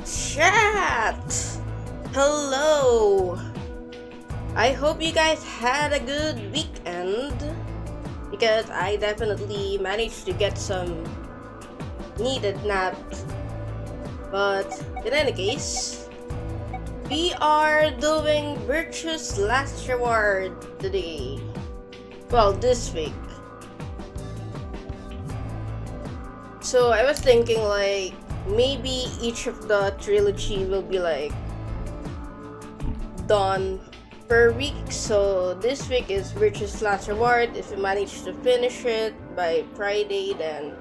Chat! Hello! I hope you guys had a good weekend because I definitely managed to get some needed naps. But in any case, we are doing Virtue's Last Reward today. Well, this week. So I was thinking like maybe each of the trilogy will be like done per week. So this week is Virtue's Last Reward. If we manage to finish it by Friday, then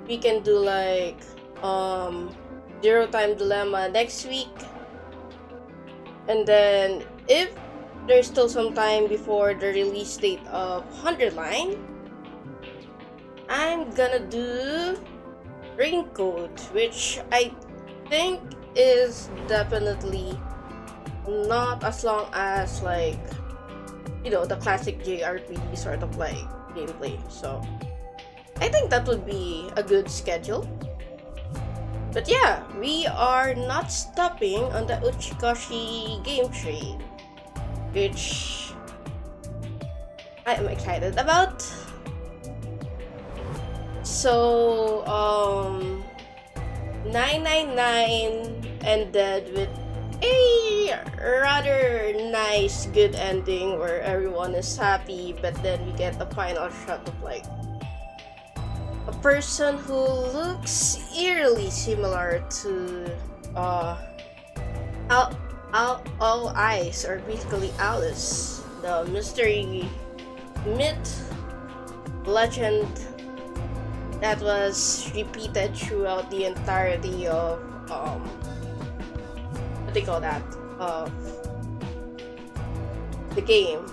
we can do like Zero Time Dilemma next week. And then if there's still some time before the release date of 100 Line, I'm gonna do Raincoat, which I think is definitely not as long as like, you know, the classic JRPG sort of like gameplay. So I think that would be a good schedule. But yeah, we are not stopping on the Uchikoshi game trade, which I am excited about. So 999 ended with a rather nice good ending where everyone is happy, but then we get the final shot of like a person who looks eerily similar to All Eyes, or basically Alice, the mystery myth legend that was repeated throughout the entirety of what do you call that, of the game.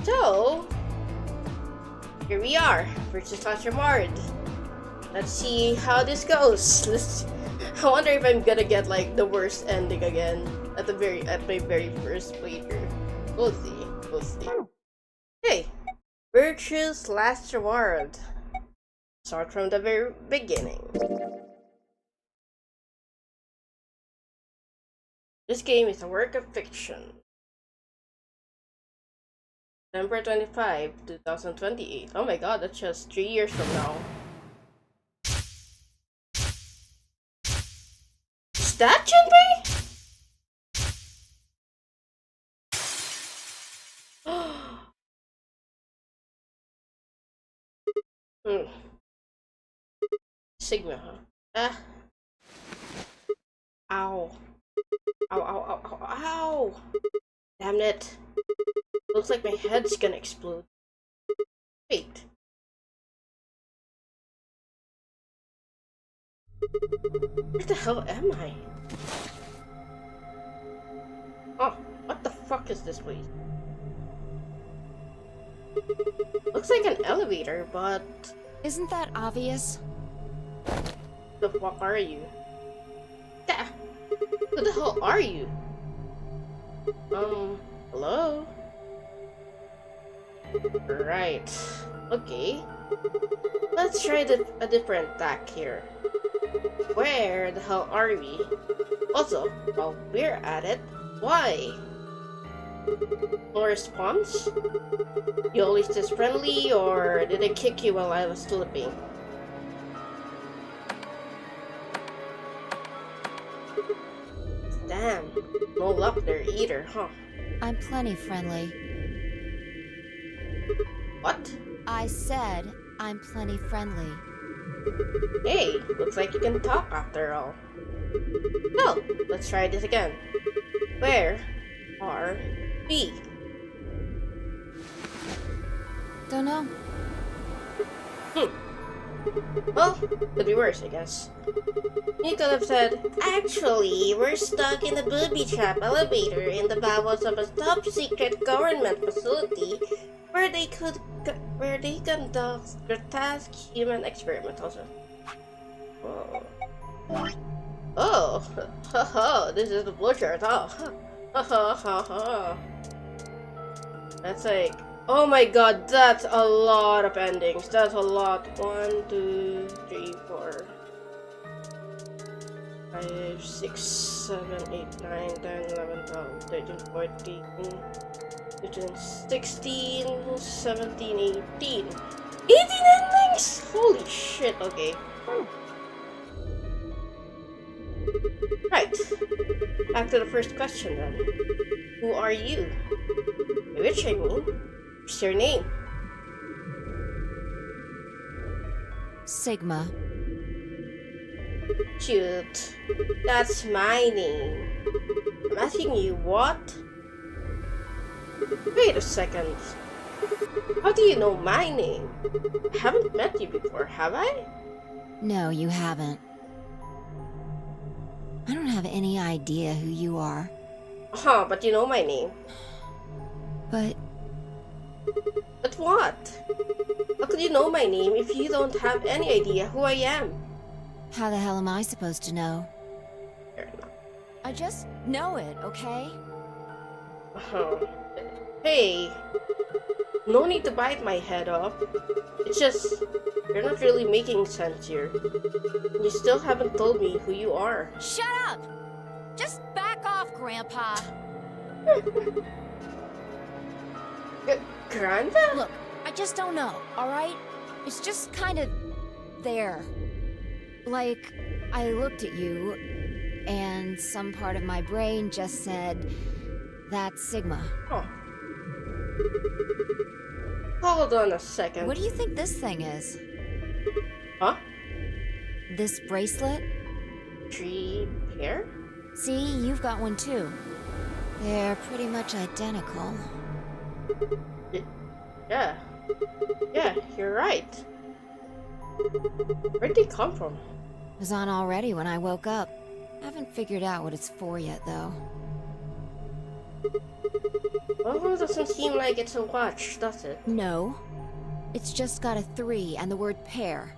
So here we are, Virtue's Last Reward. Let's see how this goes. I wonder if I'm gonna get like the worst ending again at my very first playthrough. We'll see. Hey, Virtue's Last Reward. Start from the very beginning. This game is a work of fiction. September 25, 2028. Oh my god, that's just 3 years from now. Is that Junpei? Sigma, huh? Ah. Ow. Ow. Damn it. Looks like my head's gonna explode. Wait. Where the hell am I? Oh, what the fuck is this place? Looks like an elevator, but... Isn't that obvious? The fuck are you? Who the hell are you? Hello? Right. Okay. Let's try a different tack here. Where the hell are we? Also, while we're at it, why? No response? You always this friendly, or did I kick you while I was sleeping? Damn, no luck there either, huh? I'm plenty friendly. What? I said I'm plenty friendly. Hey, looks like you can talk after all. Well, let's try this again. Where are we? Don't know. Well, could be worse, I guess. You could have said, actually, we're stuck in the booby trap elevator in the bowels of a top secret government facility where they conduct grotesque human experiments also. Oh, this is the flowchart, huh? That's like, oh my god, that's a lot of endings. That's a lot. 1, 2, 3, 4. 5, 6, 7, 8, 9, 10, 11, 12, 13, 14, 15, 16, 17, 18. 18 endings! Holy shit, okay. Right. Back to the first question then. Who are you? By which I mean, what's your name? Sigma. Cute. That's my name. I'm asking you what? Wait a second. How do you know my name? I haven't met you before, have I? No, you haven't. I don't have any idea who you are. Huh, but you know my name. But But what? How could you know my name if you don't have any idea who I am? how the hell am I supposed to know? Fair enough. I just know it, okay? Uh-huh. Hey, no need to bite my head off. It's just, you're not really making sense here. You still haven't told me who you are. Shut up! Just back off, Grandpa. Grandpa? Look, I just don't know, alright? It's just kind of there. Like, I looked at you, and some part of my brain just said, that's Sigma. Oh. Hold on a second. What do you think this thing is? Huh? This bracelet? Tree pair? See, you've got one too. They're pretty much identical. Yeah. Yeah, you're right. Where'd they come from? It was on already when I woke up. Haven't figured out what it's for yet, though. Oh, it doesn't seem like it's a watch, does it? No. It's just got a 3 and the word pair.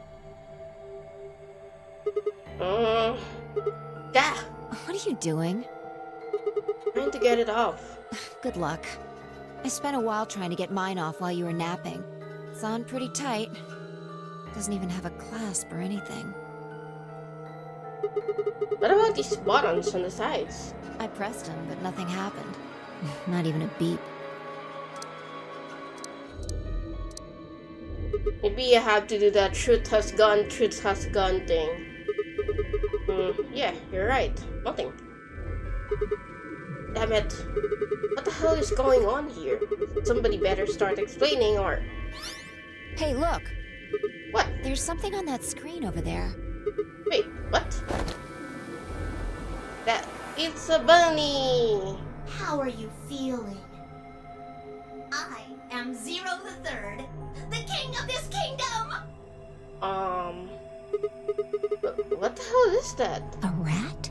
Yeah. What are you doing? Trying to get it off. Good luck. I spent a while trying to get mine off while you were napping. It's on pretty tight. Doesn't even have a clasp or anything. What about these buttons on the sides? I pressed them, but nothing happened. Not even a beep. Maybe you have to do that truth has gone thing. Yeah, you're right. Nothing. Damn it. What the hell is going on here? Somebody better start explaining or... Hey, look! What? There's something on that screen over there. Wait, what? That... It's a bunny! How are you feeling? I am Zero the Third, the king of this kingdom! What the hell is that? A rat?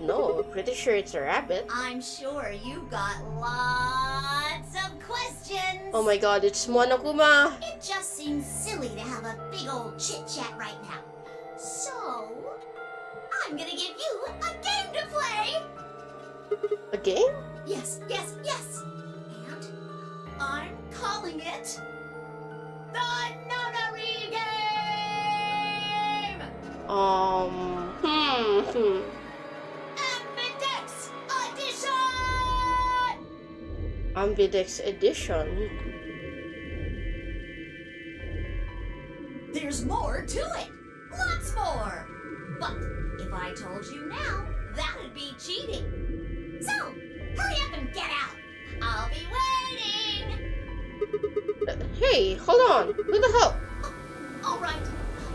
No, pretty sure it's a rabbit. I'm sure you've got lots of questions. Oh my god, it's Monokuma! It just seems silly to have a big old chit-chat right now. So, I'm gonna give you a game to play! A game? Yes, yes, yes! And I'm calling it... the Nonary Game! Ambidex Edition! Ambidex Edition? There's more to it! Lots more! But if I told you now, that'd be cheating. So, hurry up and get out! I'll be waiting! Hey, hold on! Who the hell? Alright,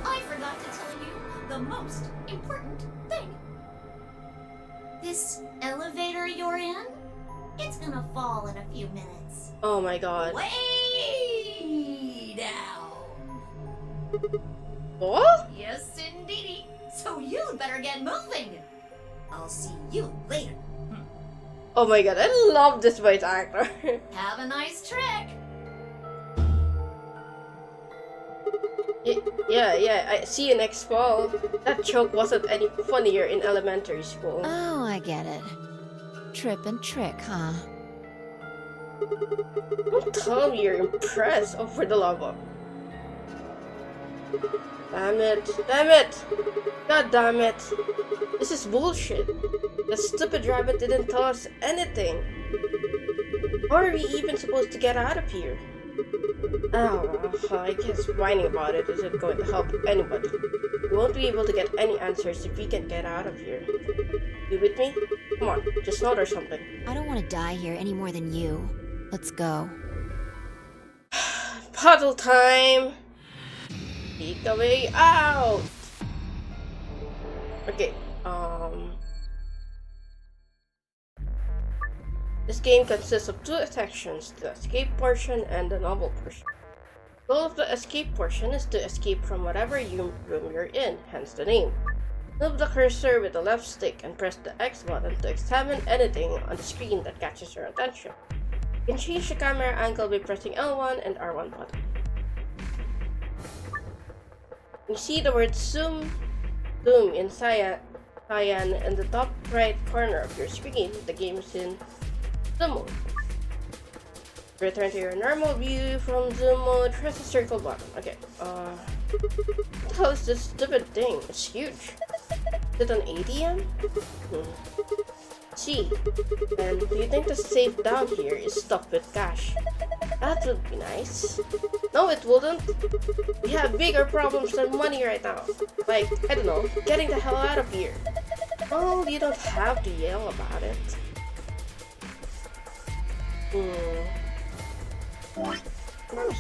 I forgot to tell you the most important thing. This elevator you're in, it's gonna fall in a few minutes. Oh my god. Way down. What? Yes, indeedy. So you'd better get moving. I'll see you later. Oh my god, I love this voice actor. Have a nice trick. Yeah, I see you next fall. That joke wasn't any funnier in elementary school. Oh, I get it. Trip and trick, huh? Don't tell me you're impressed. Oh, for the love of... Damn it. Damn it! God damn it! This is bullshit. The stupid rabbit didn't tell us anything. How are we even supposed to get out of here? Oh, I guess whining about it isn't going to help anybody. We won't be able to get any answers if we can't get out of here. You with me? Come on, just nod or something. I don't want to die here any more than you. Let's go. Puddle time! Peek a way out! Okay, this game consists of two sections, the escape portion and the novel portion. The goal of the escape portion is to escape from whatever room you're in, hence the name. Move the cursor with the left stick and press the X button to examine anything on the screen that catches your attention. You can change the camera angle by pressing L1 and R1 button. You see the word zoom in cyan in the top right corner of your screen. The game is in zoom mode. Return to your normal view from zoom mode, press the circle button. Okay, what the hell is this stupid thing? It's huge. Is it an ATM? Gee, and do you think the safe down here is stuffed with cash? That would be nice. No, it wouldn't. We have bigger problems than money right now. Like, I don't know, getting the hell out of here. Well, you don't have to yell about it. Gross.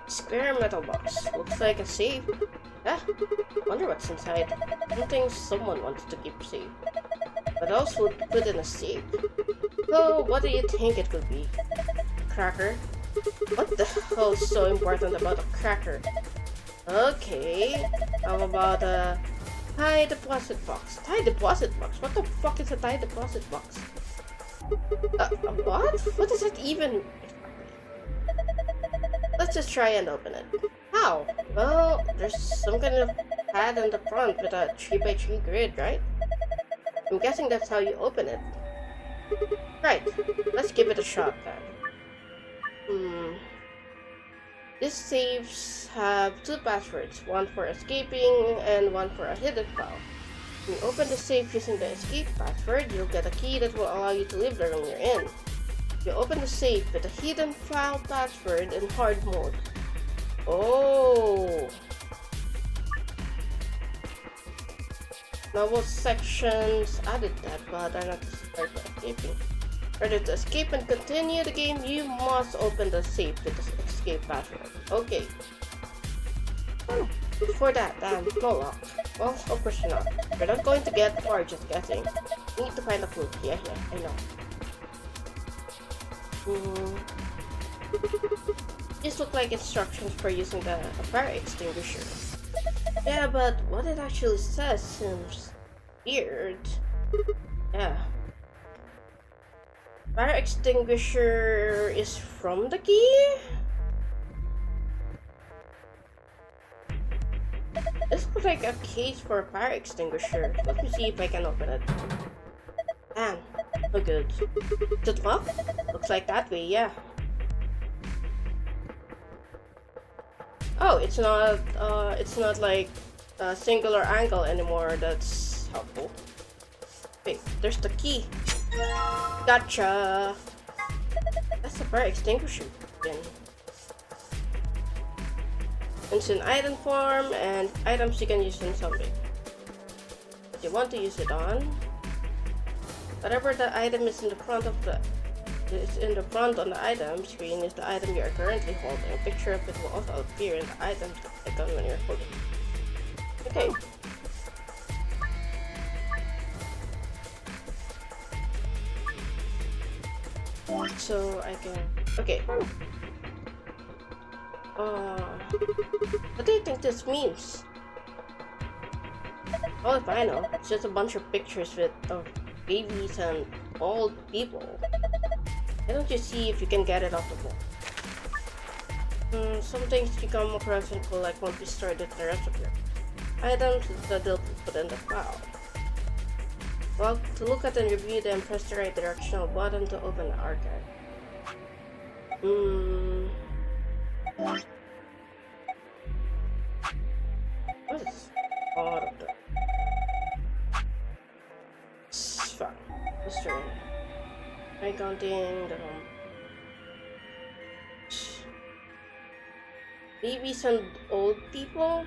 Square metal box. Looks like a safe. Yeah, wonder what's inside. Something someone wants to keep safe. What else would put in a safe? Oh, what do you think it could be? Cracker? What the hell is so important about a cracker? Okay, how about a tie deposit box? Tie deposit box? What the fuck is a tie deposit box? A what? What is it even? Let's just try and open it. How? Well, there's some kind of pad on the front with a 3x3 grid, right? I'm guessing that's how you open it. Right, let's give it a shot then. These safes have two passwords, one for escaping and one for a hidden file. When you open the safe using the escape password, you'll get a key that will allow you to leave the room you're in. You open the safe with a hidden file password in hard mode. Oh! Novel sections added that, but are not necessary for escaping. In order to escape and continue the game, you must open the safe with the escape password. Okay. Before that, damn, no lock. Well, of course not. We're not going to get far just guessing. We need to find a clue. Yeah, I know. These look like instructions for using a fire extinguisher. Yeah, but what it actually says seems weird. Yeah. Fire extinguisher is from the key? This looks like a case for a fire extinguisher. Let me see if I can open it. Damn, no good. Is it locked? Looks like that way, yeah. Oh, it's not like a singular angle anymore. That's helpful. Wait, there's the key. Gotcha. That's the fire extinguisher pin. It's in item form and items you can use in something. If you want to use it on, whatever the item is in the front of on the item screen is the item you are currently holding. A picture of it will also appear in the item icon when you're holding it. Okay. So I can. Okay. What do you think this means? Well, if I know, it's just a bunch of pictures of babies and old people. Why don't you see if you can get it off the wall? Some things you come across and collect won't be stored in the rest of your items that they'll put in the file. Well, to look at and review them, press the right directional button to open the archive. Hmm. What is all of that? It's fine. Let's try. I'm counting the babies and old people.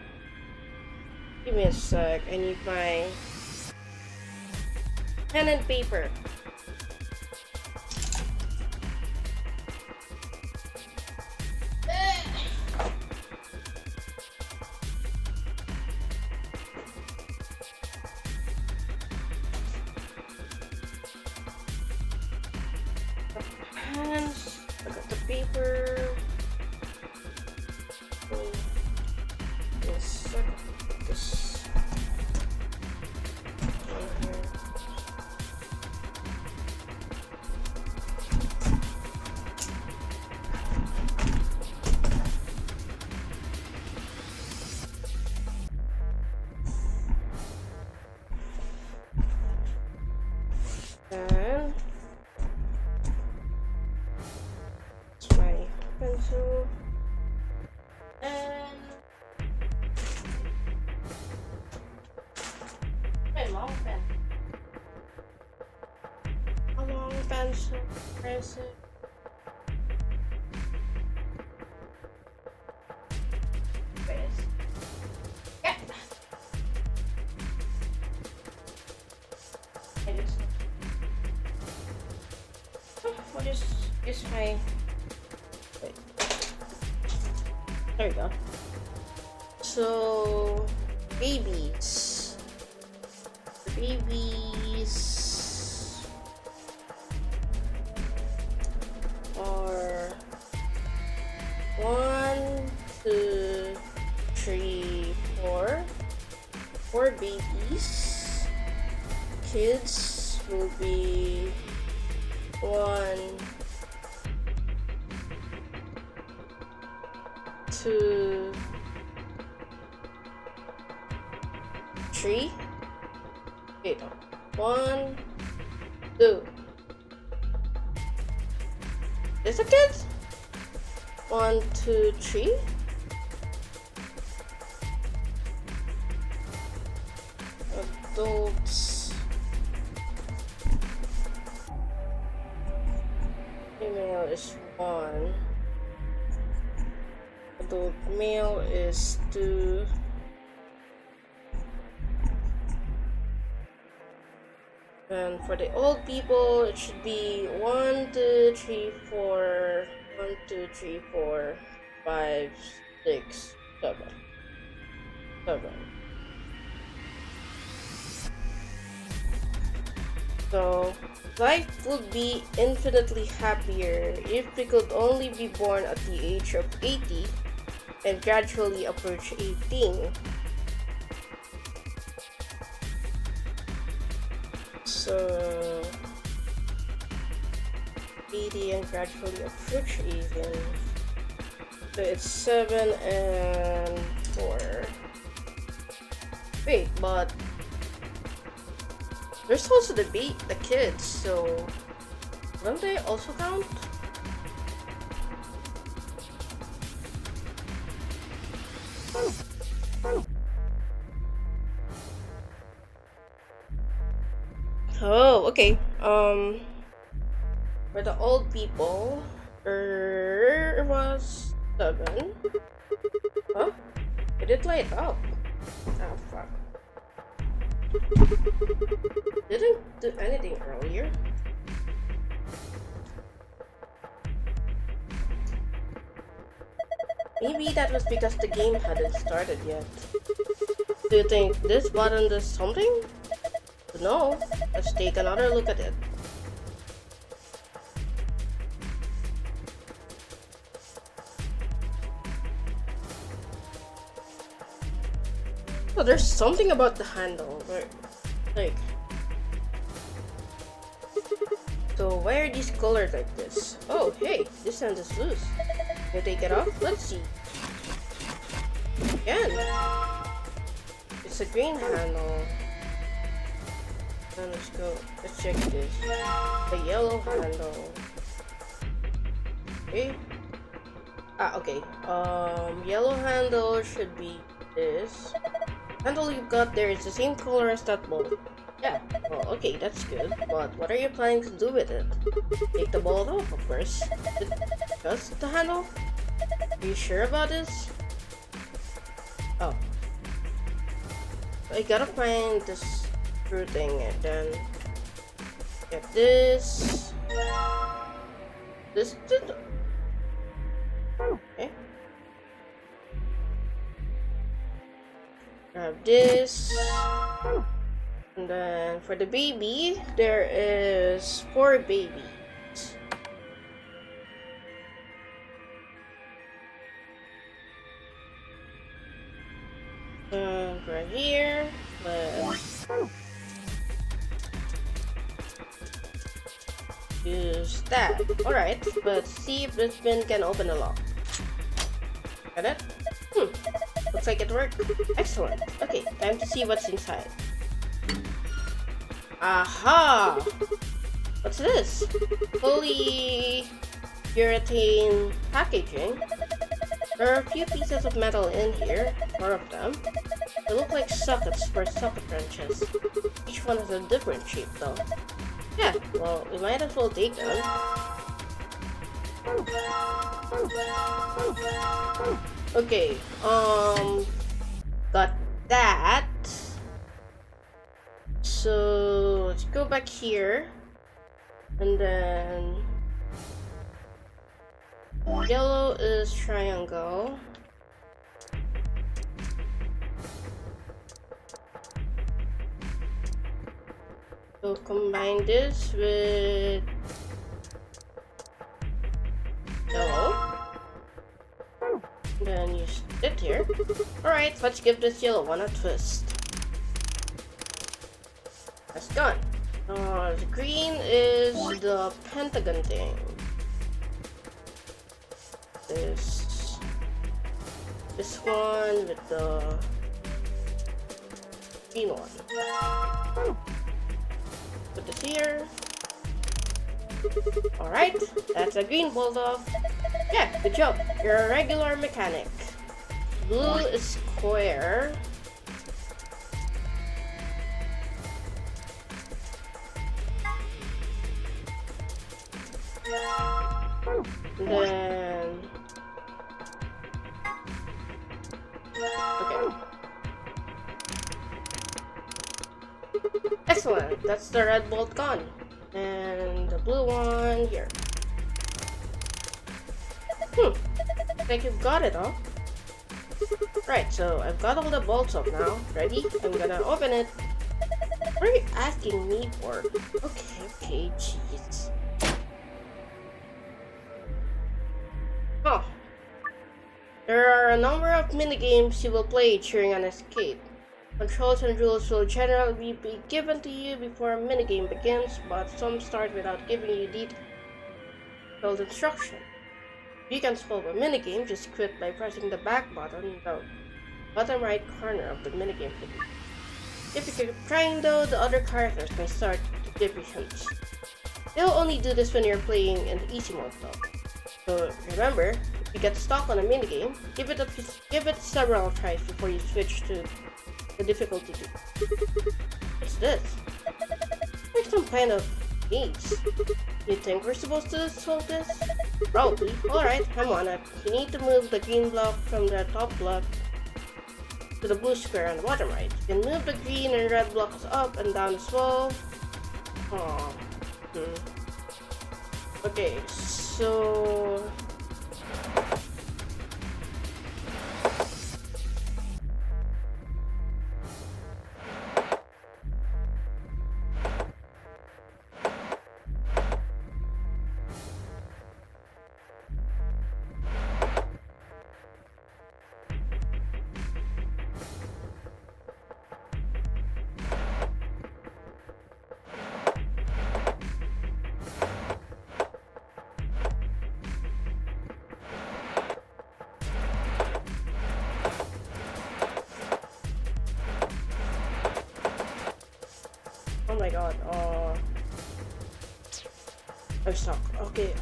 Give me a sec. I need my pen and paper. Pens. I got the paper. Yes, I got this. Right here. And it's my pencil. And my long pen. A long pencil. Press it. Press. Yeah. I just. What is my? Wait. There we go. So, babies. The babies are 1, 2, 3, 4. 4 babies. Kids will be 1, 2, 3. Wait, 1, 2. Is it kids? 1, 2, 3. Adults. Female is 1. Adult male is 2. And for the old people, it should be 1, 2, 3, 4. 1, 2, 3, 4, 5, 6, 7. 7. So, life would be infinitely happier if we could only be born at the age of 80 and gradually approach 18. So, 80 and gradually approach 18. So it's 7 and 4. Wait, but there's also the kids, so don't they also count? Oh, okay. For the old people, there was 7. Huh? It did light up. Oh, fuck. Didn't do anything earlier. Maybe that was because the game hadn't started yet. Do you think this button does something? No. Let's take another look at it. Oh, there's something about the handle, right? Like, so why are these colored like this? Oh, hey, this hand is loose. Can you take it off? Let's see. Again, it's a green handle. Then let's go. Let's check this. The yellow handle. Okay. Okay. Yellow handle should be this. Handle you've got there is the same color as that ball. Yeah, well, okay, that's good. But what are you planning to do with it? Take the ball off, of course. Just the handle? Are you sure about this? Oh. I gotta find this screw thing and then get this. This. Okay. Grab this. And then for the baby, there is 4 babies. And right here, let's use that. Alright, let's see if this bin can open the lock. Got it? Looks like it worked. Excellent. Okay, time to see what's inside. Aha! What's this? Polyurethane packaging. There are a few pieces of metal in here, 4 of them. They look like sockets for socket wrenches. Each one has a different shape though. Yeah, well, we might as well take them. Okay, got that. So let's go back here, and then yellow is triangle. So combine this with yellow. Then use it here. Alright, let's give this yellow one a twist. That's done. The green is the pentagon thing. This one with the green one. Put this here. Alright, that's a green bulldog. Yeah, good job. You're a regular mechanic. Blue is square. Then okay. Excellent. That's the red bolt gone. And the blue one here. I think you've got it, huh? Right, so I've got all the bolts up now. Ready? I'm gonna open it. What are you asking me for? Okay, jeez. Oh. There are a number of minigames you will play during an escape. Controls and rules will generally be given to you before a minigame begins, but some start without giving you detailed instruction. If you can solve a minigame, just quit by pressing the back button in the bottom right corner of the minigame menu. If you keep trying though, the other characters may start to give you hints. They'll only do this when you're playing in the easy mode though. So remember, if you get stuck on a minigame, give it several tries before you switch to the difficulty too. What's this? There's some kind of maze. You think we're supposed to solve this? Probably. Alright, I'm on it. You need to move the green block from the top left to the blue square on the bottom right. You can move the green and red blocks up and down as well. Okay, so oh my god, I'm stuck. Okay,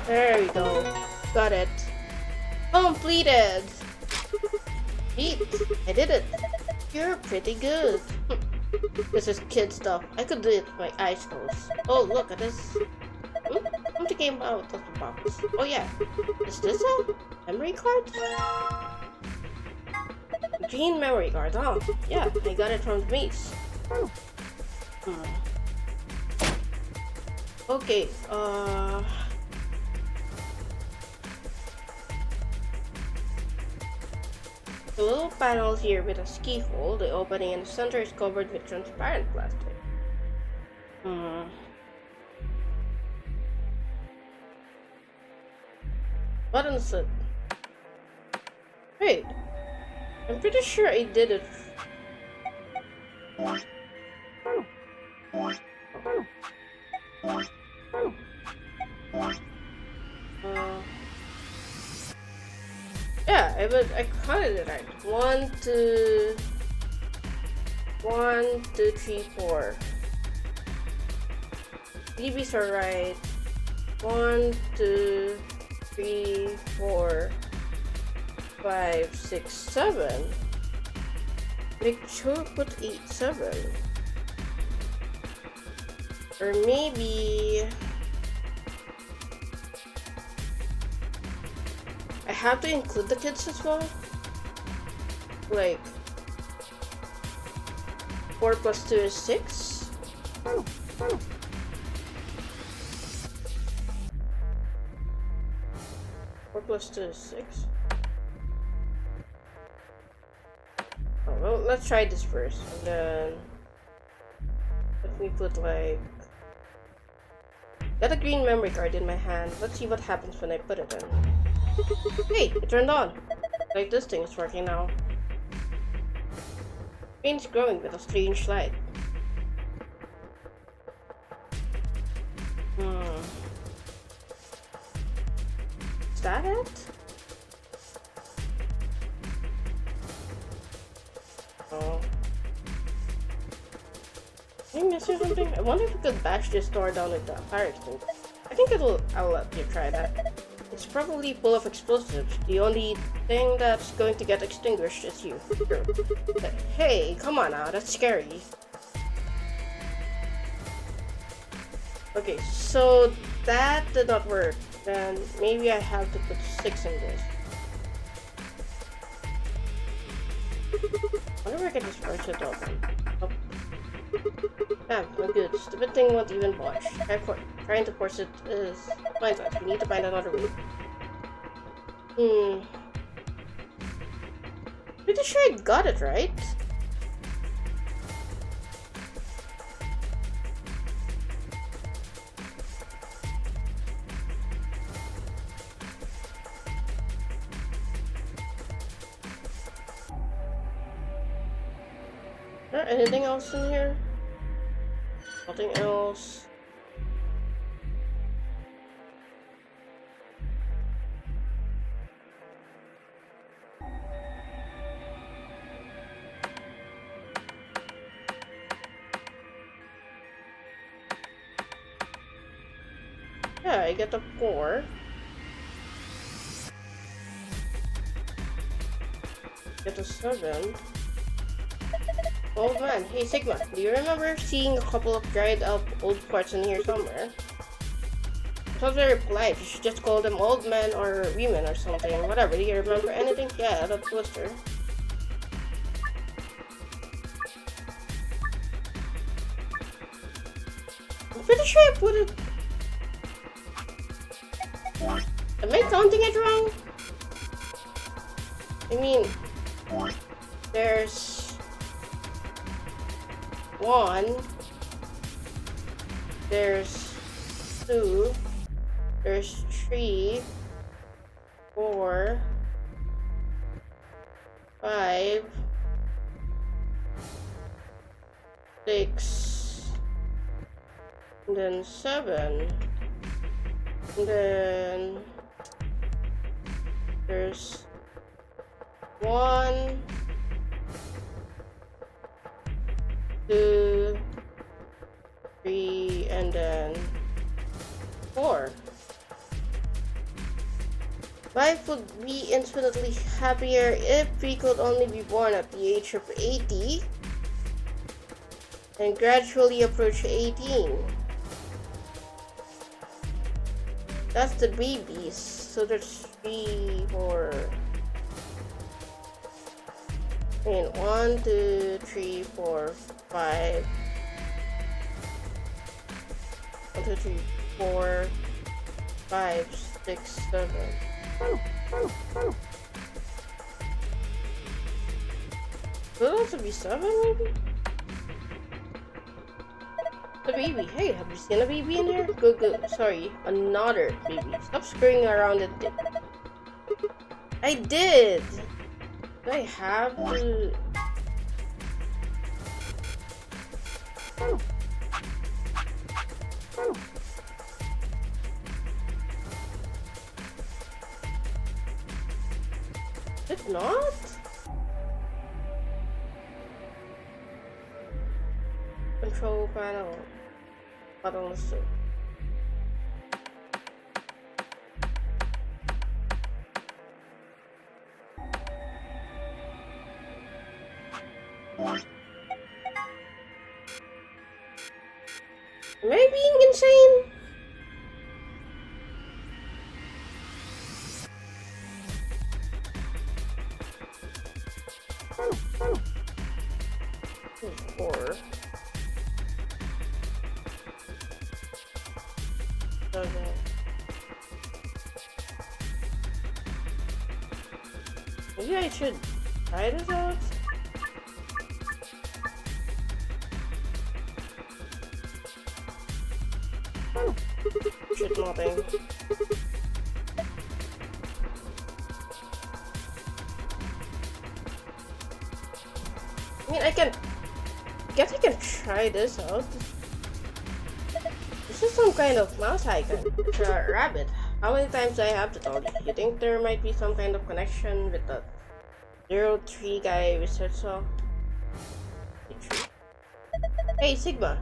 There we go. Got it. Completed! Neat. I did it. You're pretty good. This is kid stuff. I could do it with my eyes closed. Oh, look at this. Something came out of the box. Oh yeah. Is this a memory card? Green memory card, huh? Yeah, I got it from the base. Okay, the little panel here with a ski hole, the opening in the center is covered with transparent plastic. Buttons it. Wait, I'm pretty sure I did it. Yeah, I counted it right. 1, 2, 3, 4. DBs are right. 1, 2, 3, 4, 5, 6, 7. Make sure put 8, 7. Or maybe I have to include the kids as well. Like 4 plus 2 is 6. 4 plus 2 is 6. Oh, well, let's try this first, and then let me put like. Got a green memory card in my hand. Let's see what happens when I put it in. Hey, it turned on. Like this thing is working now. Screen's growing with a strange light. Is that it? Oh. Am I missing something? I wonder if we could bash this door down with the fire extinguisher. I think I'll let you try that. It's probably full of explosives. The only thing that's going to get extinguished is you. Hey, come on now, that's scary. Okay, so that did not work. Then maybe I have to put 6 in this. I wonder if I can just force it open. Oh. Yeah, no good. Stupid thing won't even watch. Trying to force it is pointless. We need to find another way. Pretty sure I got it right. Is there anything else in here? Nothing else. Yeah, I get a 4. Get a 7. Oh man, hey Sigma, do you remember seeing a couple of dried up old parts in here somewhere? I thought they were polite, you should just call them old men or women or something, whatever. Do you remember anything? Yeah, that blister. I'm pretty sure I put it. Am I counting it wrong? I mean, there's 1, there's 2, there's 3, 4, 5, 6, and then 7, and then there's 1, 2, 3, and then 4. Life would be infinitely happier if we could only be born at the age of 80 and gradually approach 18. That's the babies. So there's 3, 4. And 1, 2, 3, 4, 5. 1, 2, 3, 4, 5, 6, 7. Could also be 7, maybe? The baby. Hey, have you seen a baby in here? Good. Sorry, another baby. Stop screwing around it. I did! Do I have to... Did not? Control panel. Button list. Am I being insane? Four. Okay. Maybe I should try this out. Shit, nothing. I mean, I guess I can try this out. This is some kind of mouse icon. It's a rabbit. How many times do I have to tell you? You think there might be some kind of connection with the 03 guy we searched saw? Hey, Sigma.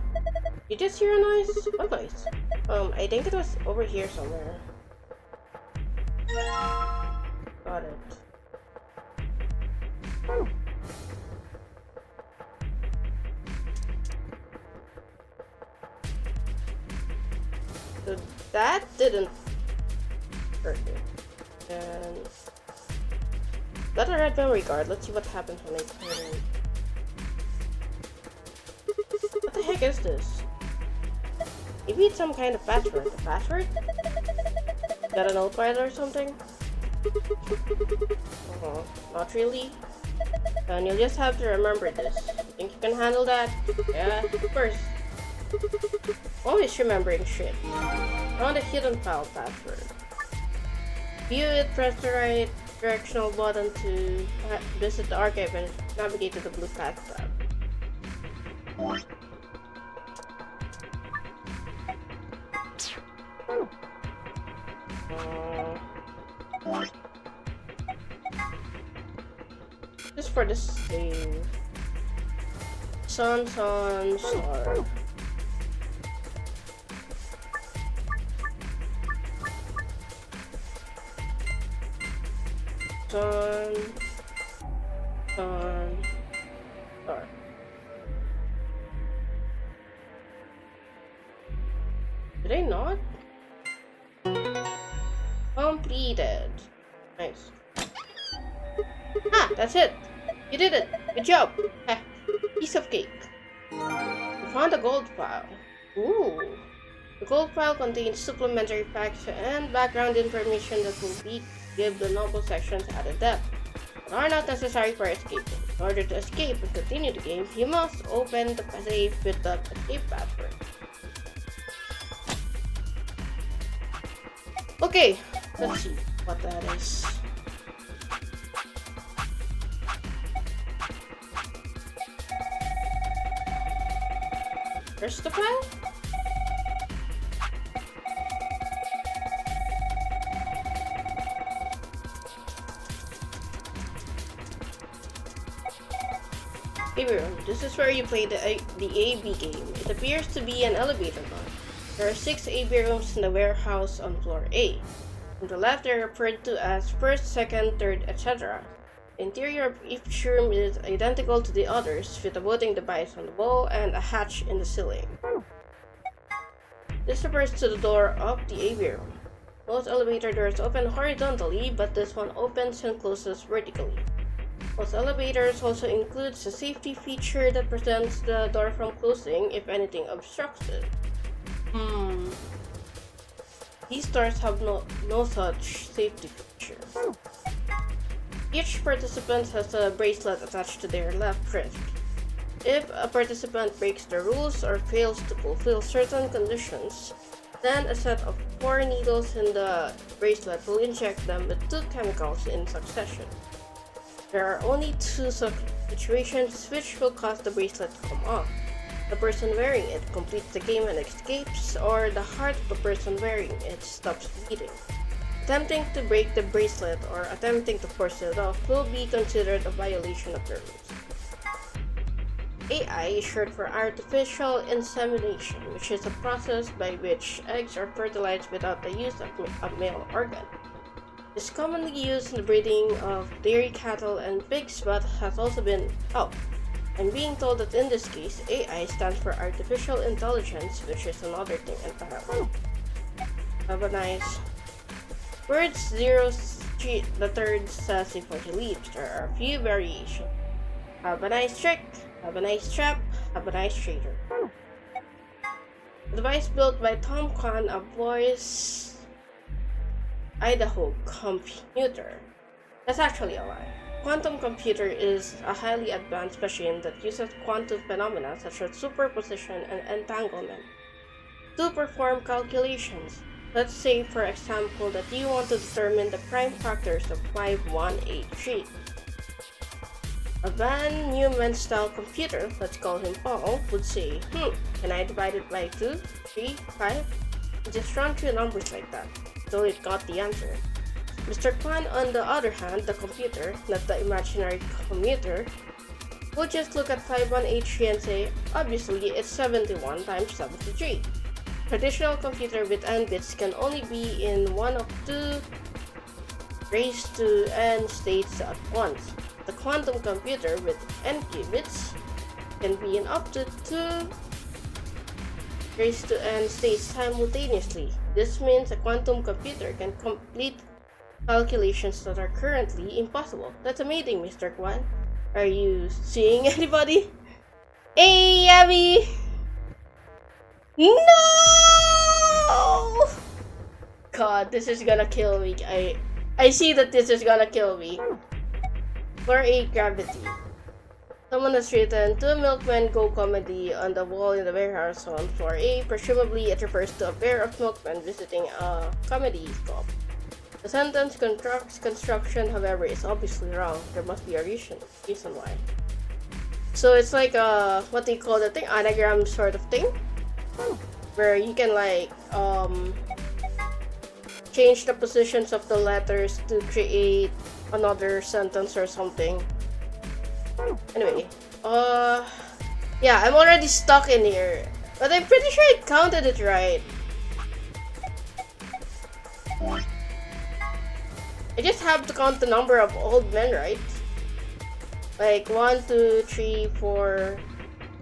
You just hear a noise? What noise? I think it was over here somewhere. Got it. So that didn't hurt me. And got a red memory card. Let's see what happens when I turn it. What the heck is this? Maybe it's some kind of password. A password? Got a notepad or something? Not really. And you'll just have to remember this. You think you can handle that? Yeah, of course. Always remembering shit. On the hidden file password. View it, press the right directional button to visit the archive and navigate to the blue path tab. Just for the save. Sun, star. Sun, star. Did I not? Completed. Nice. Ah, that's it. You did it. Good job. Heh. Piece of cake. You found a gold file. Ooh. The gold file contains supplementary facts and background information that will give the novel sections added depth, but are not necessary for escaping. In order to escape and continue the game, you must open the safe with the escape password. Okay, let's see what that is. Where's the file? AB room. This is where you play the AB game. It appears to be an elevator run. There are 6 AB rooms in the warehouse on floor A. On the left, they're referred to as first, second, third, etc. The interior of each room is identical to the others, with a voting device on the wall and a hatch in the ceiling. This refers to the door of the aviary. Most elevator doors open horizontally, but this one opens and closes vertically. Most elevators also includes a safety feature that prevents the door from closing if anything obstructs it. These doors have no such safety feature. Each participant has a bracelet attached to their left wrist. If a participant breaks the rules or fails to fulfill certain conditions, then a set of 4 needles in the bracelet will inject them with 2 chemicals in succession. There are only 2 situations which will cause the bracelet to come off. The person wearing it completes the game and escapes, or the heart of the person wearing it stops beating. Attempting to break the bracelet or attempting to force it off will be considered a violation of the rules. AI is short for artificial insemination, which is a process by which eggs are fertilized without the use of a male organ. It is commonly used in the breeding of dairy cattle and pigs, but has also been I'm being told that in this case, AI stands for artificial intelligence, which is another thing entirely. Have a nice. Words 0 street, the third sassy for the leaves. There are a few variations. Have a nice trick. Have a nice trap. Have a nice trader. A device built by Tom Kwan, a Boise, Idaho computer. That's actually a lie. Quantum computer is a highly advanced machine that uses quantum phenomena such as superposition and entanglement to perform calculations. Let's say, for example, that you want to determine the prime factors of 5183. A Van Neumann-style computer, let's call him Paul, would say, can I divide it by 2, 3, 5? Just run through numbers like that, so it got the answer. Mr. Kwan, on the other hand, the computer, not the imaginary commuter, would just look at 5183 and say, obviously it's 71 times 73. Traditional computer with n bits can only be in one of 2 raised to n states at once. The quantum computer with n qubits can be in up to 2 raised to n states simultaneously. This means a quantum computer can complete calculations that are currently impossible. That's amazing, Mr. Kwan. Are you seeing anybody? Hey, Abby! No! God, this is gonna kill me. I see that this is gonna kill me. Floor 8 gravity. Someone has written, "To milkmen go comedy" on the wall in the warehouse on floor 8. Presumably, it refers to a pair of milkmen visiting a comedy club. The sentence construction, however, is obviously wrong. There must be a reason why. So it's like a, what they call the thing, anagram sort of thing, where you can like change the positions of the letters to create another sentence or something. Anyway, yeah, I'm already stuck in here, but I'm pretty sure I counted it right. I just have to count the number of old men, right? Like 1, 2, 3, 4,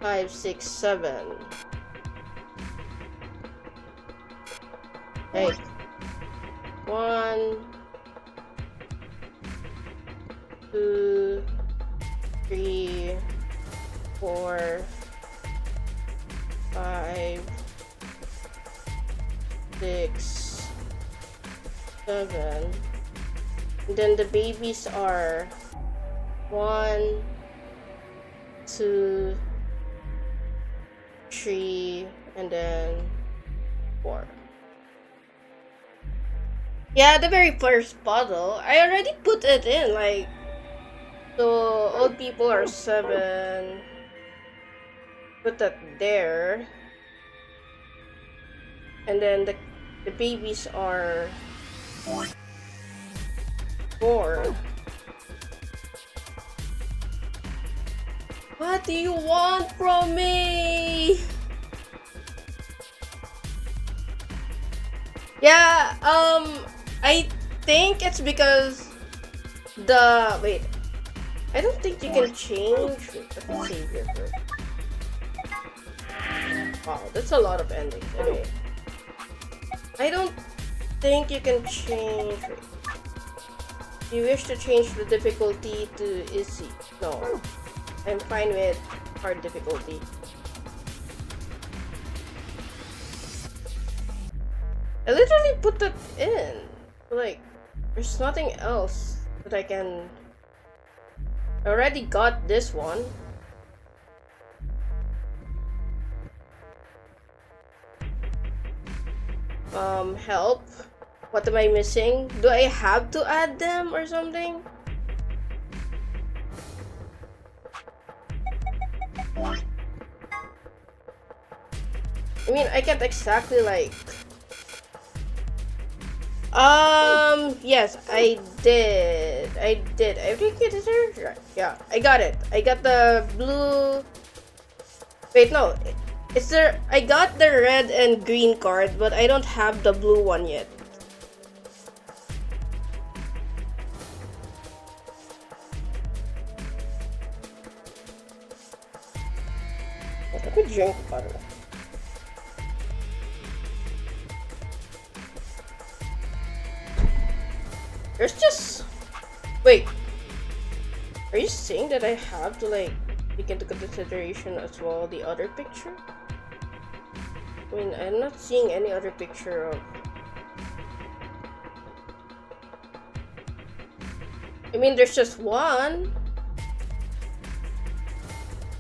5, 6, 7. Like 1, 2, 3, 4, 5, 6, 7. And then the babies are 1, 2, 3, and then 4. Yeah, the very first puzzle, I already put it in, like, so old people are 7, put that there, and then the babies are 4. What do you want from me? Yeah, I think it's because the wait. I don't think you can change. Let me save here first. Wow, that's a lot of endings. Anyway, I don't think you can change. Do you wish to change the difficulty to easy? No, I'm fine with hard difficulty. I literally put that in. Like, there's nothing else that I can. I already got this one. Help. What am I missing? Do I have to add them or something? I mean, I can't exactly like. Yes, I did. I think it is right. Yeah, I got it. I got the blue. Wait, no. It's there. I got the red and green card, but I don't have the blue one yet. Let me drink water. There's just... Wait. Are you saying that I have to like take into consideration as well the other picture? I mean, I'm not seeing any other picture of... I mean, there's just one.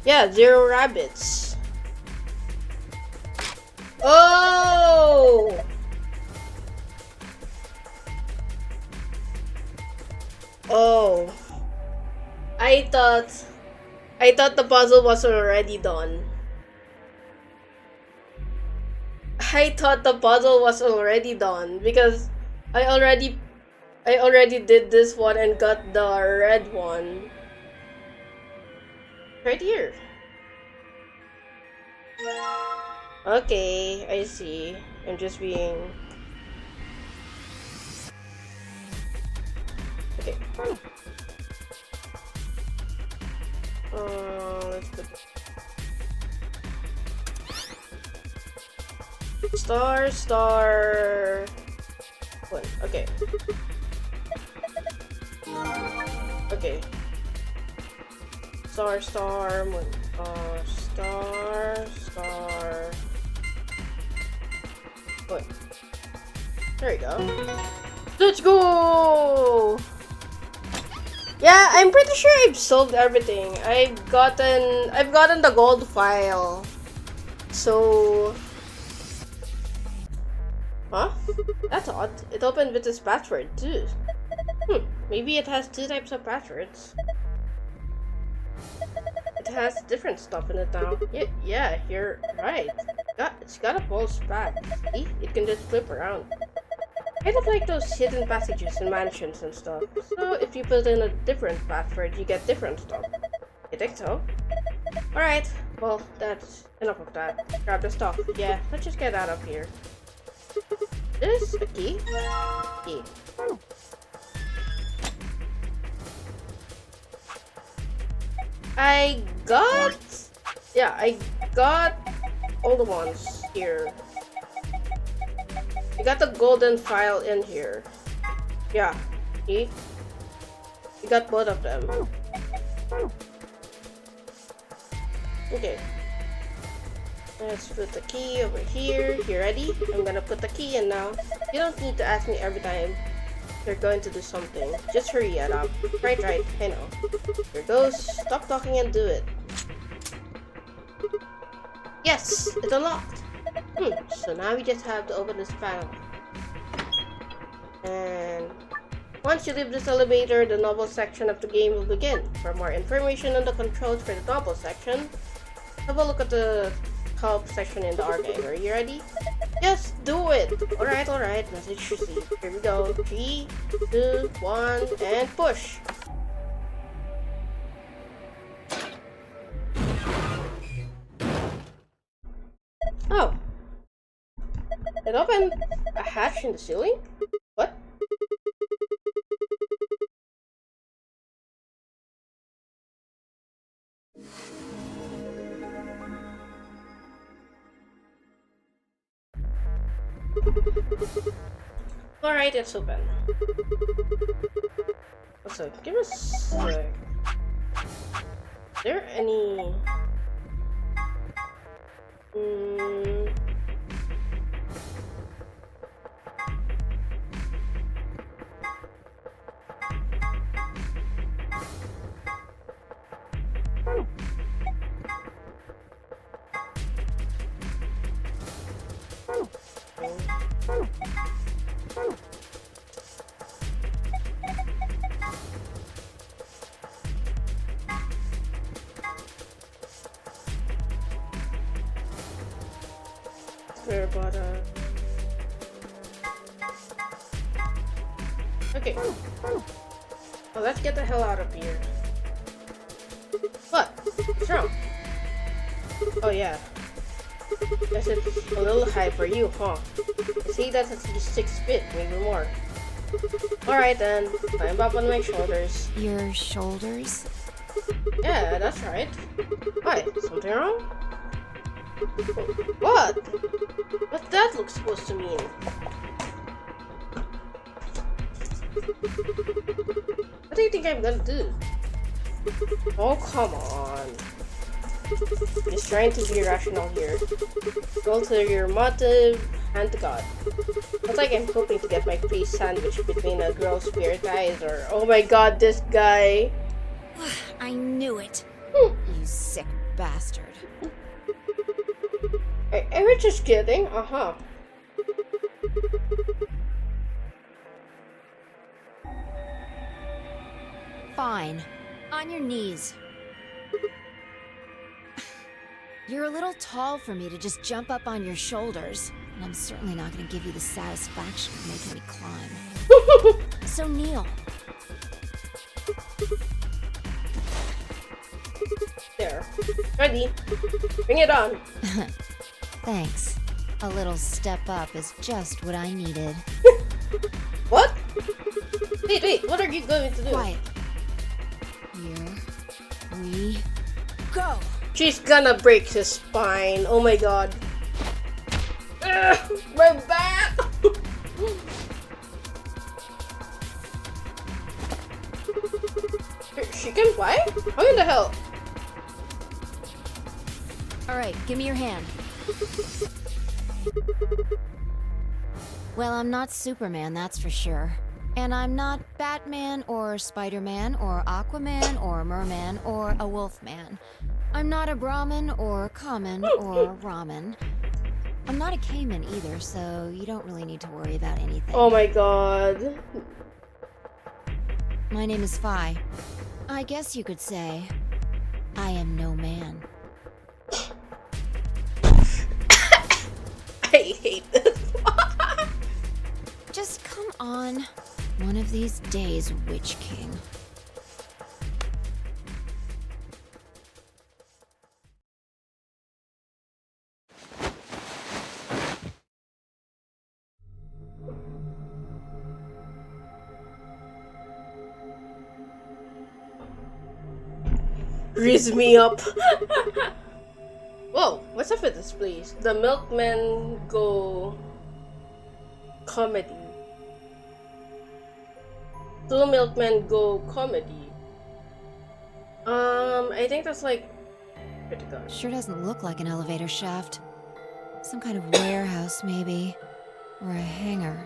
Yeah, 0 rabbits. Oh! Oh. I thought the puzzle was already done. I thought the puzzle was already done because I already did this one and got the red one. Right here. Okay, I see. I'm just being... Okay. Let's put star one. Okay. Okay. Star one. Star one. There we go. Let's go. Yeah, I'm pretty sure I've solved everything. I've gotten the gold file. So, huh? That's odd. It opened with this password too. Maybe it has 2 types of passwords. It has different stuff in it now. Yeah, you're right. It's got a pulse back. See? It can just flip around. Kind of like those hidden passages in mansions and stuff. So if you put in a different password, you get different stuff. You think so? Alright, well, that's enough of that. Grab the stuff. Yeah, let's just get out of here. This a key? Key. I got all the ones here. I got the golden file in here. Yeah, see? You got both of them. Okay. Let's put the key over here. You ready? I'm gonna put the key in now. You don't need to ask me every time you're going to do something. Just hurry it up. Right, I know. Here goes. Stop talking and do it. Yes, it's unlocked. So now we just have to open this panel. And once you leave this elevator, the novel section of the game will begin. For more information on the controls for the novel section, have a look at the help section in the archive. Are you ready? Yes, do it! Alright, message received. Here we go. 3, 2, 1, and push! Oh. It opened a hatch in the ceiling? What? Alright, it's open. Also, give us a sec. Is there any... Where about Okay. Well, let's get the hell out of here. What? What's wrong? Oh yeah. Guess it's a little high for you, huh? I see that's at least 6 feet, maybe more. Alright then, climb up on my shoulders. Your shoulders? Yeah, that's right. Why? Something wrong? What? What's that look supposed to mean? What do you think I'm gonna do? Oh, come on. Just trying to be rational here. Go to your motive, hand to God. Not like I'm hoping to get my face sandwiched between a girl's spirit eyes or, oh my god, this guy. I knew it. You sick bastard. I was just kidding, uh-huh. Fine. On your knees. You're a little tall for me to just jump up on your shoulders, and I'm certainly not going to give you the satisfaction of making me climb. So kneel. There. Ready. Bring it on. Thanks. A little step up is just what I needed. What? Wait, what are you going to do? Quiet. Here we go. She's gonna break his spine. Oh my god. Ugh, my back! She can fly? How in the hell? Alright, give me your hand. Well, I'm not Superman, that's for sure. And I'm not Batman, or Spider-Man, or Aquaman, or Merman, or a Wolfman. I'm not a Brahmin, or Common, or Ramen. I'm not a Cayman either, so you don't really need to worry about anything. Oh my god. My name is Phi. I guess you could say I am no man. I hate this. Just come on. One of these days, Witch King. Raise me up. Whoa, what's up with this place? The Milkmen Go comedy. Two Milkmen Go comedy. I think that's like pretty good. Sure doesn't look like an elevator shaft. Some kind of warehouse, maybe. Or a hangar.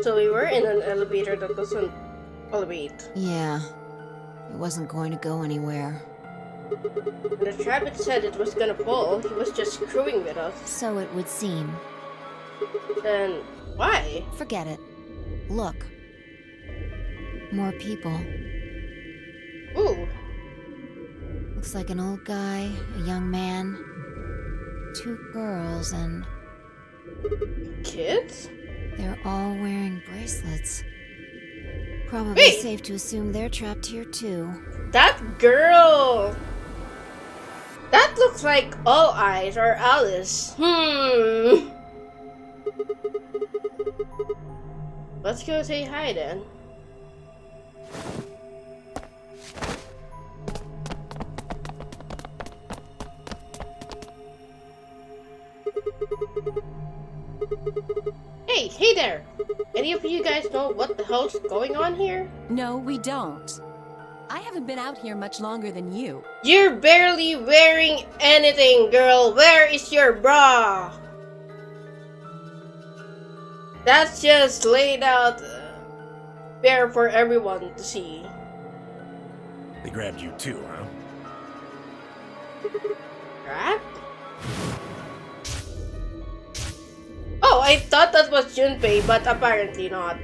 So we were in an elevator that doesn't elevate. Yeah. It wasn't going to go anywhere. And the rabbit said it was gonna fall. He was just screwing with us. So it would seem. Then why? Forget it. Look. More people. Ooh. Looks like an old guy, a young man, 2 girls, and Kids? they're all wearing bracelets. Probably Wait! safe to assume they're trapped here too. That girl! That looks like All Eyes or Alice. Let's go say hi then. Hey there! Any of you guys know what the hell's going on here? No, we don't. I haven't been out here much longer than you. You're barely wearing anything, girl. Where is your bra? That's just laid out bare for everyone to see. They grabbed you too, huh? Right? Oh, I thought that was Junpei, but apparently not.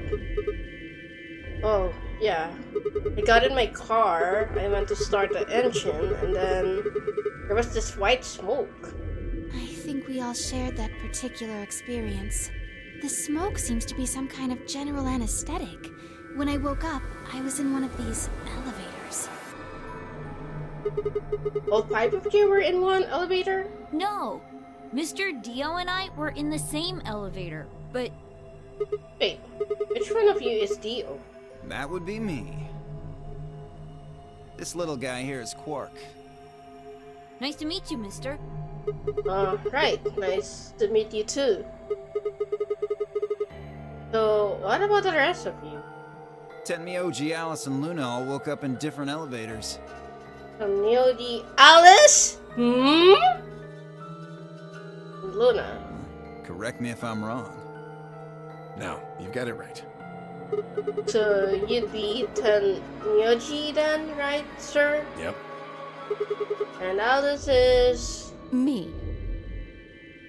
Oh, yeah. I got in my car, I went to start the engine, and then there was this white smoke. I think we all shared that particular experience. The smoke seems to be some kind of general anesthetic. When I woke up, I was in one of these elevators. All five of you were in one elevator? No, Mr. Dio and I were in the same elevator, but Wait, which one of you is Dio? That would be me. This little guy here is Quark. nice to meet you, mister. Right, nice to meet you too. So, what about the rest of you? Tenmyoji, Alice, and Luna all woke up in different elevators. Neoji, Alice? Luna. Correct me if I'm wrong. No, you've got it right. So, you'd be Neoji then, right, sir? Yep. And Alice is... Me.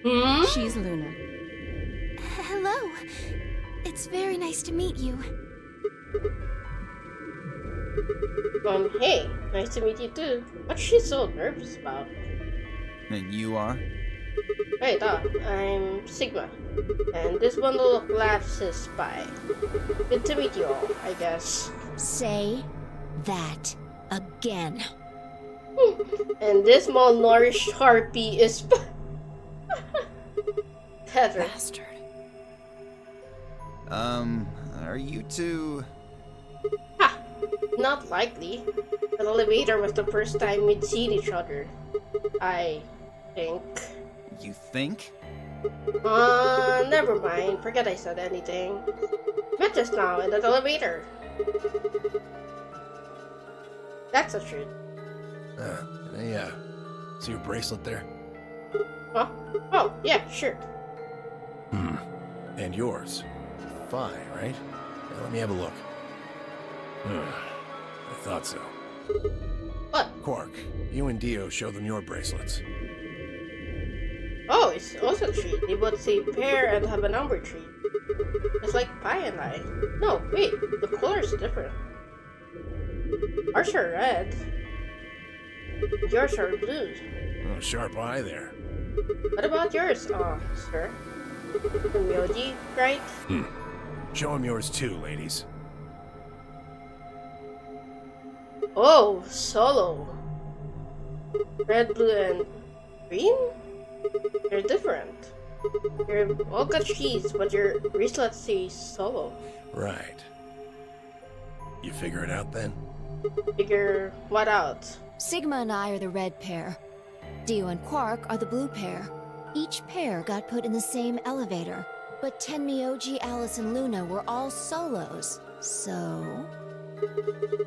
Hmm? She's Luna. Hello. It's very nice to meet you. Hey, nice to meet you too. What's she so nervous about? And you are? Right, I'm Sigma. And this bundle of laughs is Spy. Good to meet you all, I guess. Say that again. And this malnourished harpy is Spy. Heather. Bastard. Are you two... Ha! Not likely. The elevator was the first time we'd seen each other. I think. You think? Never mind. Forget I said anything. Met just now in that elevator. That's the truth. Hey, see your bracelet there? Huh? Oh, yeah, sure. And yours. Phi, right? Now, let me have a look. I thought so. What? Quark, you and Dio show them your bracelets. Oh, it's also a treat. They both say pair and have a number tree. It's like Pi and I. No, wait, the color's different. Ours are red. Yours are blue. Oh, sharp eye there. What about yours, sir? Myoji, right? Show him yours too, ladies. Oh, solo. Red, blue, and green? They're different. You're all got cheese, but your bracelet says solo. Right. You figure it out then? Figure what out? Sigma and I are the red pair. Dio and Quark are the blue pair. Each pair got put in the same elevator, but Tenmyoji, Alice, and Luna were all solos. So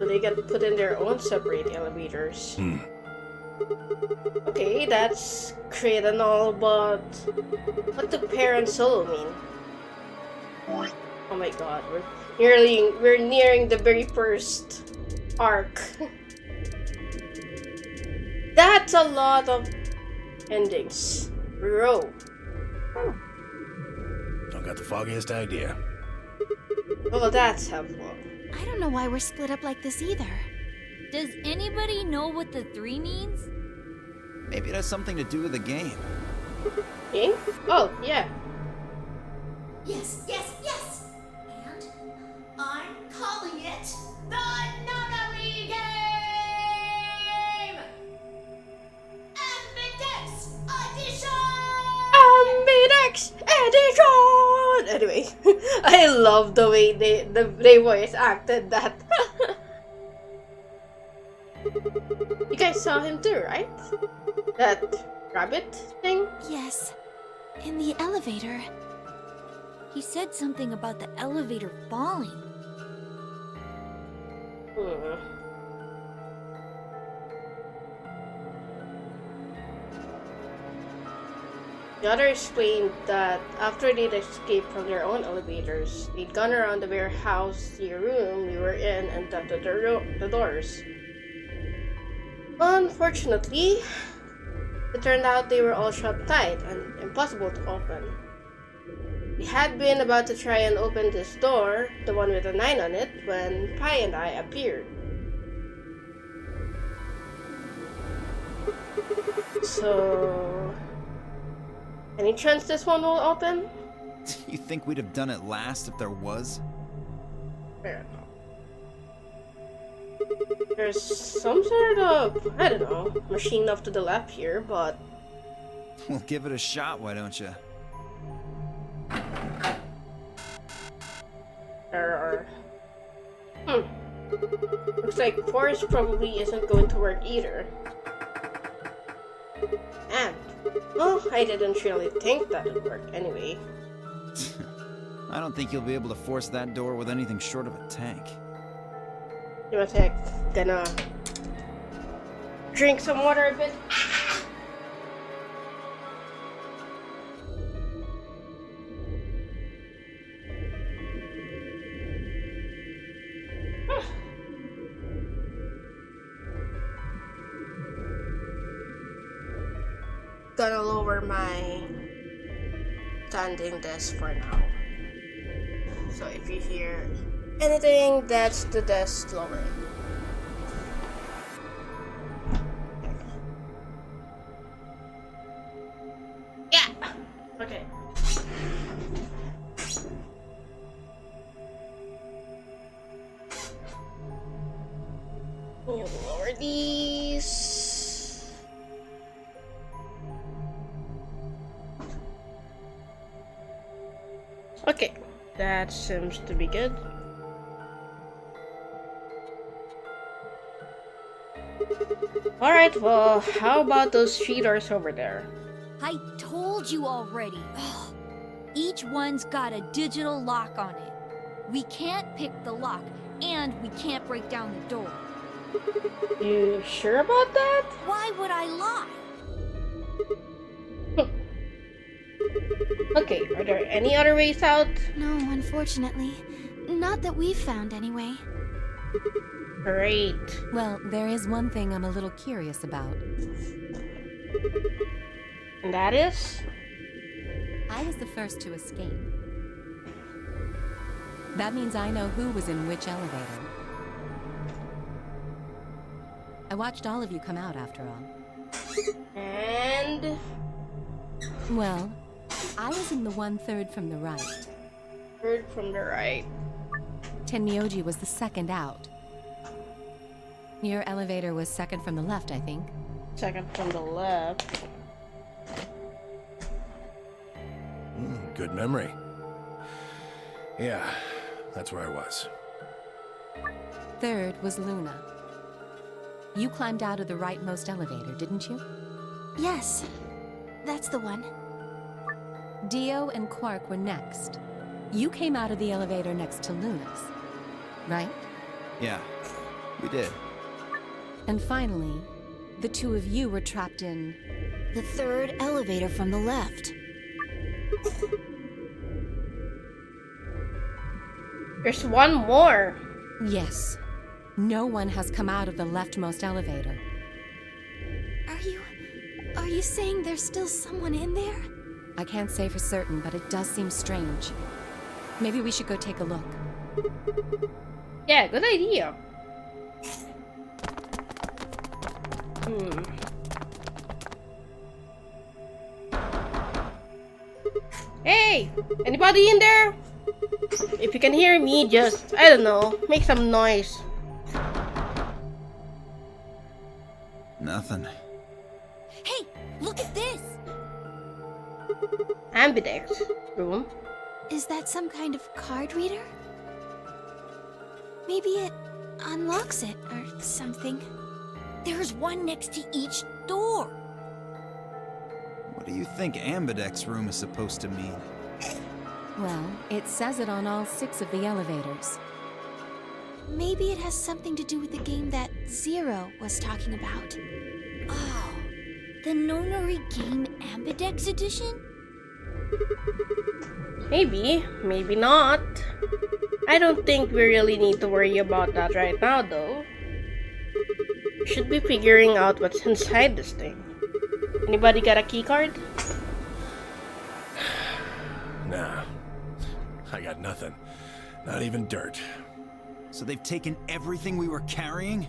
they get put in their own separate elevators. Okay, that's great and all, but what do pair and solo mean? Oh my god, we're nearing the very first arc. That's a lot of endings. Bro. Don't got the foggiest idea. Well, that's helpful. I don't know why we're split up like this either. Does anybody know what the 3 means? Maybe it has something to do with the game. Game? Oh, yeah. Yes, yes, yes! And I'm calling it the Nonary Game! Ambidex Edition! Ambidex Edition! Anyway, I love the way they voice acted that. You guys saw him too, right? That rabbit thing? Yes. In the elevator. He said something about the elevator falling. Hmm. The other explained that after they'd escaped from their own elevators, they'd gone around the warehouse room we were in and tapped at the doors. Unfortunately, it turned out they were all shut tight and impossible to open. We had been about to try and open this door, the one with a 9 on it, when Pi and I appeared. So, any chance this one will open? You think we'd have done it last if there was? Fair enough. There's some sort of, I don't know, machine off to the left here, but We'll give it a shot, why don't you? there are... Looks like force probably isn't going to work either. And, well, I didn't really think that would work anyway. I don't think you'll be able to force that door with anything short of a tank. You know what, gonna drink some water a bit. Gonna lower my standing desk for now. So if you hear anything, that's the desk lowering. Yeah. Okay. You lower these. Okay, that seems to be good. Alright, well, how about those 3 doors over there? I told you already. Ugh. Each one's got a digital lock on it. We can't pick the lock, and we can't break down the door. You sure about that? Why would I lie? Okay, are there any other ways out? No, unfortunately. Not that we've found, anyway. Great. Well, there is one thing I'm a little curious about. And that is? I was the first to escape. That means I know who was in which elevator. I watched all of you come out, after all. And... Well, I was in the 1/3 from the right. Third from the right. Tenmyoji was the second out. Your elevator was second from the left, I think. Second from the left. Good memory. Yeah, that's where I was. Third was Luna. You climbed out of the rightmost elevator, didn't you? Yes, that's the one. Dio and Quark were next. You came out of the elevator next to Luna's, right? Yeah, we did. And finally, the two of you were trapped in... The 3rd elevator from the left. There's one more. Yes. No one has come out of the leftmost elevator. Are you saying there's still someone in there? I can't say for certain, but it does seem strange. Maybe we should go take a look. Yeah, good idea. Hey! Anybody in there? If you can hear me, just, I don't know, make some noise. Nothing. Hey, look at this! Ambidex room. Is that some kind of card reader? Maybe it unlocks it or something. There's one next to each door. What do you think Ambidex room is supposed to mean? Well, it says it on all 6 of the elevators. Maybe it has something to do with the game that Zero was talking about. Oh, the Nonary Game Ambidex Edition? Maybe, maybe not. I don't think we really need to worry about that right now, though. We should be figuring out what's inside this thing. Anybody got a key card? Nah. I got nothing. Not even dirt. So they've taken everything we were carrying?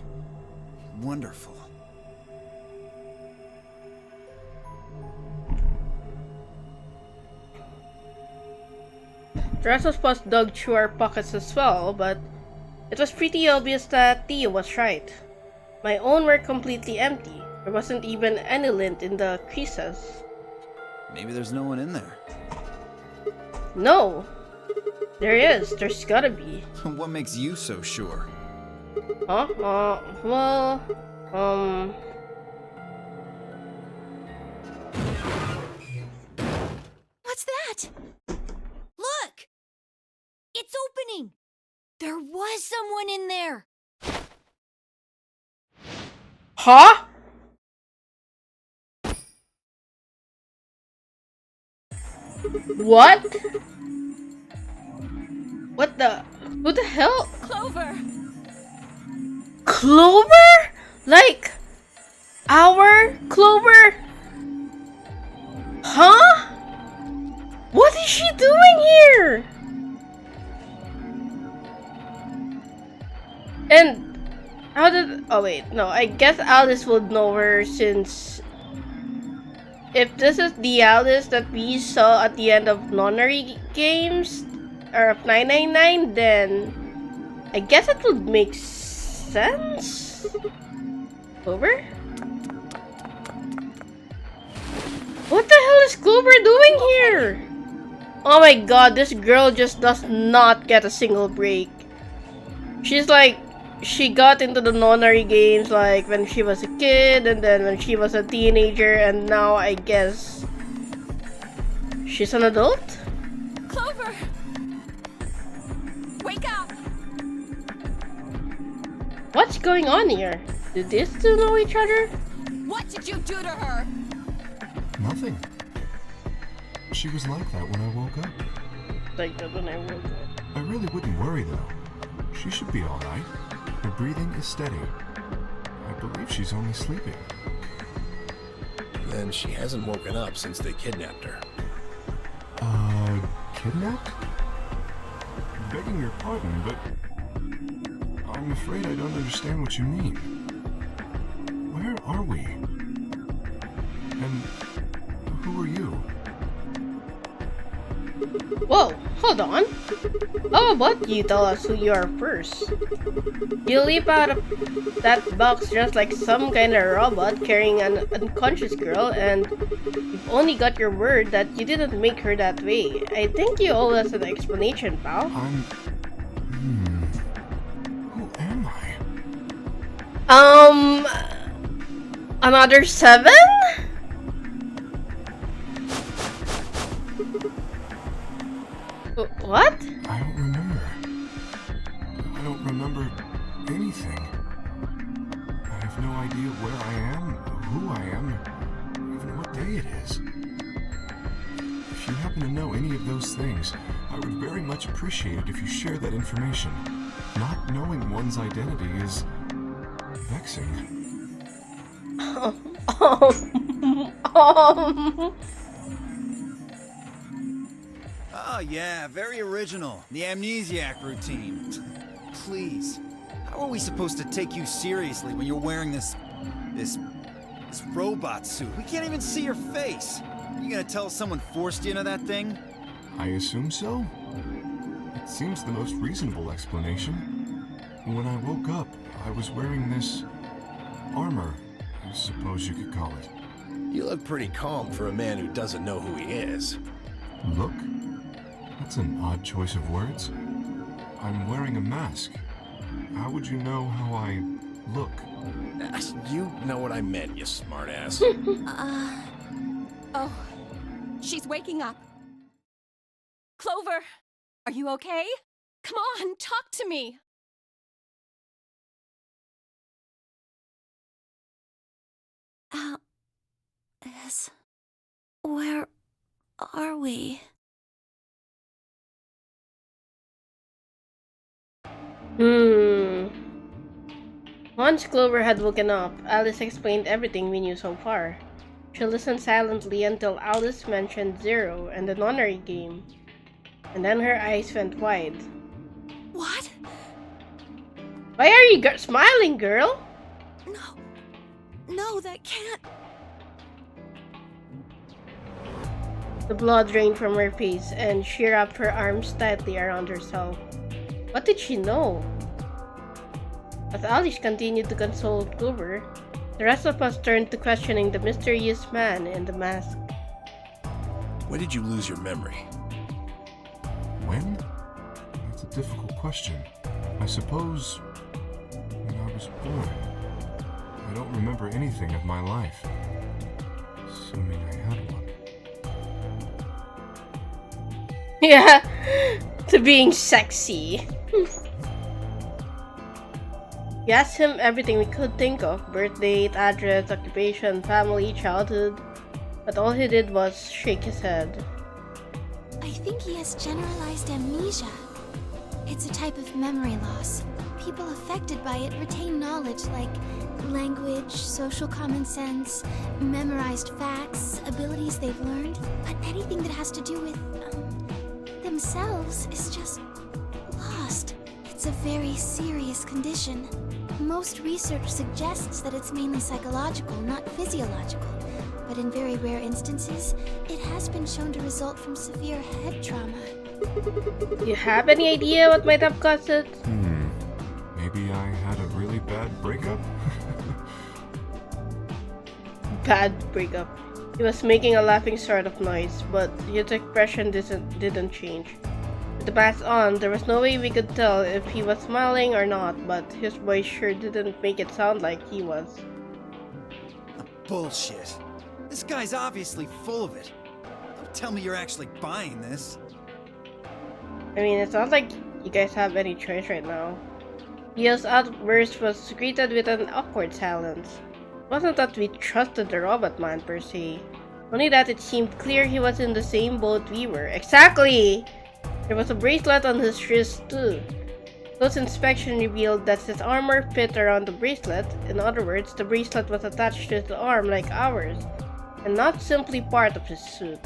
Wonderful. The rest of us dug through our pockets as well, but it was pretty obvious that Theo was right. My own were completely empty. There wasn't even any lint in the creases. Maybe there's no one in there. No! There is. There's gotta be. What makes you so sure? Huh? Well... What's that? Look! It's opening! There was someone in there! Huh? What? What the? Who the hell? Clover! Clover? Like, our Clover? Huh? What is she doing here? And how did... Oh wait, no, I guess Alice would know her since... If this is the Alice that we saw at the end of Nonary Games, or of 999, then I guess it would make sense? Clover? What the hell is Clover doing here? Oh my god, this girl just does not get a single break. She's like, she got into the Nonary Games like when she was a kid, and then when she was a teenager, and now I guess she's an adult? Clover! Wake up! What's going on here? Do these two know each other? What did you do to her? Nothing. She was like that when I woke up. Like that when I woke up. I really wouldn't worry though. She should be alright. Her breathing is steady. I believe she's only sleeping. Then she hasn't woken up since they kidnapped her. Kidnapped? Begging your pardon, but I'm afraid I don't understand what you mean. Where are we? And who are you? Whoa, hold on. How about you tell us who you are first? You leap out of that box just like some kind of robot carrying an unconscious girl, and you've only got your word that you didn't make her that way. I think you owe us an explanation, pal. Who am I? Another 7? What? I don't remember. I don't remember anything. I have no idea where I am, who I am, even what day it is. If you happen to know any of those things, I would very much appreciate it if you share that information. Not knowing one's identity is vexing. Oh yeah, very original. The amnesiac routine. Please. How are we supposed to take you seriously when you're wearing this robot suit? We can't even see your face. Are you gonna tell us someone forced you into that thing? I assume so. It seems the most reasonable explanation. When I woke up, I was wearing this armor, I suppose you could call it. You look pretty calm for a man who doesn't know who he is. Look? That's an odd choice of words. I'm wearing a mask. How would you know how I look? You know what I meant, you smartass. Oh, she's waking up. Clover, are you okay? Come on, talk to me. Alice, where are we? Once Clover had woken up, Alice explained everything we knew so far. She listened silently until Alice mentioned Zero and the nunnery game. And then her eyes went wide. What? Why are you smiling, girl? No, that can't. The blood drained from her face, and she wrapped her arms tightly around herself. What did she know? As Alice continued to console Clover, the rest of us turned to questioning the mysterious man in the mask. When did you lose your memory? When? That's a difficult question. I suppose when I was born. I don't remember anything of my life. Assuming I had one. Yeah, to being sexy. We asked him everything we could think of: birth date, address, occupation, family, childhood. But all he did was shake his head. I think he has generalized amnesia. It's a type of memory loss. People affected by it retain knowledge like language, social common sense, memorized facts, abilities they've learned. But anything that has to do with themselves is just lost. It's a very serious condition. Most research suggests that it's mainly psychological, not physiological. But in very rare instances, it has been shown to result from severe head trauma. Do you have any idea what might have caused it? Maybe I had a really bad breakup? Bad breakup. He was making a laughing sort of noise, but his expression didn't change. With the mask on, there was no way we could tell if he was smiling or not, but his voice sure didn't make it sound like he was. Bullshit. This guy's obviously full of it. Don't tell me you're actually buying this. I mean, it's not like you guys have any choice right now. Leo's outburst was greeted with an awkward silence. It wasn't that we trusted the robot man per se, only that it seemed clear he was in the same boat we were. Exactly! There was a bracelet on his wrist too. Close inspection revealed that his armor fit around the bracelet. In other words, the bracelet was attached to his arm like ours, and not simply part of his suit.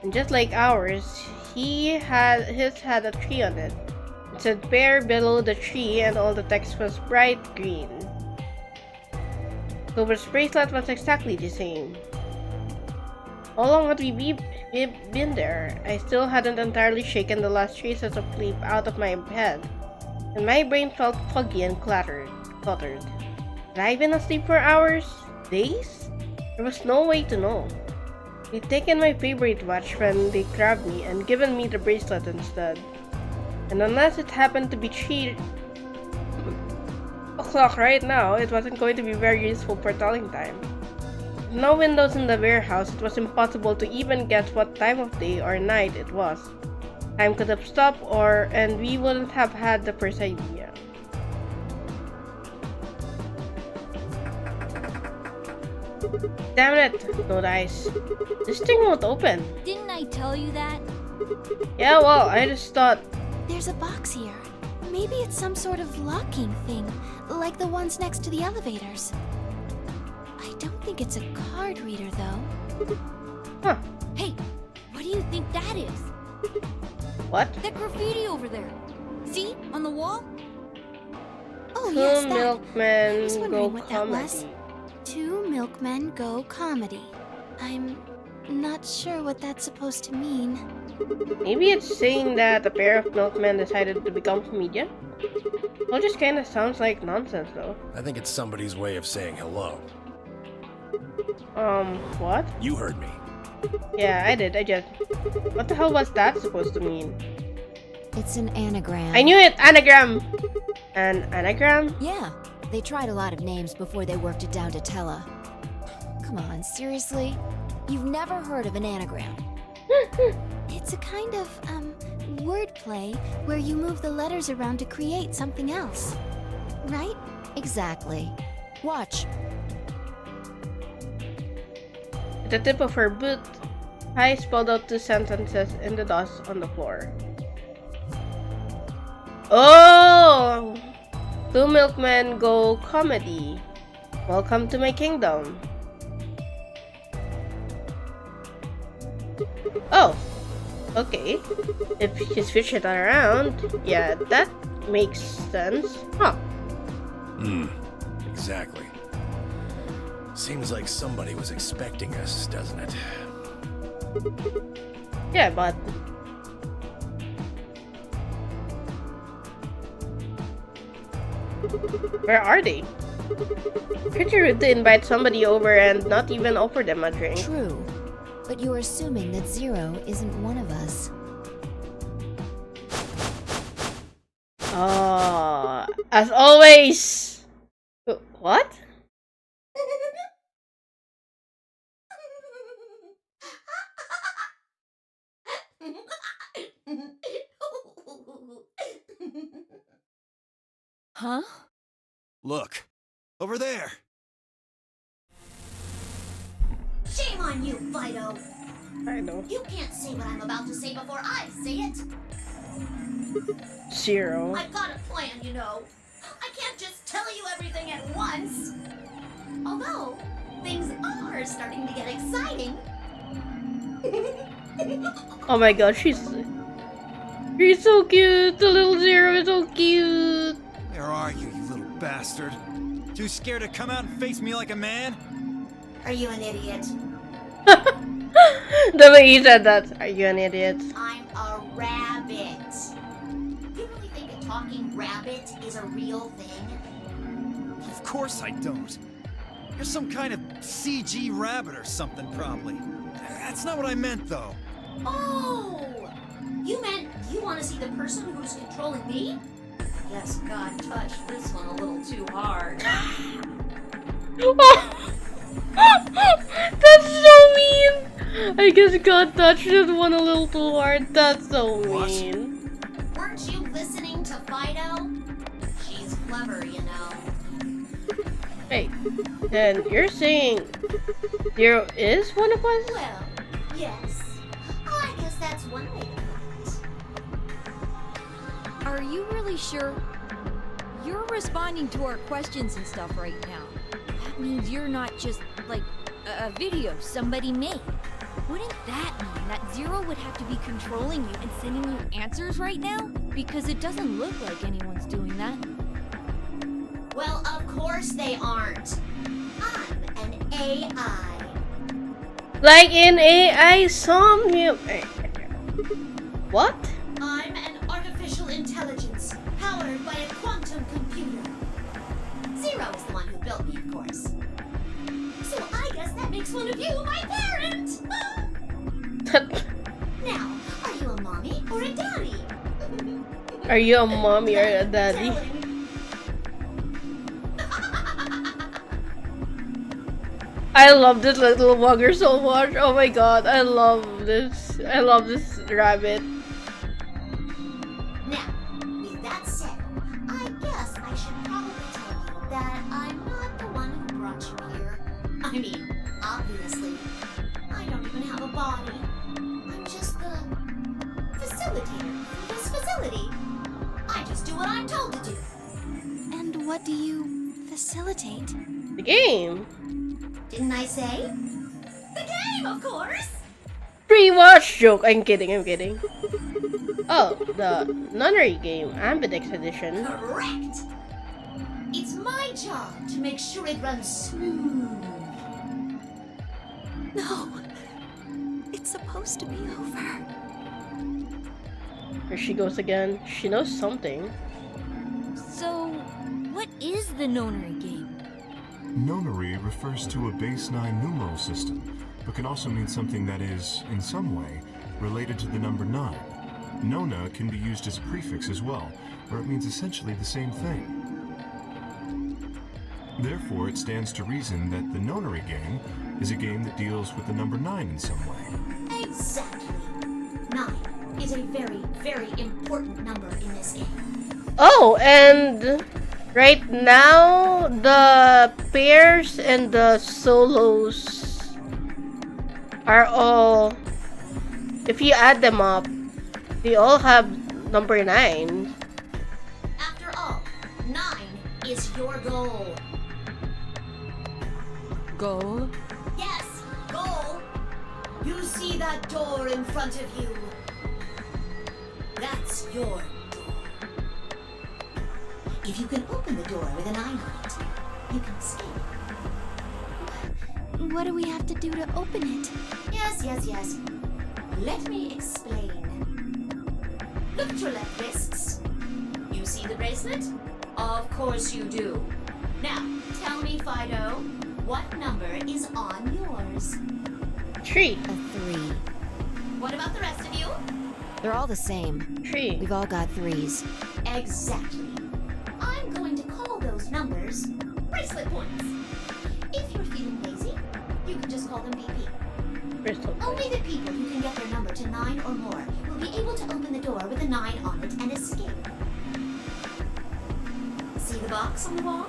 And just like ours, his had a tree on it. It said bear below the tree, and all the text was bright green. Clover's bracelet was exactly the same. How long had we been there? I still hadn't entirely shaken the last traces of sleep out of my head, and my brain felt foggy and cluttered. Had I been asleep for hours? Days? There was no way to know. They'd taken my favorite watch when they grabbed me and given me the bracelet instead. And unless it happened to be 3 o'clock right now, it wasn't going to be very useful for telling time. With no windows in the warehouse, it was impossible to even guess what time of day or night it was. Time could have stopped, and we wouldn't have had the first idea. Damn it! No dice. This thing won't open. Didn't I tell you that? Yeah, well, I just thought... There's a box here. Maybe it's some sort of locking thing, like the ones next to the elevators. I don't think it's a card reader, though. Huh. Hey, what do you think that is? What? That graffiti over there. See? On the wall? Oh, Two yes, that. I milkmen was go wondering what that was. comedy. 2 milkmen go comedy. I'm not sure what that's supposed to mean. Maybe it's saying that a pair of milkmen decided to become comedian? Well, just kinda sounds like nonsense though. I think it's somebody's way of saying hello. What? You heard me. Yeah, I did, What the hell was that supposed to mean? It's an anagram. I knew it! Anagram! An anagram? Yeah, they tried a lot of names before they worked it down to Tella. Come on, seriously? You've never heard of an anagram? It's a kind of, wordplay where you move the letters around to create something else. Right? Exactly. Watch. At the tip of her boot, Hai spelled out 2 sentences in the dust on the floor. Oh! 2 milkmen go comedy. Welcome to my kingdom. Oh, okay. If you switch it around, yeah, that makes sense. Huh. Exactly. Seems like somebody was expecting us, doesn't it? Yeah, but where are they? Pretty rude to invite somebody over and not even offer them a drink. True. But you're assuming that Zero isn't one of us. Oh, as always. What? Huh? Look, over there. Shame on you, Fido. I know. You can't say what I'm about to say before I say it. Zero. I've got a plan, you know. I can't just tell you everything at once. Although, things are starting to get exciting. Oh my god, she's so cute. The little Zero is so cute. Where are you, you little bastard? Too scared to come out and face me like a man? Are you an idiot? The way he said that. Are you an idiot? I'm a rabbit. You really think a talking rabbit is a real thing? Of course I don't. You're some kind of CG rabbit or something, probably. That's not what I meant, though. Oh! You meant you want to see the person who's controlling me? Guess God touched this one a little too hard. That's so mean. I guess God touched this one a little too hard. That's so mean. Weren't you listening to Fido? She's clever, you know. Hey, then you're saying Zero is one of us? Well, yes. I guess that's one way to put it. Are you really sure? You're responding to our questions and stuff right now. That means you're not just, like, a video somebody made. Wouldn't that mean that Zero would have to be controlling you and sending you answers right now? Because it doesn't look like anyone's doing that. Well, of course they aren't. I'm an AI. Like in AI Somnium. What? I'm an artificial intelligence powered by a quantum computer. Zero is the one who built me, of course. So I guess that makes one of you my parent. Now, are you a mommy or a daddy? Are you a mommy or a daddy? I love this little bugger so much. Oh my god, I love this. I love this rabbit. Now, with that said, I guess I should probably tell you that I'm not the one who brought you here. I mean, obviously, I don't even have a body. I'm just the facilitator for this facility. I just do what I'm told to do. And what do you facilitate? The game. Didn't I say? The game, of course! Pre-watch joke. I'm kidding. Oh, the nunnery game, Ambidex edition. Correct! It's my job to make sure it runs smooth. No. It's supposed to be over. Here she goes again. She knows something. So, what is the Nonary game? Nonary refers to a base 9 numeral system, but can also mean something that is, in some way, related to the number 9. Nona can be used as a prefix as well, where it means essentially the same thing. Therefore, it stands to reason that the Nonary game is a game that deals with the number 9 in some way. Exactly. 9 is a very, very important number in this game. Oh, and right now the pairs and the solos are all, if you add them up, they all have number 9. After all, 9 is your goal. Goal? Yes, goal. You see that door in front of you? That's your door. If you can open the door with a 9 on it, you can escape. What do we have to do to open it? Yes. Let me explain. Look at your left wrists. You see the bracelet? Of course you do. Now, tell me, Fido, what number is on yours? 3. A 3. What about the rest of you? They're all the same. 3. We've all got 3s. Exactly. I'm going to call those numbers bracelet points. If you're feeling lazy, you can just call them BP. Bristol. Only the people who can get their number to 9 or more will be able to open the door with a 9 on it and escape. See the box on the wall?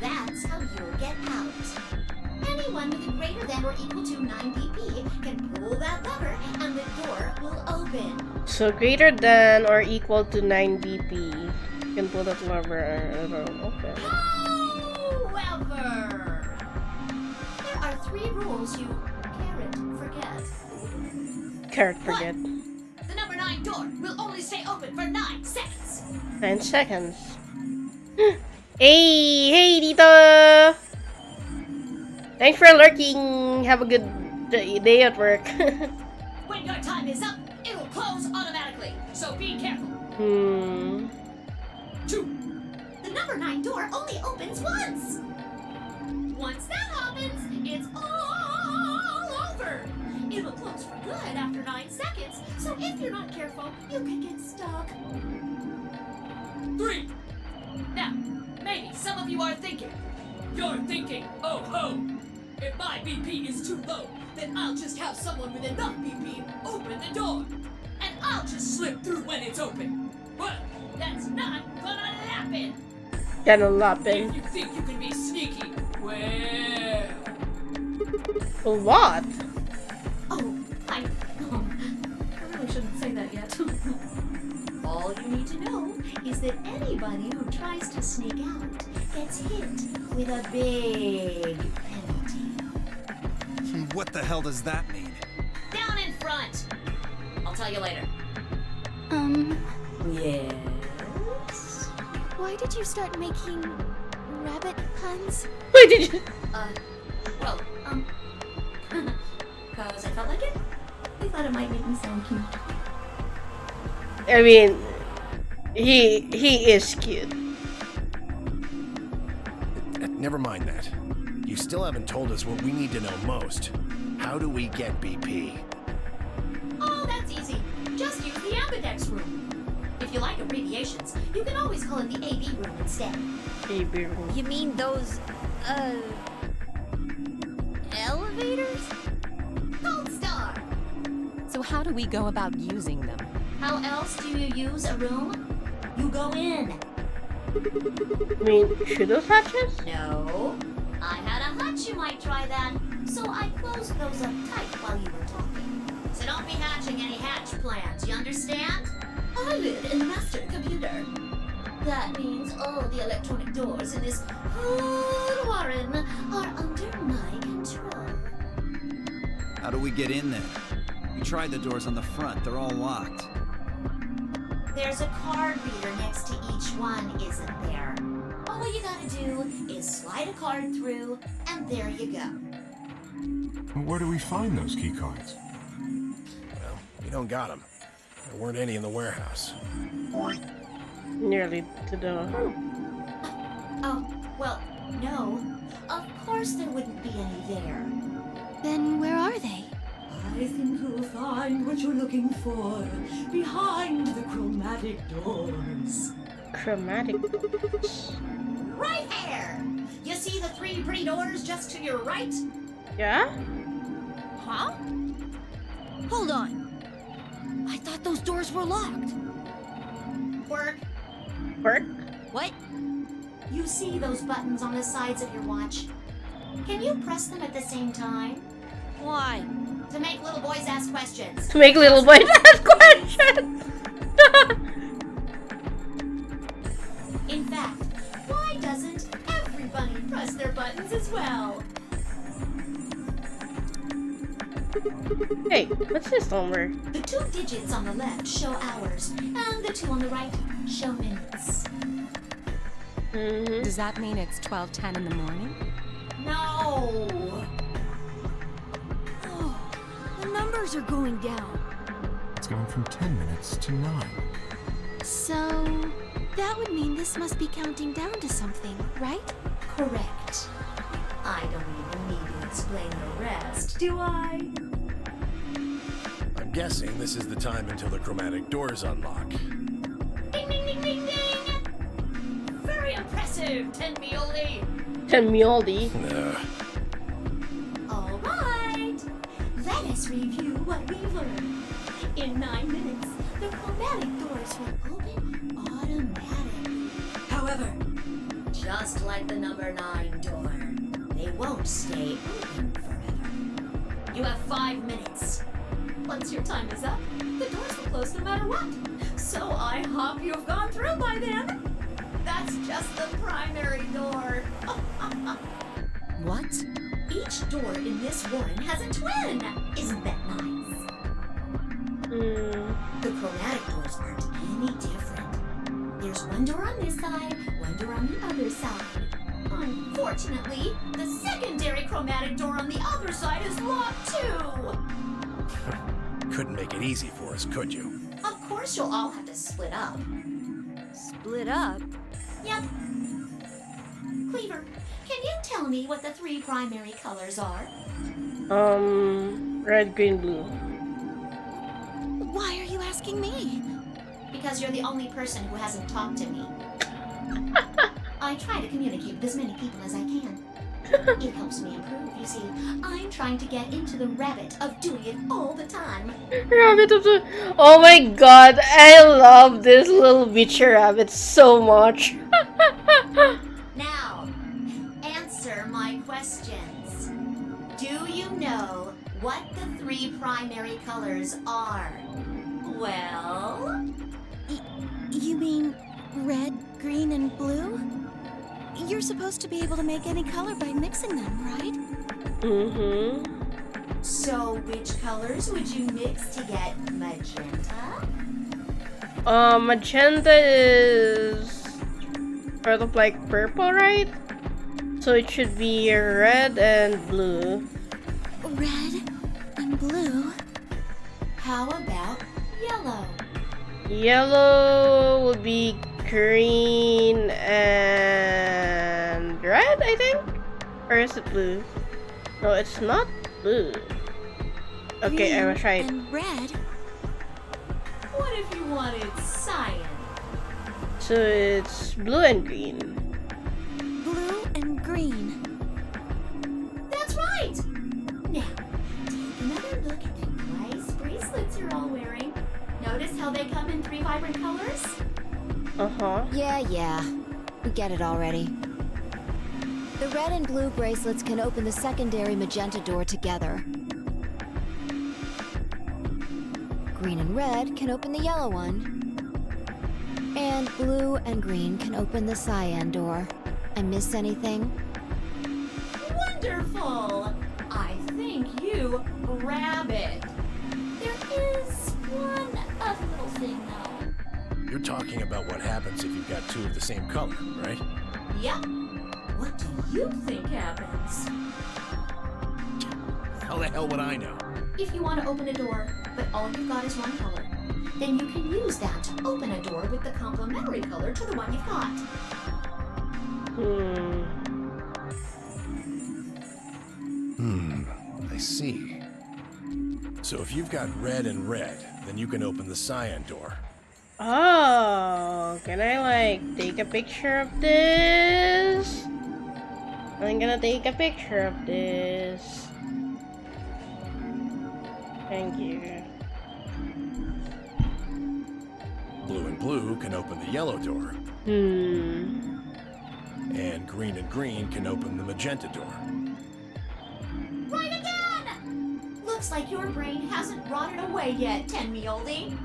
That's how you'll get out. Anyone with a greater than or equal to 9 BP can pull that lever and the door will open. So greater than or equal to 9 BP. You can pull that lever and it'll open. However, there are 3 rules you Can't forget. The number 9 door will only stay open for 9 seconds. 9 seconds. Hey, Dito! Thanks for lurking. Have a good day at work. When your time is up, it will close automatically, so be careful. 2. The number 9 door only opens once. Once that happens, it's all over. It'll close for good after 9 seconds, so if you're not careful, you can get stuck. 3. Now, maybe some of you are thinking. You're thinking, oh ho! If my BP is too low, then I'll just have someone with enough BP open the door. And I'll just slip through when it's open. Well, that's not gonna happen. If you think you can be sneaky, well... What? Oh, I really shouldn't say that yet. All you need to know is that anybody who tries to sneak out gets hit with a big penalty. What the hell does that mean? Down in front! I'll tell you later. Yes? Why did you start making rabbit puns? Why did you? Well, because I felt like it. I thought it might make me sound cute. I mean, he is cute. Never mind that. You still haven't told us what we need to know most. How do we get BP? Oh, that's easy. Just use the Ambidex room. If you like abbreviations, you can always call it the AB room instead. AB room. You mean those, elevators? Gold Star! So how do we go about using them? How else do you use a room? You go in. I mean, should those hatches? No. I had a hunch you might try that, so I closed those up tight while you were talking. So don't be hatching any hatch plans, you understand? I live in the master computer. That means all the electronic doors in this whole warren are under my control. How do we get in there? We tried the doors on the front. They're all locked. There's a card reader next to each one, isn't there? All you gotta do is slide a card through, and there you go. Where do we find those key cards? Well, we don't got them. There weren't any in the warehouse. Nearly to the... Oh, well, no. Of course there wouldn't be any there. Then where are they? I think you'll find what you're looking for behind the chromatic doors. Chromatic. Right here! You see the 3 pretty doors just to your right? Yeah? Huh? Hold on. I thought those doors were locked. Quirk, Quirk? What? you see those buttons on the sides of your watch? Can you press them at the same time? Why? To make little boys ask questions. To make little boys ask questions! In fact, why doesn't everybody press their buttons as well? Hey, what's this number? The 2 digits on the left show hours, and the 2 on the right show minutes. Mm-hmm. Does that mean it's 12:10 in the morning? No! Oh, the numbers are going down. It's gone from 10 minutes to 9. So, that would mean this must be counting down to something, right? Correct. I don't even need to explain the rest, do I? I'm guessing this is the time until the chromatic doors unlock. Ding, ding, ding, ding, ding! Very impressive, Tenmioli! Tenmioli. All right, let us review what we've learned. In 9 minutes, the chromatic doors will open automatically. However, just like the number 9 door, they won't stay open forever. You have 5 minutes. Once your time is up, the doors will close no matter what. So I hope you've gone through by then. That's just the primary door. What? Each door in this warren has a twin. Isn't that nice? The chromatic doors aren't any different. There's one door on this side, one door on the other side. Unfortunately, the secondary chromatic door on the other side is locked too. Couldn't make it easy for us, could you? Of course you'll all have to split up. Split up? Yep. Cleaver, can you tell me what the 3 primary colors are? Red, green, blue. Why are you asking me? Because you're the only person who hasn't talked to me. I try to communicate with as many people as I can. It helps me improve, you see. I'm trying to get into the habit of doing it all the time. Rabbit of the... Oh my god, I love this little Witcher rabbit so much. Now, answer my questions. Do you know what the 3 primary colors are? Well... You mean red, green, and blue? You're supposed to be able to make any color by mixing them, right? Mm-hmm. So which colors would you mix to get magenta? Magenta is sort of like purple, right? So it should be red and blue. Red and blue. How about yellow? Yellow would be green and red, I think? Or is it blue? No, it's not blue. Okay, I Green was right. And red. What if you wanted cyan? So it's blue and green. Blue and green. That's right! Now, take another look at the nice bracelets you're all wearing. Notice how they come in 3 vibrant colors? Uh-huh. Yeah. We get it already. The red and blue bracelets can open the secondary magenta door together. Green and red can open the yellow one. And blue and green can open the cyan door. I miss anything? Wonderful! I think you grab it. There is one other little thing, though. You're talking about what happens if you've got 2 of the same color, right? Yep. What do you think happens? How the hell would I know? If you want to open a door, but all you've got is one color, then you can use that to open a door with the complementary color to the one you've got. I see. So if you've got red and red, then you can open the cyan door. Oh, can I like take a picture of this? I'm gonna take a picture of this. Thank you. Blue and blue can open the yellow door. And green can open the magenta door. Right again! Looks like your brain hasn't rotted away yet, Tenmi-oldie.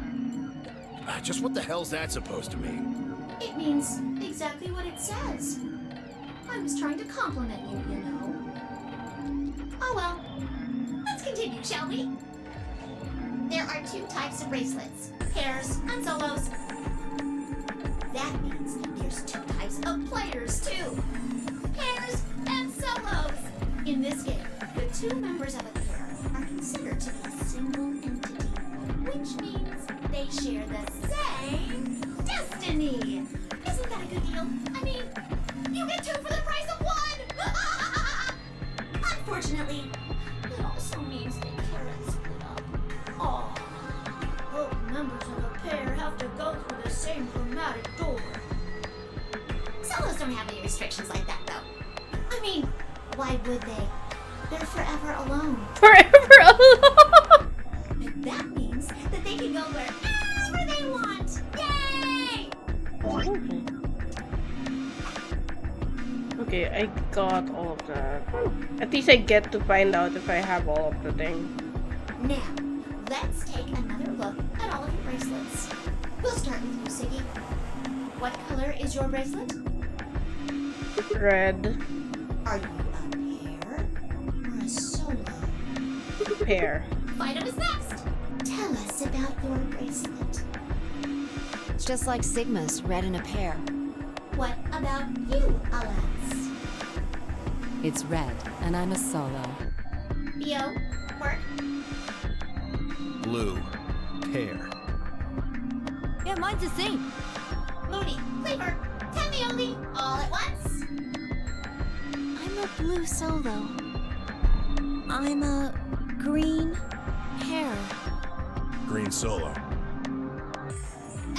Just what the hell's that supposed to mean? It means exactly what it says. I was trying to compliment you, you know. Oh well. Let's continue, shall we? There are 2 types of bracelets, pairs and solos. That means there's 2 types of players, too. Pairs and solos. In this game, the 2 members of a pair are considered to be a single entity, which means they share the same destiny. Isn't that a good deal? I mean, you get 2 for the price of 1! Unfortunately, it also means they can't split up. Oh, both members of a pair have to go through the same chromatic door. Solos don't have any restrictions like that, though. I mean, why would they? They're forever alone. Forever alone! And that means that they can go wherever they want. Yay! Okay, I got all of that. At least I get to find out if I have all of the things. Now, let's take another look at all of your bracelets. We'll start with you, Siggy. What color is your bracelet? Red. Are you a pair or a solo? Pair. Fightum is next. Tell us about your bracelet. It's just like Sigma's, red in a pair. What about you, Alance? It's red, and I'm a solo. Bio, Quirk, Blue. Pair. Yeah, mine's the same. Moody, Cleaver, Tenmi-oldie, all at once. I'm a blue solo. I'm a green pair. Green solo.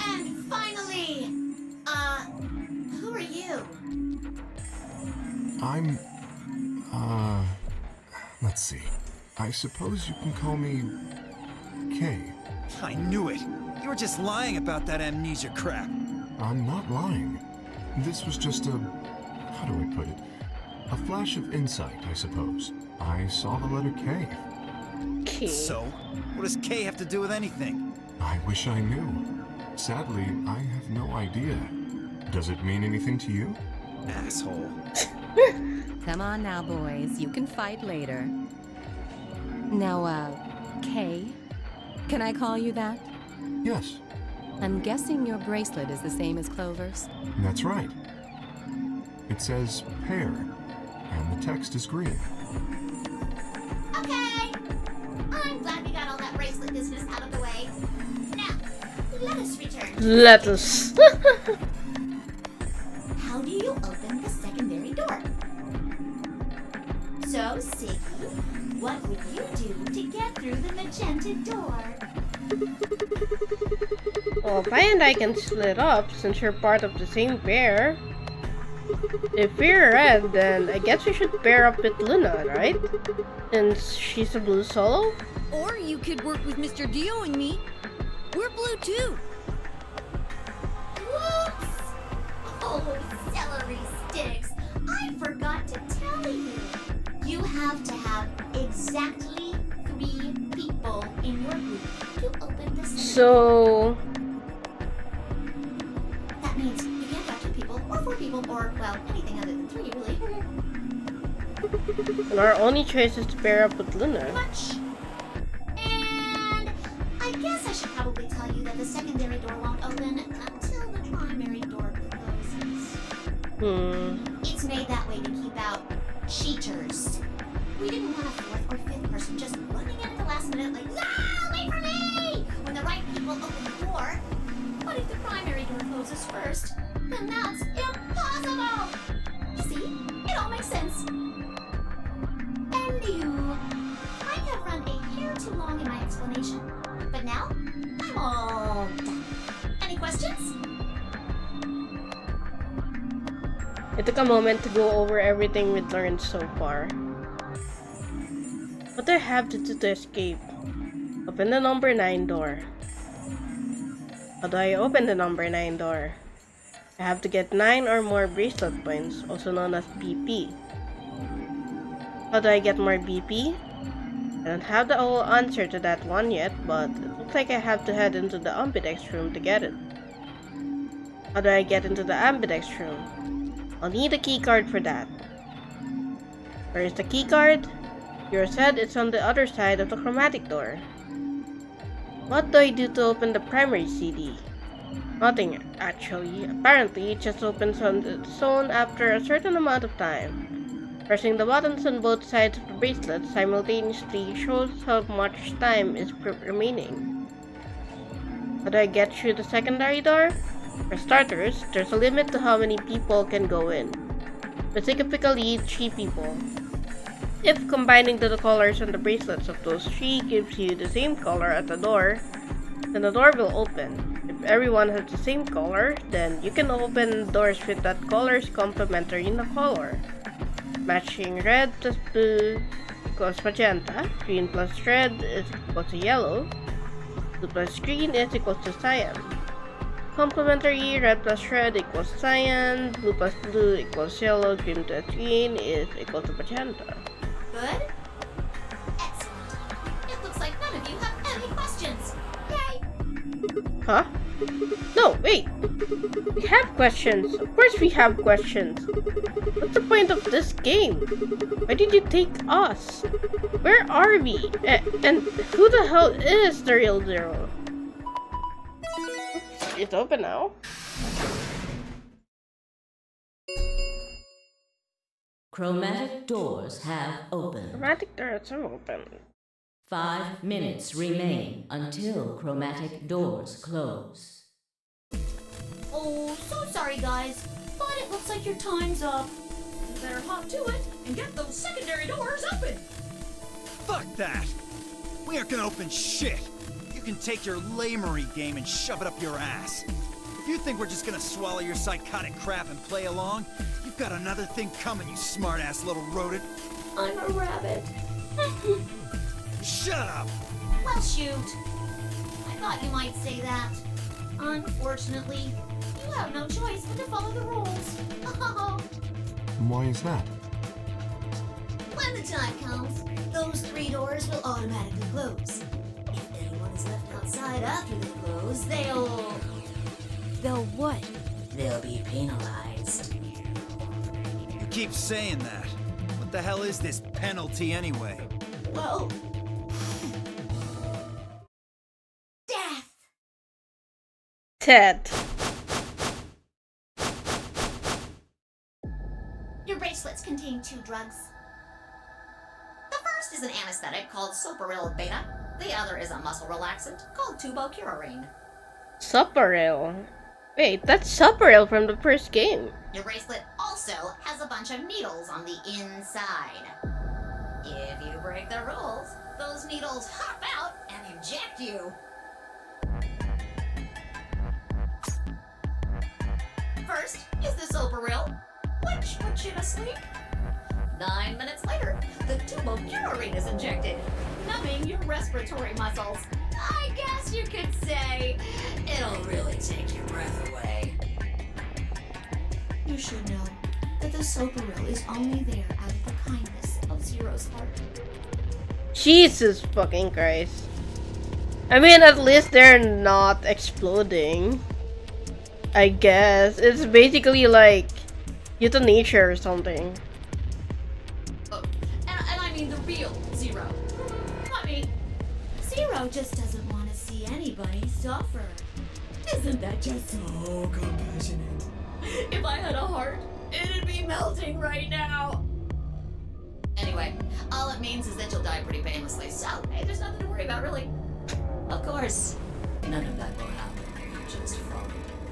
And finally, who are you? I'm, let's see. I suppose you can call me Kay. I knew it. You were just lying about that amnesia crap. I'm not lying. This was just how do I put it? A flash of insight, I suppose. I saw the letter K. Okay. So, what does K have to do with anything? I wish I knew. Sadly, I have no idea. Does it mean anything to you? Asshole. Come on now, boys. You can fight later. Now, Kay? Can I call you that? Yes, I'm guessing your bracelet is the same as Clover's. that's right. It says pair, and the text is green. Okay. I'm glad we got all that bracelet business out of the way. Now, let us return. Let us. How do you open the secondary door? So, Siggy, what would you do to get through the magenta door? Well, Vi and I can split up since you're part of the same pair. If we're red, then I guess we should pair up with Luna, right? Since she's a blue solo? Or you could work with Mr. Dio and me. We're blue too. Whoops! Oh, celery sticks! I forgot to tell you. You have to have exactly 3 people in your group to open the secondary. So, That means you can't have 2 people, or 4 people, or, well, anything other than 3, really. and our only choice is to pair up with Luna. Much. And I guess I should probably tell you that the secondary door won't open until the primary door closes. It's made that way to keep out cheaters. We didn't want a 4th or 5th person just running in at the last minute like, ah, wait for me! When the right people open the door. But if the primary door closes first, then that's impossible! You see, it all makes sense. And you might have run a hair too long in my explanation, but now I'm all done. Any questions? It took a moment to go over everything we've learned so far. What do I have to do to escape? Open the number 9 door. How do I open the number 9 door? I have to get 9 or more bracelet points, also known as BP. How do I get more BP? I don't have the whole answer to that one yet, but it looks like I have to head into the Ambidex room to get it. How do I get into the Ambidex room? I'll need a keycard for that. Where is the keycard? You said it's on the other side of the chromatic door. What do I do to open the primary CD? Nothing, actually. Apparently, it just opens on its own after a certain amount of time. Pressing the buttons on both sides of the bracelet simultaneously shows how much time is remaining. How do I get through the secondary door? For starters, there's a limit to how many people can go in. Specifically, 3 people. If combining the colors on the bracelets of those 3 gives you the same color at the door, then the door will open. If everyone has the same color, then you can open doors with that color's complementary in the color. Matching red plus blue equals magenta, green plus red is equal to yellow, blue plus green is equal to cyan. Complementary, red plus red equals cyan, blue plus blue equals yellow, green plus green is equal to magenta. Good? Excellent. It looks like none of you have any questions. Yay! Huh? No, wait! We have questions! Of course we have questions! What's the point of this game? Why did you take us? Where are we? And who the hell is the real Zero? It's open now. Chromatic doors have opened. Chromatic doors are open. 5 minutes remain until chromatic doors close. Oh, so sorry, guys, but it looks like your time's up. You better hop to it and get those secondary doors open. Fuck that! We aren't gonna open shit! You can take your lamery game and shove it up your ass. If you think we're just gonna swallow your psychotic crap and play along, you've got another thing coming, you smart-ass little rodent. I'm a rabbit. Shut up! Well, shoot. I thought you might say that. Unfortunately, you have no choice but to follow the rules. Why is that? When the time comes, those 3 doors will automatically close. If anyone is left outside after they close, they'll what? They'll be penalized. You keep saying that. What the hell is this penalty anyway? Well, death. Ted. Your bracelets contain 2 drugs. The first is an anesthetic called Soparil Beta. The other is a muscle relaxant called Tubocurarine. Supperil. Wait, that's Supperil from the first game. Your bracelet also has a bunch of needles on the inside. If you break the rules, those needles hop out and inject you. First is the Soparil, which puts you to sleep. 9 minutes later, the Tubocurarine is injected, numbing your respiratory muscles. I guess you could say it'll really take your breath away. You should know that the Soparil is only there out of the kindness of Zero's heart. Jesus fucking Christ. I mean, at least they're not exploding. I guess. It's basically like euthanasia or something. Oh, and I mean the real Zero. I mean, Zero just doesn't want to see anybody suffer. Isn't that just so compassionate? if I had a heart, it'd be melting right now. Anyway, all it means is that you'll die pretty painlessly, so hey, there's nothing to worry about, really. Of course, none of that will happen if you just follow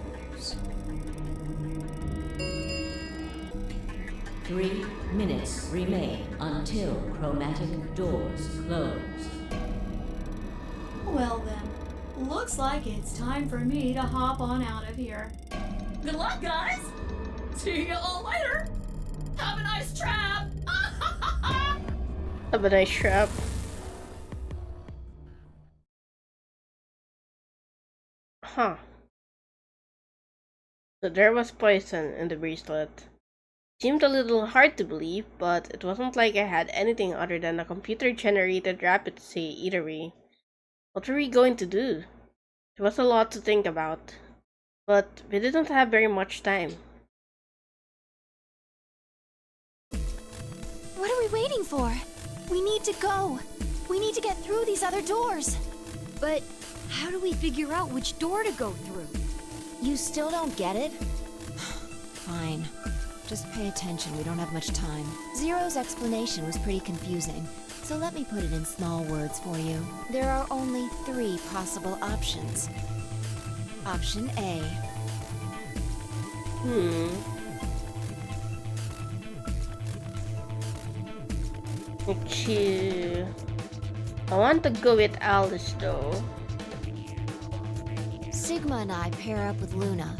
the rules. 3 minutes remain until chromatic doors close. Well then, looks like it's time for me to hop on out of here. Good luck, guys. See you all later. Have a nice trap. Have a nice trap. Huh. So there was poison in the bracelet. Seemed a little hard to believe, but it wasn't like I had anything other than a computer-generated rapid eatery. What were we going to do? It was a lot to think about, but we didn't have very much time. What are we waiting for? We need to go. We need to get through these other doors. But how do we figure out which door to go through? You still don't get it? Fine. Just pay attention, we don't have much time. Zero's explanation was pretty confusing, so let me put it in small words for you. There are only 3 possible options. Option A. Okay. I want to go with Alice though. Sigma and I pair up with Luna.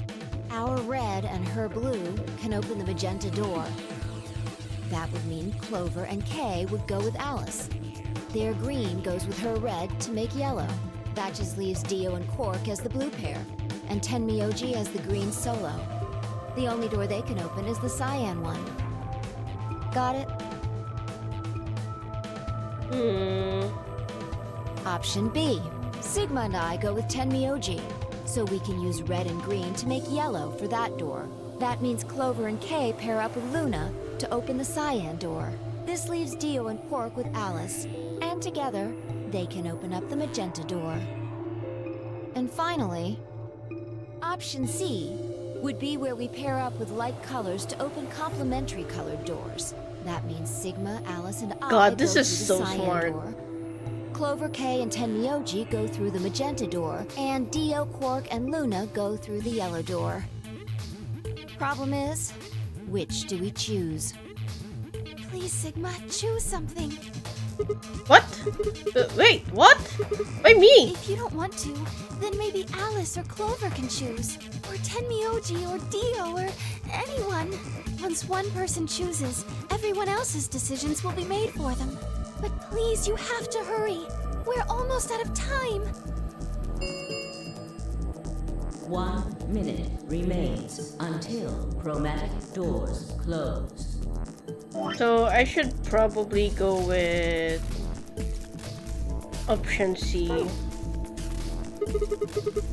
Our red and her blue can open the magenta door. That would mean Clover and Kay would go with Alice. Their green goes with her red to make yellow. That just leaves Dio and Quark as the blue pair, and Tenmyoji as the green solo. The only door they can open is the cyan one. Got it? Option B. Sigma and I go with Tenmyoji, so we can use red and green to make yellow for that door. That means Clover and Kay pair up with Luna to open the cyan door. This leaves Dio and Quark with Alice, and together, they can open up the magenta door. And finally, option C would be where we pair up with light colors to open complementary colored doors. That means Sigma, Alice, and I God, this go is through so the cyan smart. door. Clover, Kay, and Tenmyoji go through the magenta door, and Dio, Quark, and Luna go through the yellow door. Problem is, which do we choose? Please, Sigma, choose something. What? Wait, what? Why me? If you don't want to, then maybe Alice or Clover can choose. Or Tenmyoji or Dio or anyone. Once one person chooses, everyone else's decisions will be made for them. But please, you have to hurry. We're almost out of time. 1 minute remains until chromatic doors close. So I should probably go with option C.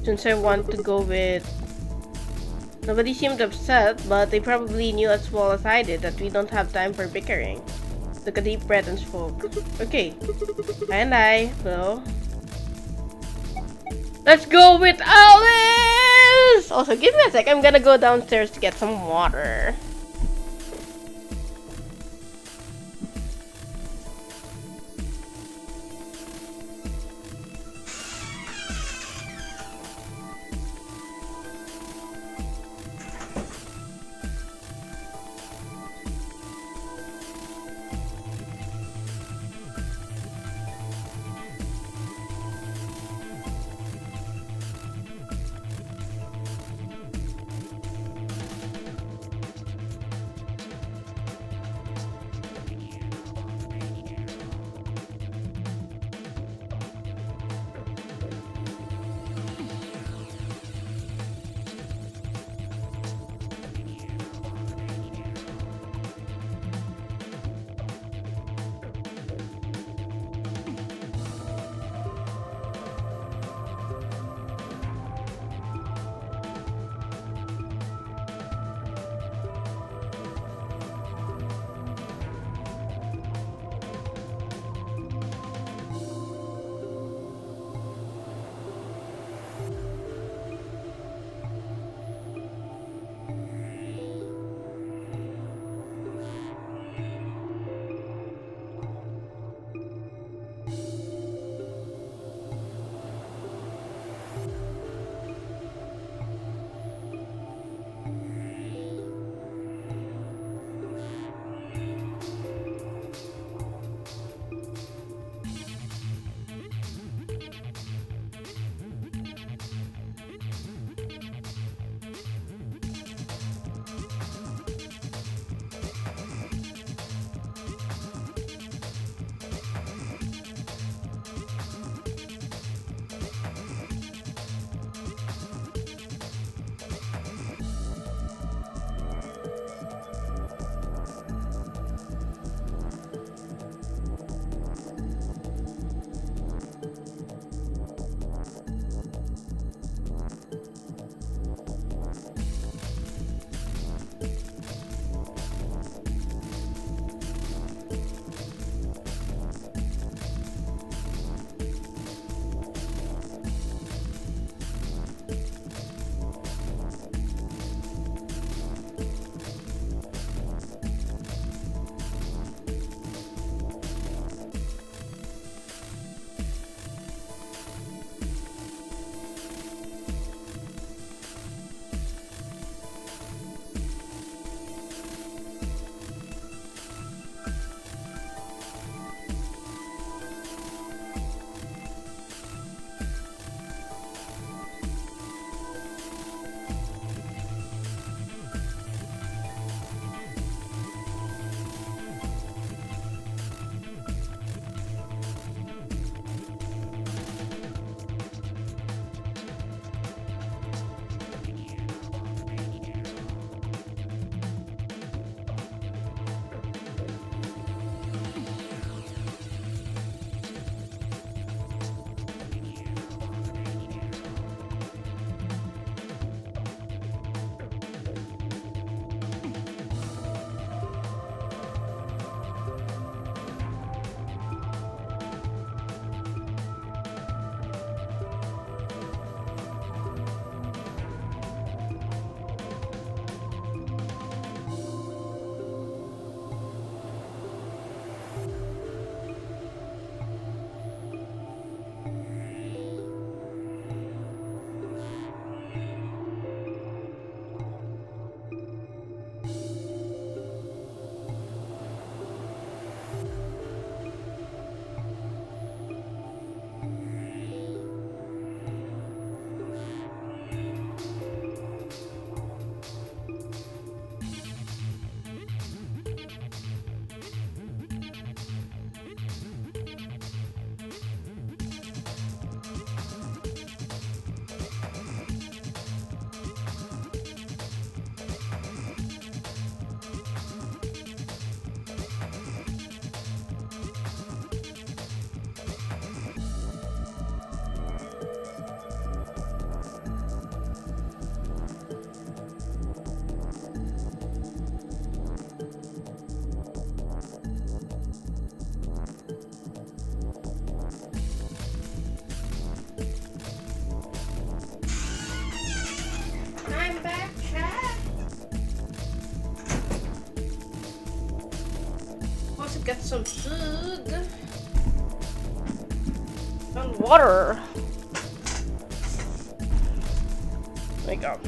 Since I want to go with... Nobody seemed upset, but they probably knew as well as I did that we don't have time for bickering. Took a deep breath and spoke. Okay, and I will... Let's go with Alice! Also, give me a sec, I'm gonna go downstairs to get some water. some food and water. There we go.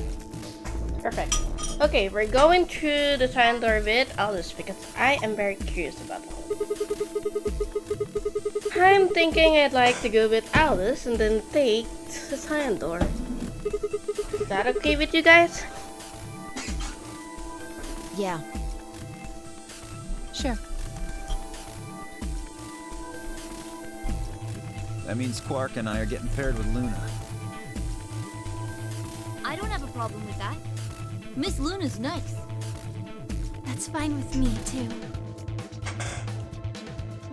Perfect. Okay, we're going through the time door with Alice because I am very curious about that. I'm thinking I'd like to go with Alice and then take the time door. Is that okay with you guys? Yeah. Sure. That means Quark and I are getting paired with Luna. I don't have a problem with that. Miss Luna's nice. That's fine with me, too.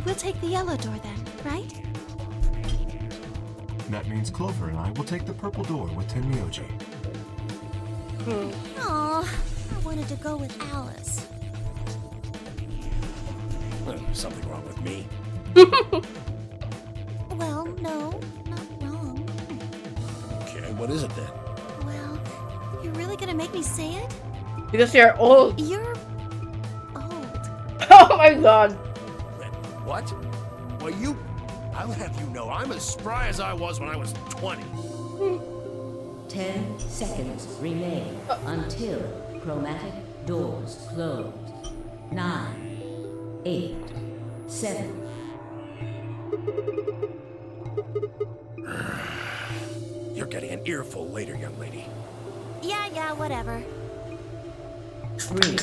We'll take the yellow door then, right? That means Clover and I will take the purple door with Tenmyoji. Aw, I wanted to go with Alice. Something wrong with me? Well, no, not wrong. Okay, what is it then? Well, you're really gonna make me say it? Because you're old. You're old. Oh my god. What? Well, I'll have you know I'm as spry as I was when I was 20. 10 seconds remain until chromatic doors close. 9, 8, 7. You're getting an earful later, young lady. Yeah, whatever. 3,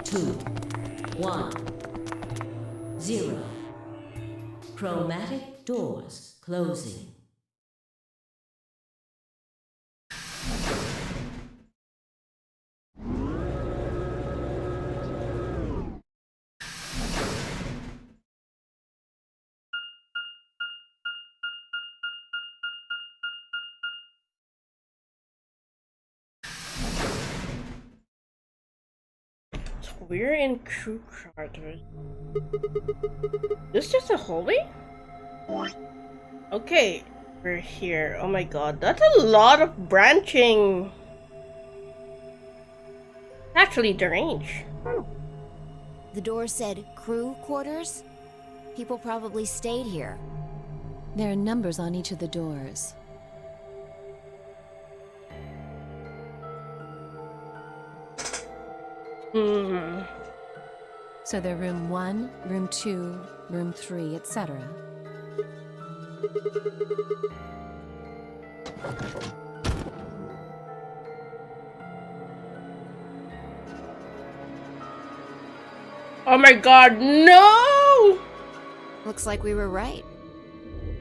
2, 1, 0. Chromatic doors closing. We're in crew quarters. This just a hallway? Okay, we're here. Oh my god, that's a lot of branching. Actually, deranged. The door said crew quarters? People probably stayed here. There are numbers on each of the doors. So they're room 1, room 2, room 3, etc. Oh my god, no! Looks like we were right.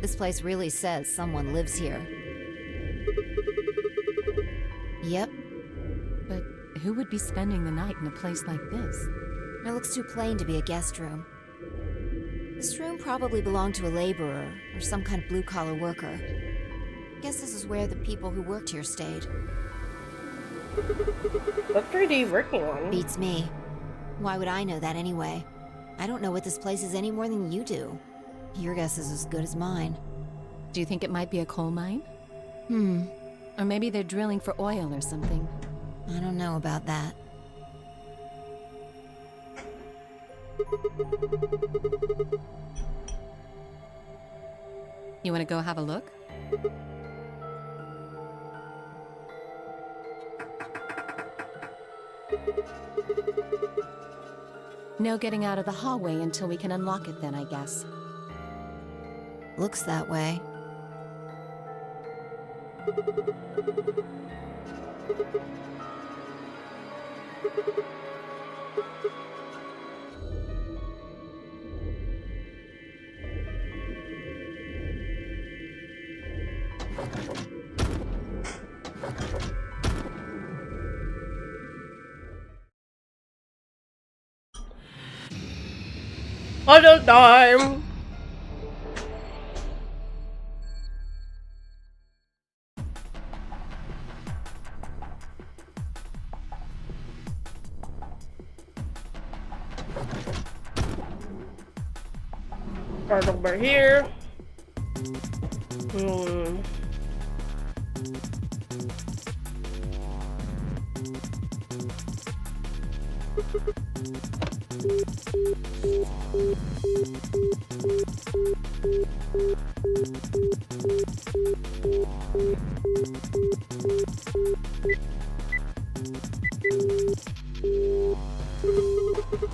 This place really says someone lives here. Yep, But who would be spending the night in a place like this? it looks too plain to be a guest room. This room probably belonged to a laborer or some kind of blue-collar worker. Guess this is where the people who worked here stayed. What are they working on? Beats me. Why would I know that anyway? I don't know what this place is any more than you do. Your guess is as good as mine. Do you think it might be a coal mine? Or maybe they're drilling for oil or something. I don't know about that. You want to go have a look? No getting out of the hallway until we can unlock it then, I guess. Looks that way. Other time. Start over here.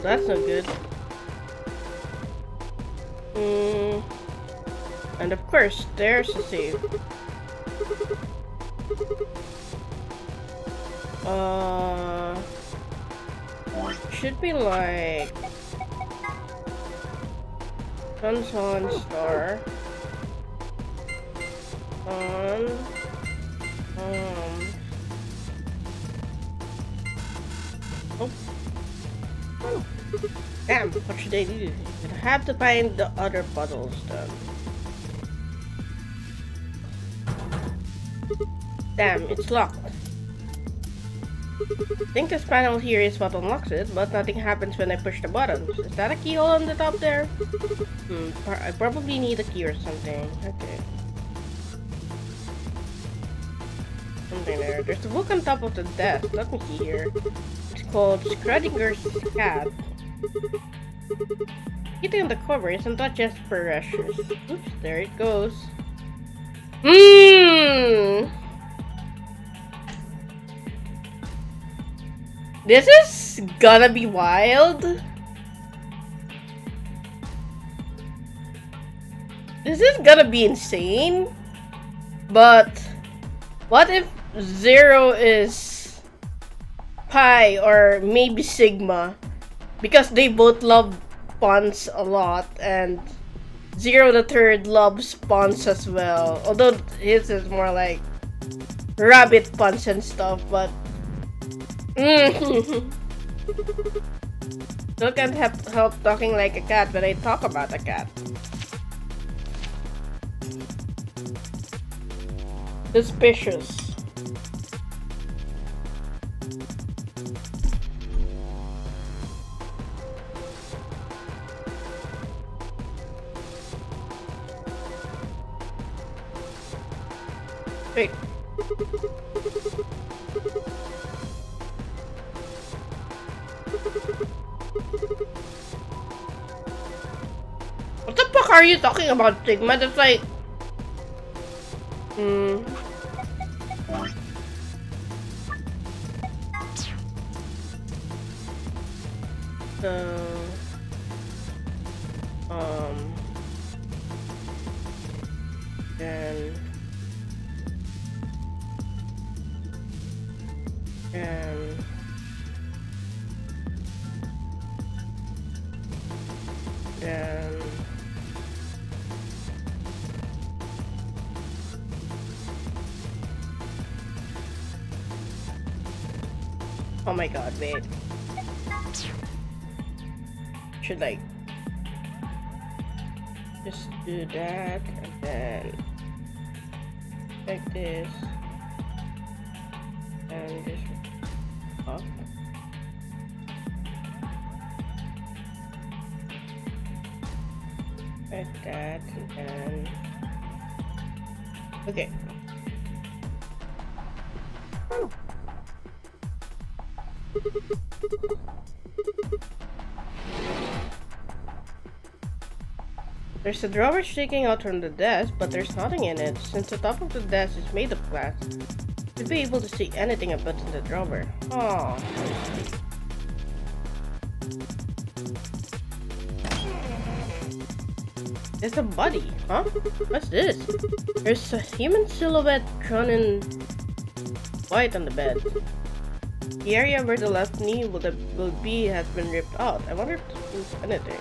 That's not good. And of course, there's a save. Should be like Sun's on star on oh. Damn, what should I do? I have to find the other puddles then. Damn, it's locked. I think this panel here is what unlocks it, but nothing happens when I push the buttons. Is that a keyhole on the top there? I probably need a key or something. Okay. Something there. There's a book on top of the desk. Let me see here. It's called Schrodinger's Cat. Eating the cover isn't that just precious? Oops, there it goes. This is gonna be wild. This is gonna be insane. But what if Zero is Pi or maybe Sigma? Because they both love puns a lot, and Zero the Third loves puns as well. Although his is more like rabbit puns and stuff, but still can't help talking like a cat when I talk about a cat. Suspicious. Wait. What the fuck are you talking about, Sigma? That's like... Oh my god, wait. Should like just do that and then like this and this up. Like that and then okay. There's a drawer sticking out from the desk, but there's nothing in it. Since the top of the desk is made of glass, you'd be able to see anything about in the drawer. Oh. There's a body, huh? What's this? There's a human silhouette drawn in white on the bed. The area where the left knee will be has been ripped out. I wonder if this means anything.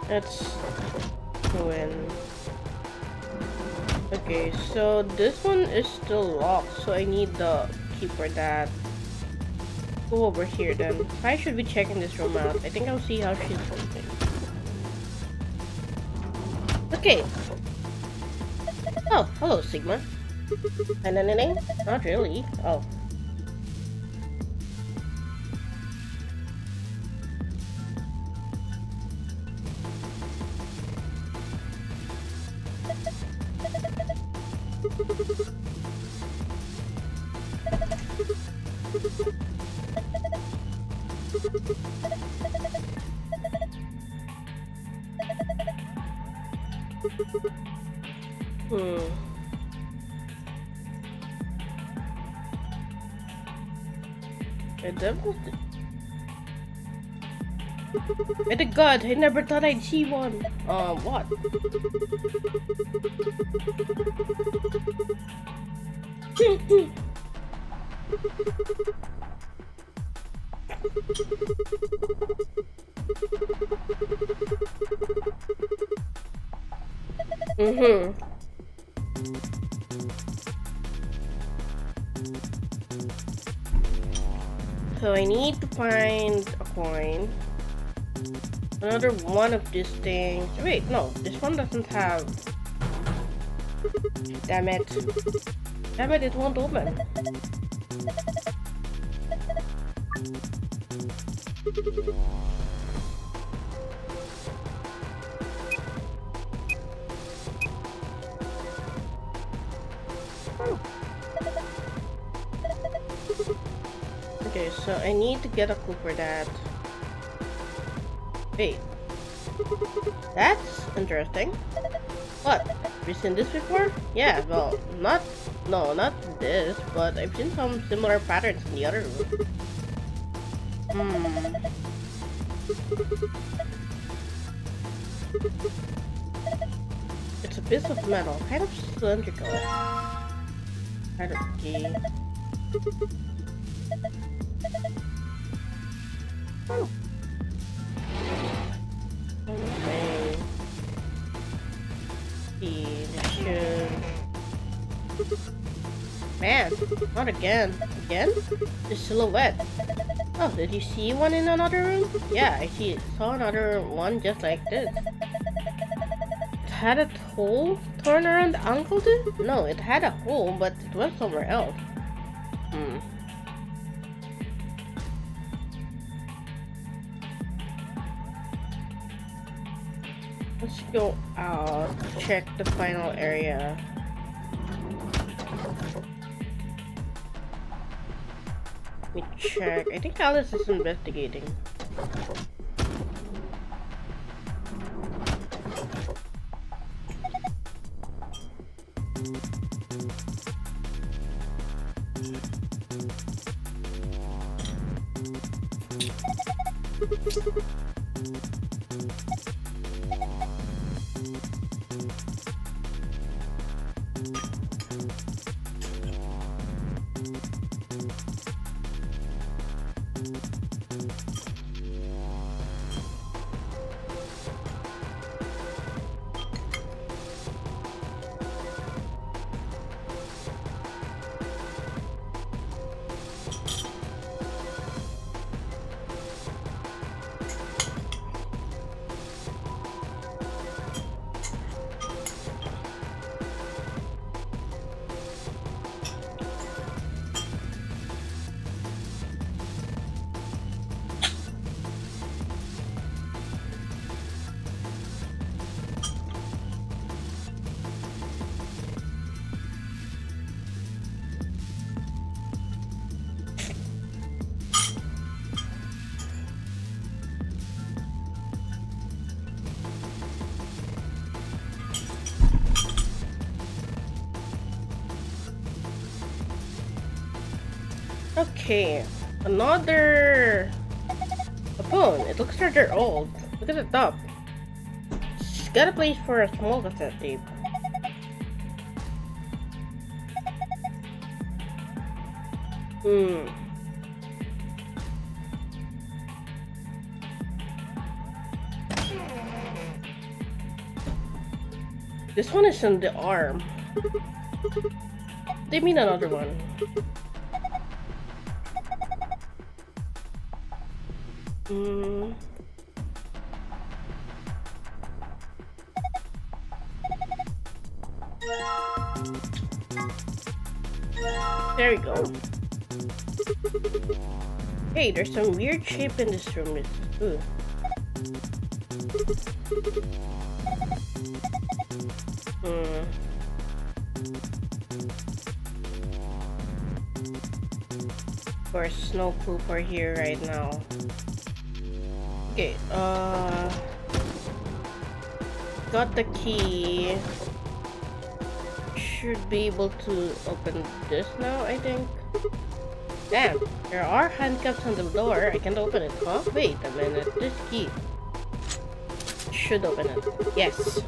Let's go in. Okay, so this one is still locked, so I need the key for that. Go over here then. I should be checking this room out. I think I'll see how she's something. Okay. Oh, hello, Sigma. Not really. Oh. By the god, I never thought I'd see one. What? So I need to find a coin. Another one of these things. Wait, no, this one doesn't have. Damn it. Damn it, it won't open. Okay, so I need to get a clue for that. Wait. That's interesting. What? Have you seen this before? Yeah, well, not this, but I've seen some similar patterns in the other room. It's a piece of metal, kind of cylindrical. Kind of key. Oh. Okay. Man, not again. Again? The silhouette. Oh, did you see one in another room? Yeah, I saw another one just like this. It had a hole torn around the ankle too? No, it had a hole, but it went somewhere else. Let's go out, check the final area. Let me check. I think Alice is investigating. Okay, another phone. It looks rather old. Look at the top. It's got a place for a small cassette tape. This one is in the arm. They mean another one. There we go. Hey, there's some weird shape in this room. Ooh. Of course, no pooper here right now. Okay, got the key. Should be able to open this now, I think. Damn, there are handcuffs on the door. I can't open it, huh? Wait a minute. This key should open it. Yes.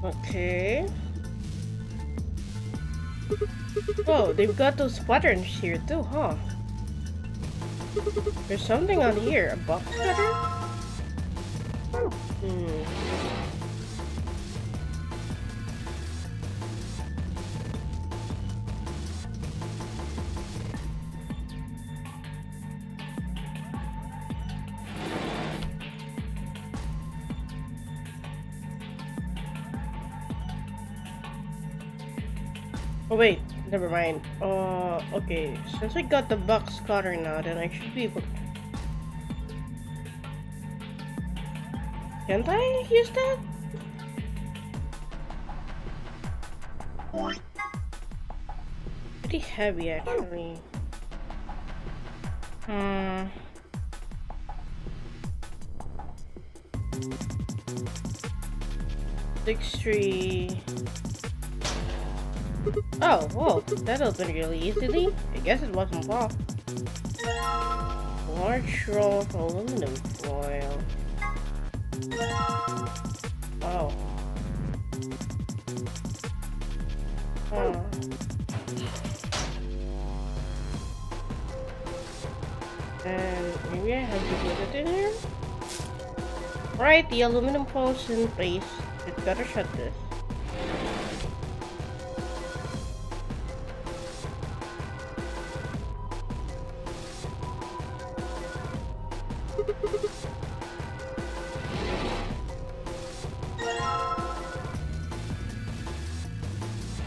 Okay. Oh, they've got those patterns here too, huh? There's something on here. A box cutter? Hmm. Oh wait, never mind. Okay. Since I got the box cutter now, then I should be able. Can't I use that? Pretty heavy, actually. Hmm. Six tree. Oh, whoa, that opened really easily. I guess it wasn't locked. Large roll of aluminum foil. Oh. Huh. And maybe I have to put it in here? Right, the aluminum foil is in place. It's gotta shut this.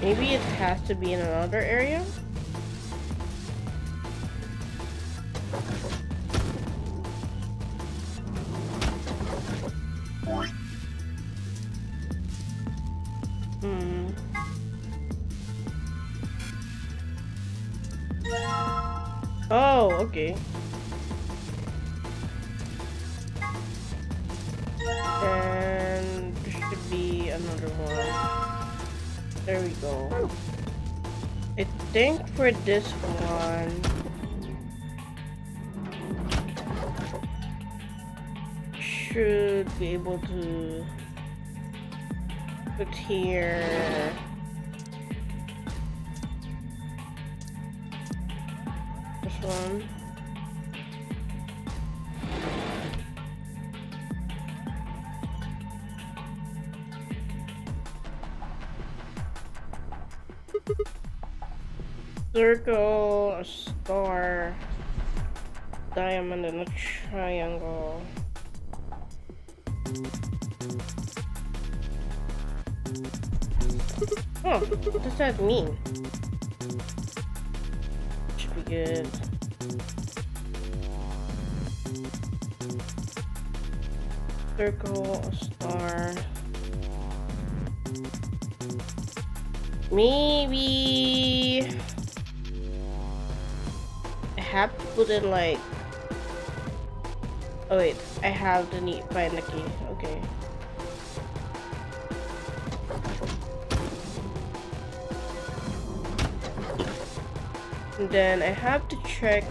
Maybe it has to be in another area? Hmm. Oh, okay. And there should be another one. There we go. I think for this one, should be able to put here. This one. Circle, a star, diamond, and a triangle. Huh, what does that mean? Should be good. Circle, a star. Maybe I have to put in like. Oh wait, I have to find the key. Okay. And then I have to check.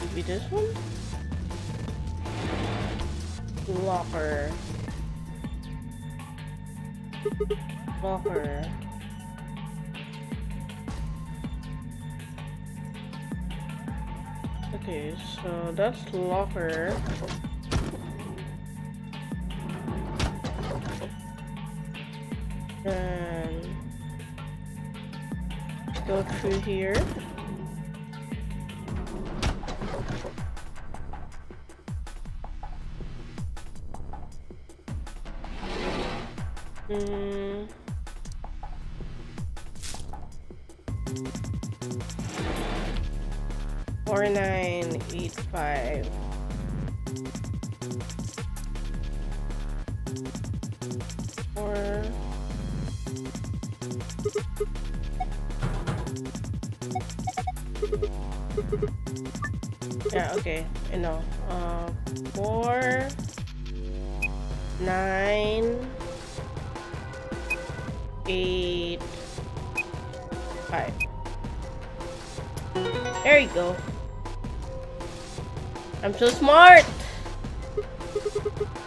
Maybe this one? Locker. Locker. Okay, so that's the locker. And go through here. Hmm. 4985. Or yeah, okay, I know. 4 9 8 5. There you go. I'm so smart!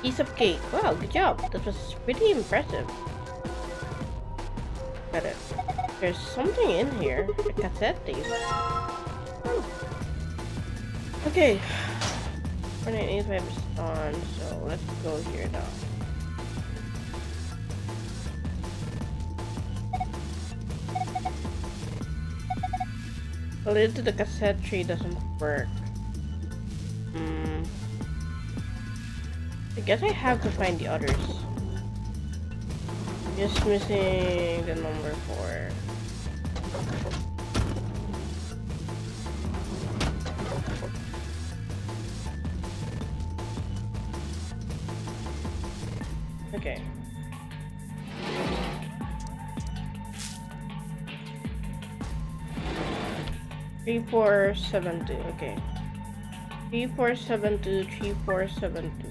Piece of cake. Wow, good job. That was pretty impressive. Got it. There's something in here. A cassette tape. Oh. Okay. 4985 is on, so let's go here now. The lid to the cassette tray doesn't work. I guess I have to find the others. Just missing the number 4. Okay. Three, 4, 7, 2. Okay. 3, 4, 7, 2. 3, 4, 7, 2.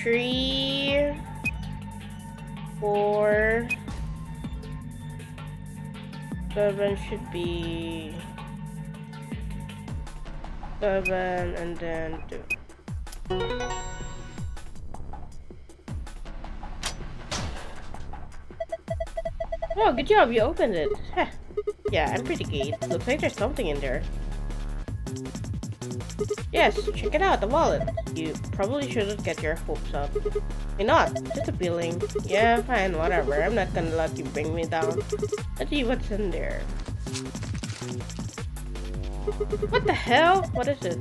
3, 4, 7 should be 7 and then 2. Oh, good job, you opened it. Heh. Yeah, I'm pretty good. Looks like there's something in there. Yes, check it out, the wallet. You probably shouldn't get your hopes up. Why not? Just a feeling. Yeah, fine, whatever. I'm not gonna let you bring me down. Let's see what's in there. What the hell? What is it?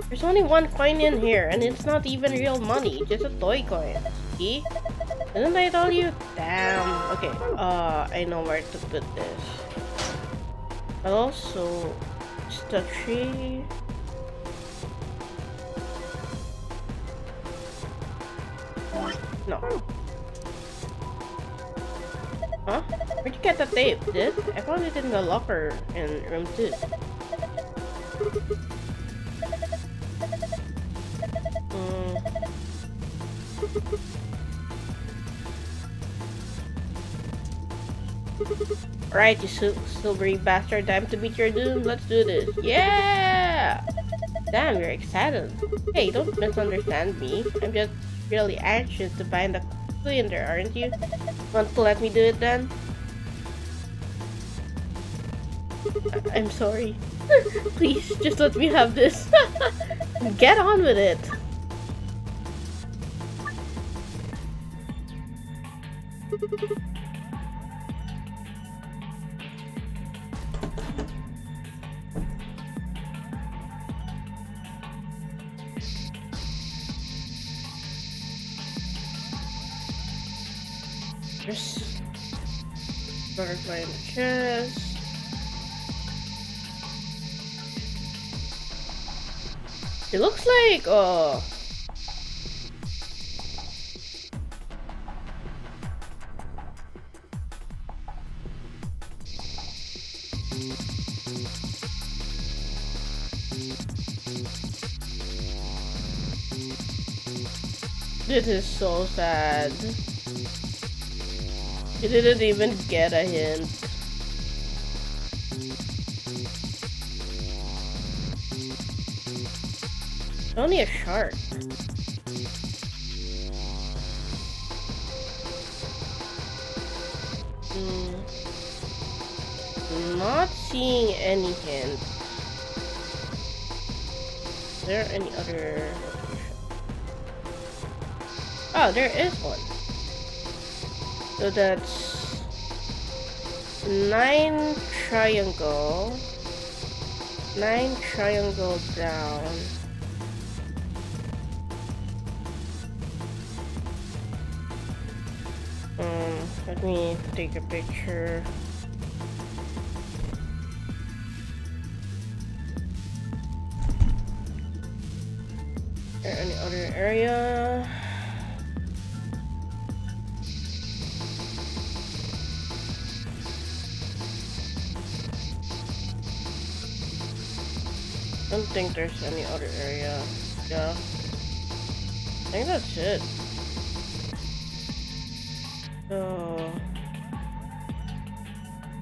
There's only one coin in here, and it's not even real money, just a toy coin. See? Didn't I tell you? Damn. Okay, I know where to put this. But also, it's the tree. No. Huh? Where'd you get the tape? This? I found it in the locker in room 2. Alright, you silvery bastard, time to meet your doom. Let's do this. Yeah! Damn, you're excited. Hey, don't misunderstand me. I'm just really anxious to find the clue in there, aren't you? Want to let me do it then? I'm sorry. Please, just let me have this. Get on with it. There's butterfly in the chest. It looks like this is so sad. You didn't even get a hint. It's only a shark. Not seeing any hint. there any other... Oh, there is one. So that's 9 triangle. 9 triangle down. Let me take a picture. Any other area? I don't think there's any other area. Yeah. I think that's it. So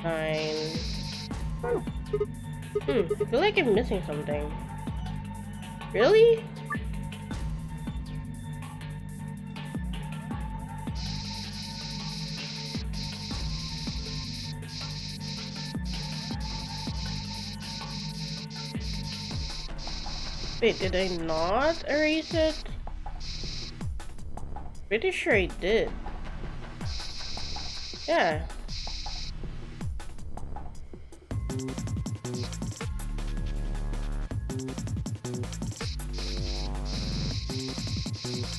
9. I feel like I'm missing something. Really? Wait, did I not erase it? Pretty sure I did. Yeah.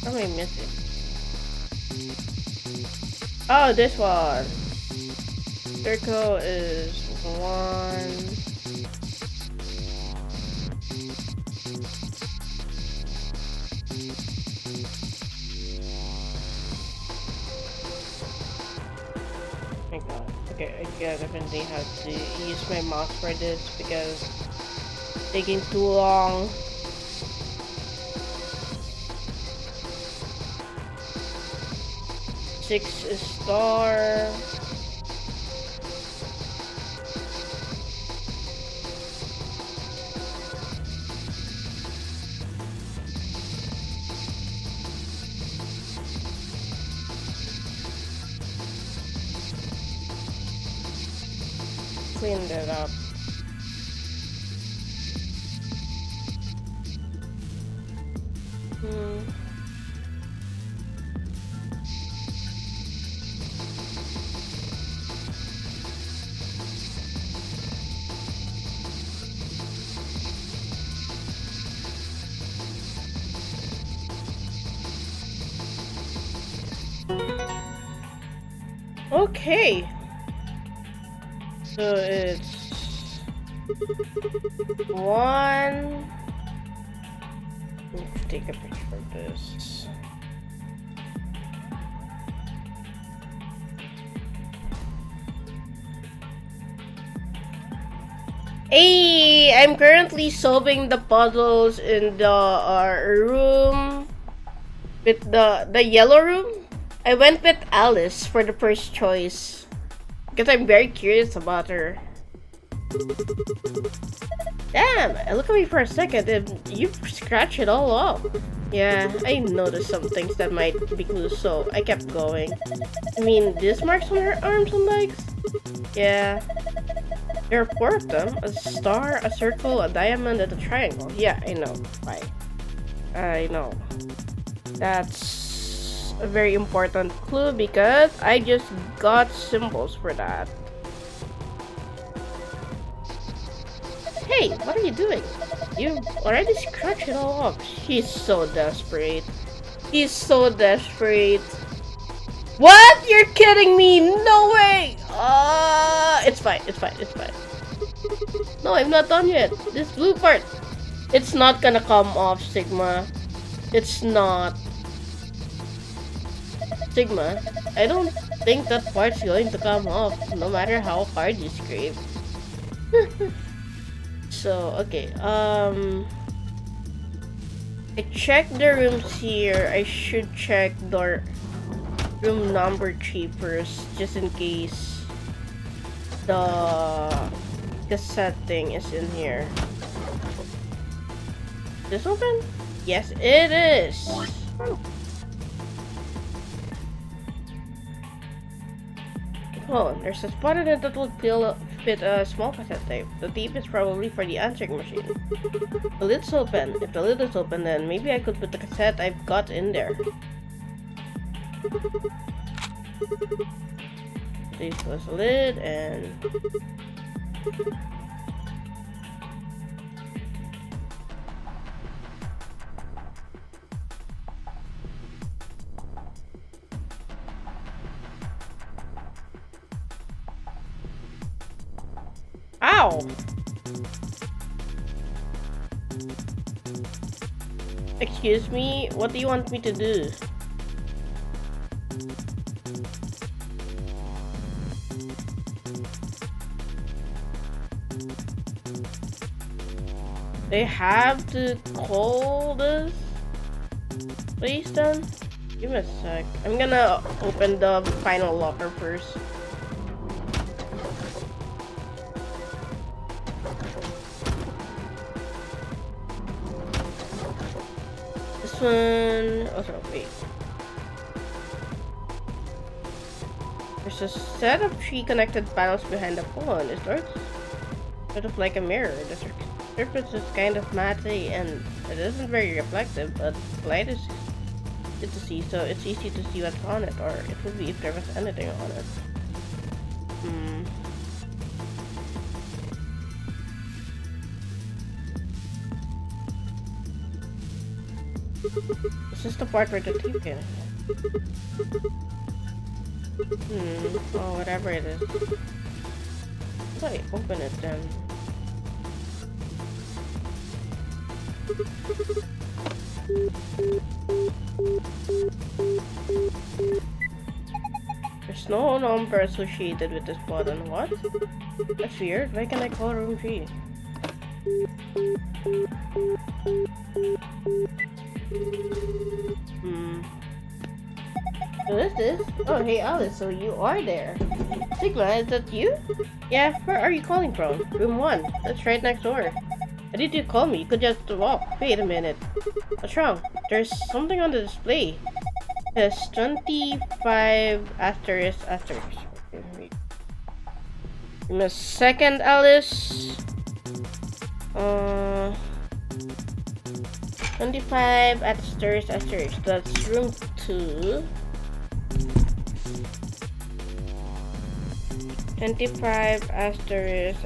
What am I missing? Oh, this one. Circle is 1. Okay, I definitely have to use my mouse for this because it's taking too long. Six is star. Clean that up. Okay. So it's 1. Let's take a picture of this. Hey, I'm currently solving the puzzles in the room with the yellow room. I went with Alice for the first choice because I'm very curious about her. Damn, look at me for a second and you scratch it all off. Yeah, I noticed some things that might be clues, so I kept going. I mean, these marks on her arms and legs? Yeah. There are 4 of them. A star, a circle, a diamond, and a triangle. Yeah, I know. Why? I know. That's a very important clue because I just got symbols for that. Hey, what are you doing? You already scratched it all off. He's so desperate. He's so desperate. What? You're kidding me? No way! It's fine. It's fine. It's fine. No, I'm not done yet. This blue part. It's not gonna come off, Sigma. It's not. Sigma, I don't think that part's going to come off, no matter how hard you scrape. So, okay, I checked the rooms here. I should check the room number 3 first, just in case the cassette thing is in here. This open? Yes, it is. Oh, there's a spot in it that will fit a small cassette tape. The tape is probably for the answering machine. The lid's open. If the lid is open, then maybe I could put the cassette I've got in there. This was the lid and... Ow! Excuse me, what do you want me to do? They have to call this place then? Give me a sec. I'm gonna open the final locker first. This one... Oh, sorry, wait. There's a set of 3 connected panels behind the phone. It looks sort of like a mirror. The surface is kind of matte and it isn't very reflective, but light is good to see, so it's easy to see what's on it, or it would be if there was anything on it. This is the part where the tape can. Oh, whatever it is. How do I open it then? There's no number associated with this button. What? That's weird. Why can't I call room 3? Who is this? Oh, hey Alice, so you are there. Sigma, is that you? Yeah, where are you calling from? Room 1. That's right next door. Why did you call me? You could just walk. Wait a minute. What's wrong? There's something on the display. It says 25 asterisk. Okay, wait. Give me a second, Alice. 25 asterisk. That's room 2. 25 asterisk.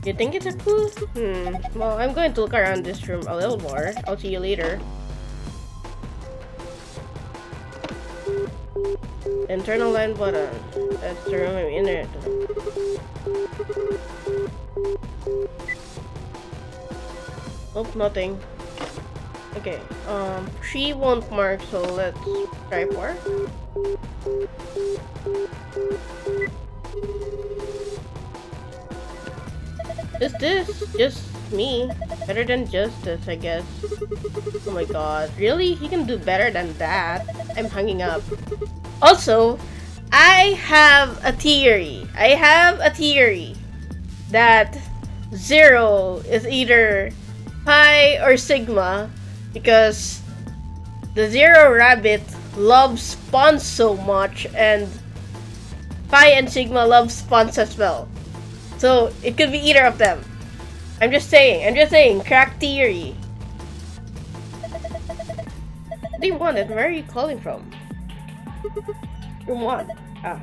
You think it's a clue? Well, I'm going to look around this room a little more. I'll see you later. Internal line button. That's the room I'm in it. Nope, nothing. Okay, 3 won't mark, so let's try 4. Is this just me? Better than Justice, I guess. Oh my god, really? He can do better than that. I'm hanging up. Also, I have a theory. That 0 is either Pi or Sigma, because the Zero Rabbit loves Spawns so much, and Pi and Sigma love Spawns as well. So it could be either of them. I'm just saying, crack theory. What do you want? And where are you calling from? Room 1. Ah.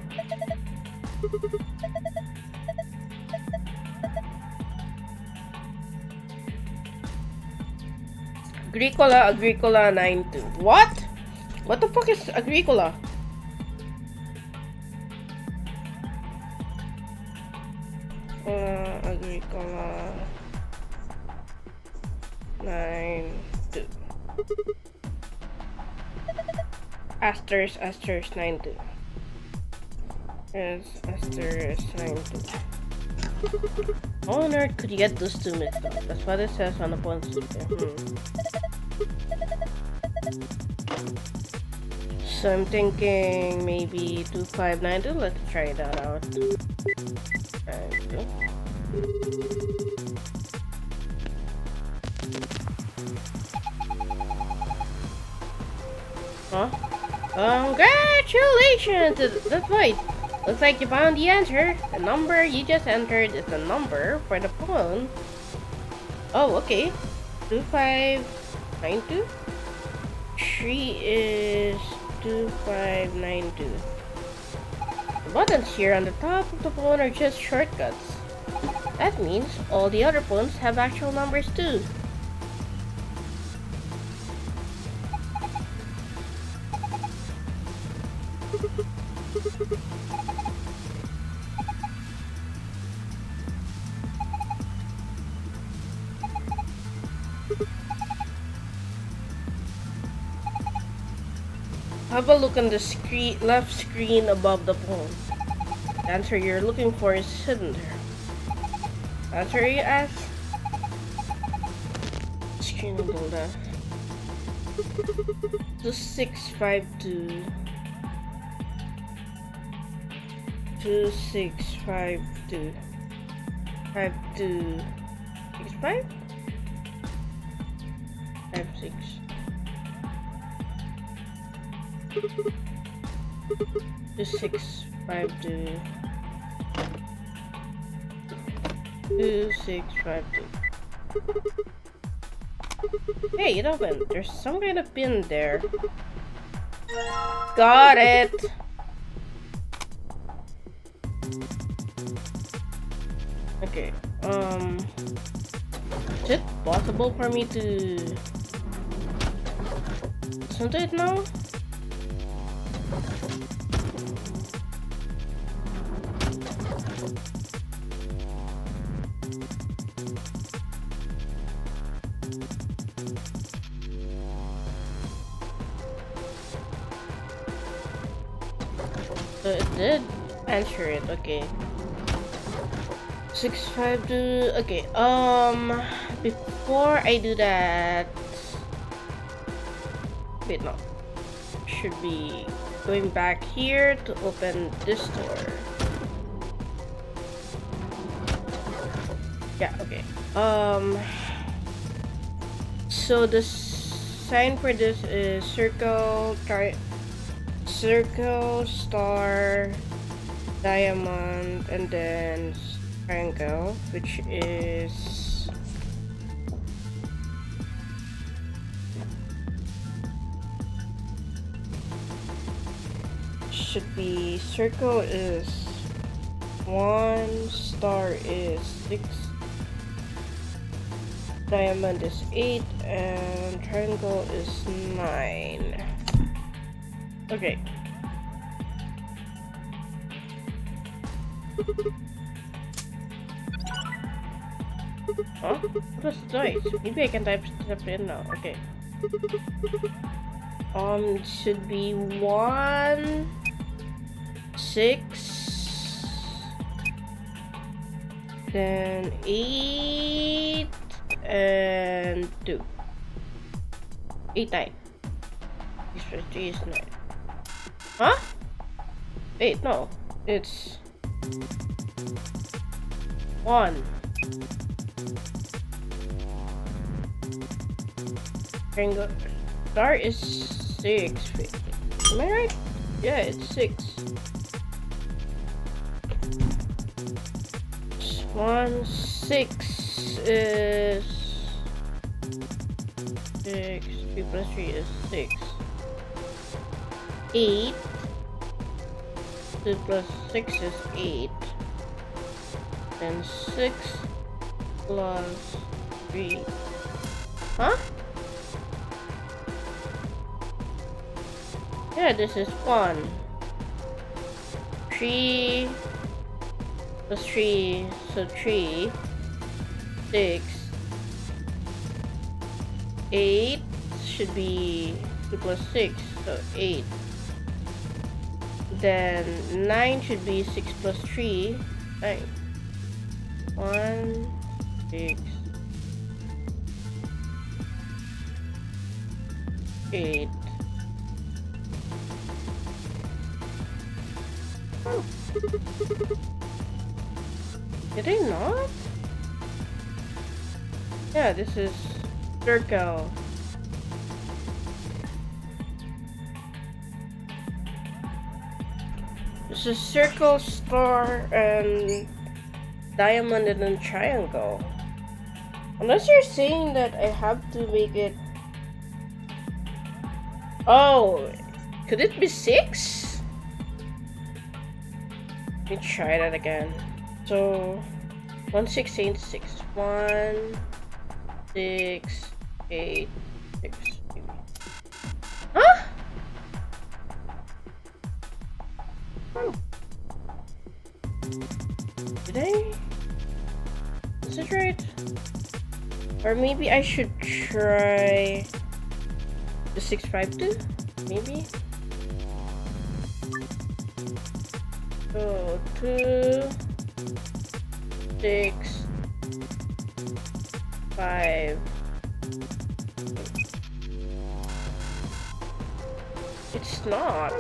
Agricola 92. What? What the fuck is Agricola? Agricola 92. Asterisk 92. Yes, asterisk 92. How on earth could you get those 2 mixed up? That's what it says on the phone system. So I'm thinking maybe 2592. Let's try that out. Huh? Congratulations! That's right. Looks like you found the answer. The number you just entered is the number for the phone. Oh, okay. 2592. 3 is 2592. The buttons here on the top of the phone are just shortcuts. That means all the other phones have actual numbers too. Have a look on the left screen above the phone. The answer you're looking for is hidden there. Answer you ask? Screen on the left. 2652. 2652. 5265? 56. 2652. 2652. Hey, it opened. There's some kind of pin there. Got it. Okay. Is it possible for me to listen to it now? So it did answer it, okay. 652, okay, before I do that, wait, no, should be going back here to open this door. Yeah, okay, so the sign for this is circle, star, diamond, and then triangle, which is should be circle is 1, star is 6, diamond is 8, and triangle is 9. Okay. Huh? What was the dice? Maybe I can type stuff in now. Okay. Should be 1, 6, then 8, and 2. 8, 9. This was 3 is 9. Huh? Wait, no. It's 1. Triangle. Star is 6. Wait, am I right? Yeah, it's 6. 1, 6 is 6. 3 plus 3 is 6. 8. 2 plus 6 is 8. And 6 plus 3. Huh? Yeah, this is 1. 3 plus 3, so 3. 6. 8 should be 2 plus 6, so 8. Then 9 should be 6 plus 3. 9. 1, 6, 8. Oh. Did I not? Yeah, this is circle. It's a circle, star, and diamond, and then triangle. Unless you're saying that I have to make it. Oh, could it be 6? Let me try that again. So 1, 6, 8, 6. 1, 6, 8, 6. Huh? Did I? Is it right? Or maybe I should try the 652? Maybe? So 2, 6, 5. It's not.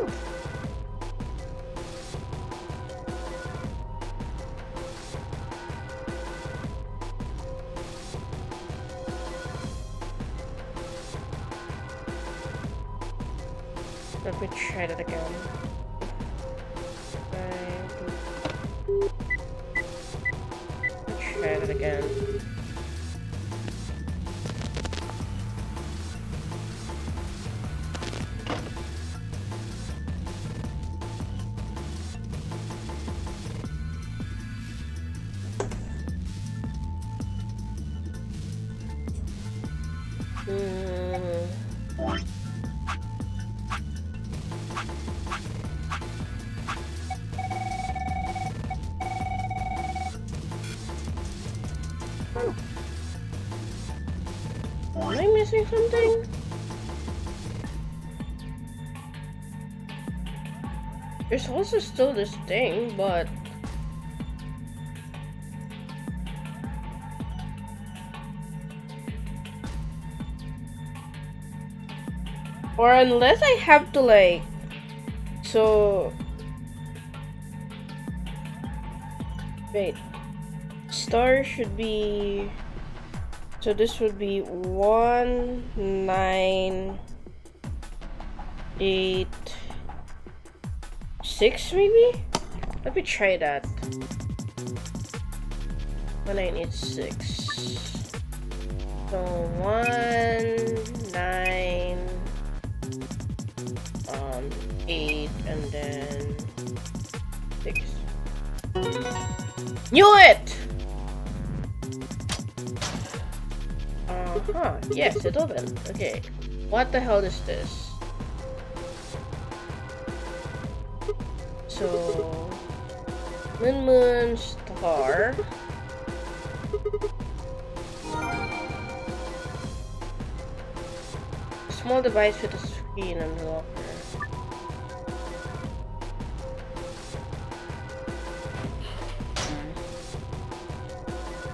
Let me try that again. Let's try that again. Am I missing something? There's also still this thing, but or unless I have to like, so wait, star should be, so this would be 1, 9, 8, 6 maybe? Let me try that. 1, 9, 8, 6. So 1, 9, 8, and then 6. Knew it! Yes, it opened. Okay. What the hell is this? So moon, star. Small device with a screen and a locker.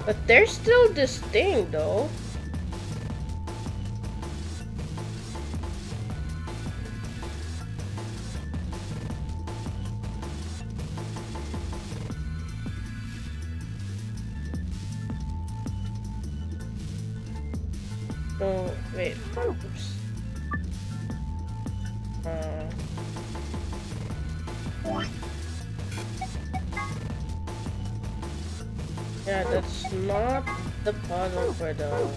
But there's still this thing though. Oh, wait. Oops. Yeah, that's not the puzzle for the...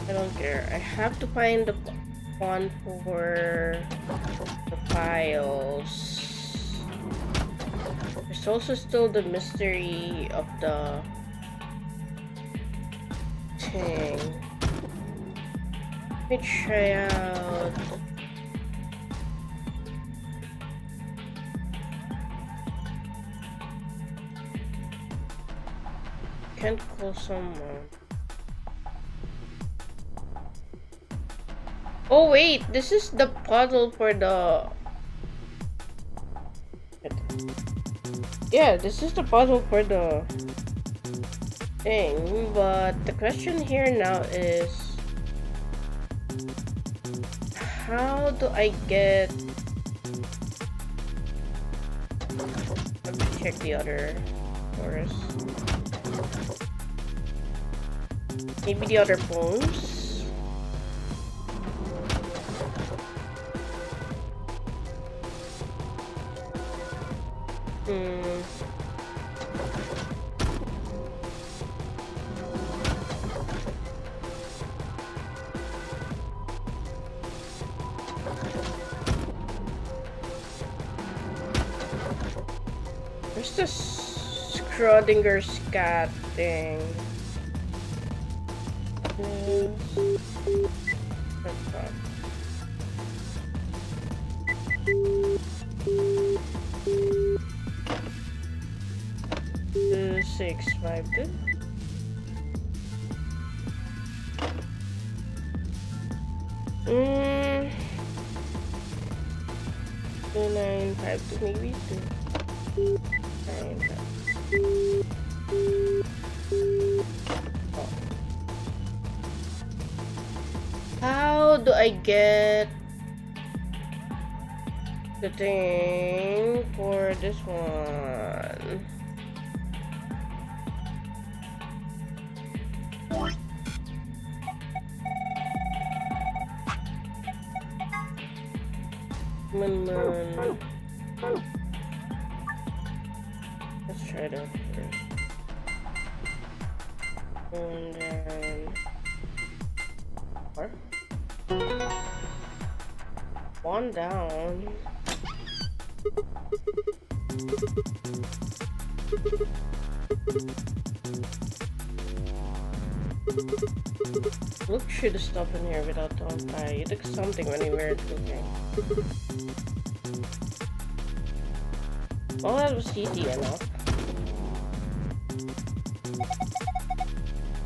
I don't care. I have to find the one for the files. There's also still the mystery of the thing. Let me try out. Can't call someone. Oh wait, this is the puzzle for the... Yeah, this is the puzzle for the thing, but the question here now is, how do I get... Let me check the other doors. Maybe the other phones. Hmm. Where's the Schrodinger's cat thing? Two, 6, 5, 2. Mm. 2, 9, 5, 2, maybe 2. 9, 5. Oh. How do I get the thing for this one? Let's try that first. And then 4. 1 down. Look should stop in here without don't die. You took something when you were looking. Well, that was easy enough.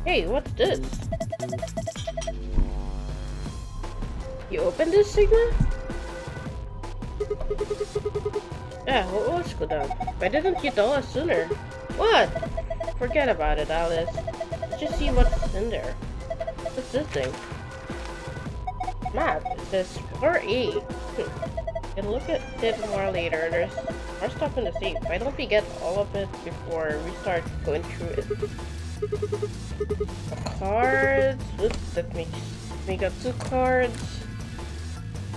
Hey, what's this? You opened this, Sigma? Yeah, what was good on? Why didn't you tell us sooner? What? Forget about it, Alice. Let's just see what's in there. What's this thing? Map. It says 4A. You can look at it more later. There's more stuff in the safe. Why don't we get all of it before we start going through it? The cards. Oops, that makes we got 2 cards.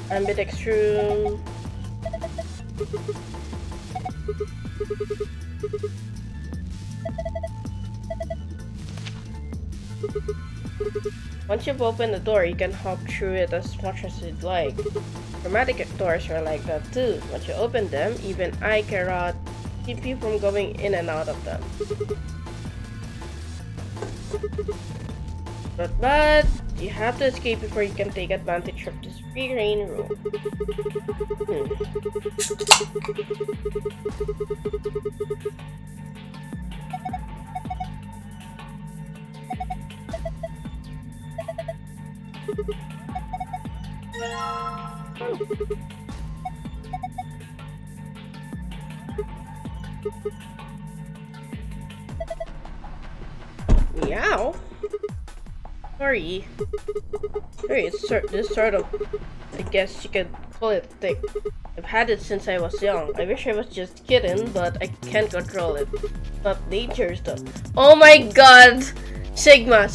Ambidextrous room. Once you've opened the door, you can hop through it as much as you'd like. Chromatic doors are like that too. Once you open them, even I cannot keep you from going in and out of them. But you have to escape before you can take advantage of this free reign room. Meow? Sorry. It's this sort of, I guess you could call it thick. I've had it since I was young. I wish I was just kidding, but I can't control it. Not dangerous though. Oh my god! Sigma,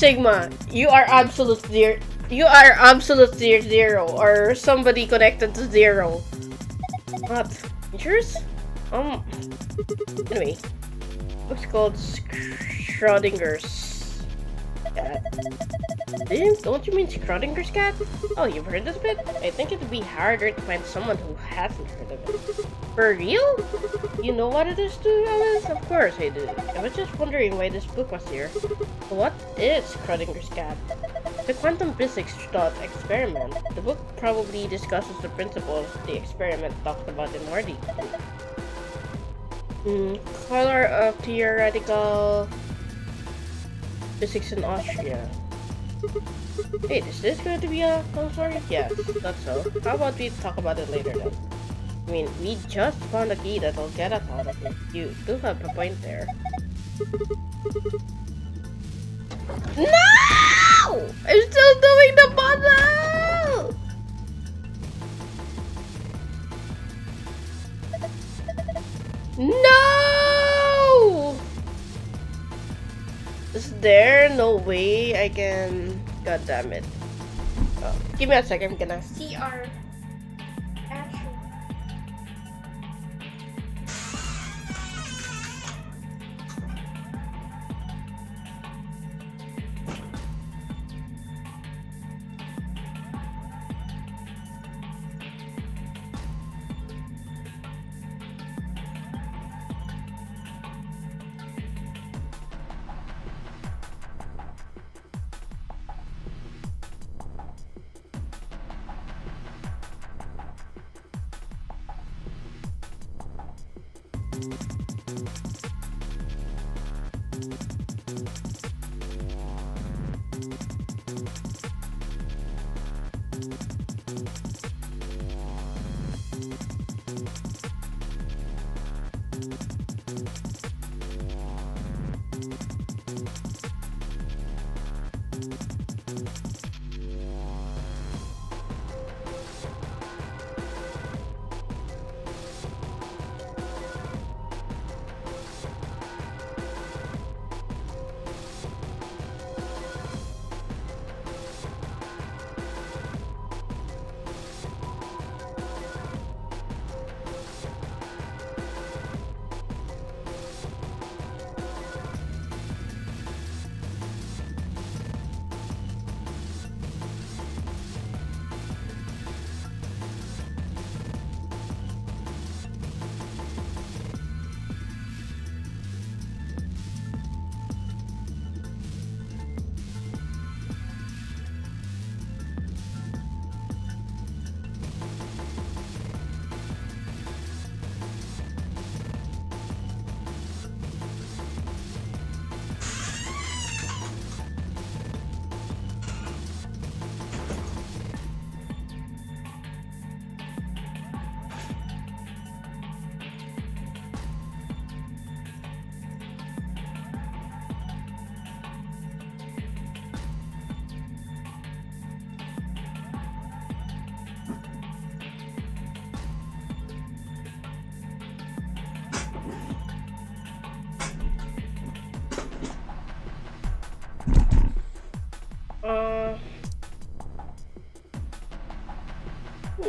you are absolute zero. You are absolute zero, or somebody connected to 0. What? Dangerous? Anyway. Looks called Schrodinger's cat. Don't you mean Schrodinger's cat? Oh, you've heard this bit? I think it'd be harder to find someone who hasn't heard of it. For real? You know what it is too, Alice? Of course I do. I was just wondering why this book was here. What is Schrodinger's cat? The quantum physics thought experiment. The book probably discusses the principles the experiment talked about in more detail. Color of theoretical physics in Austria. Wait, is this going to be a long story? Yes, that's so. How about we talk about it later then? I mean, we just found a key that'll get us out of it. You do have a point there. No! I'm still doing the puzzle! No! Is there no way I can... God damn it. Oh, give me a second, I'm gonna see our...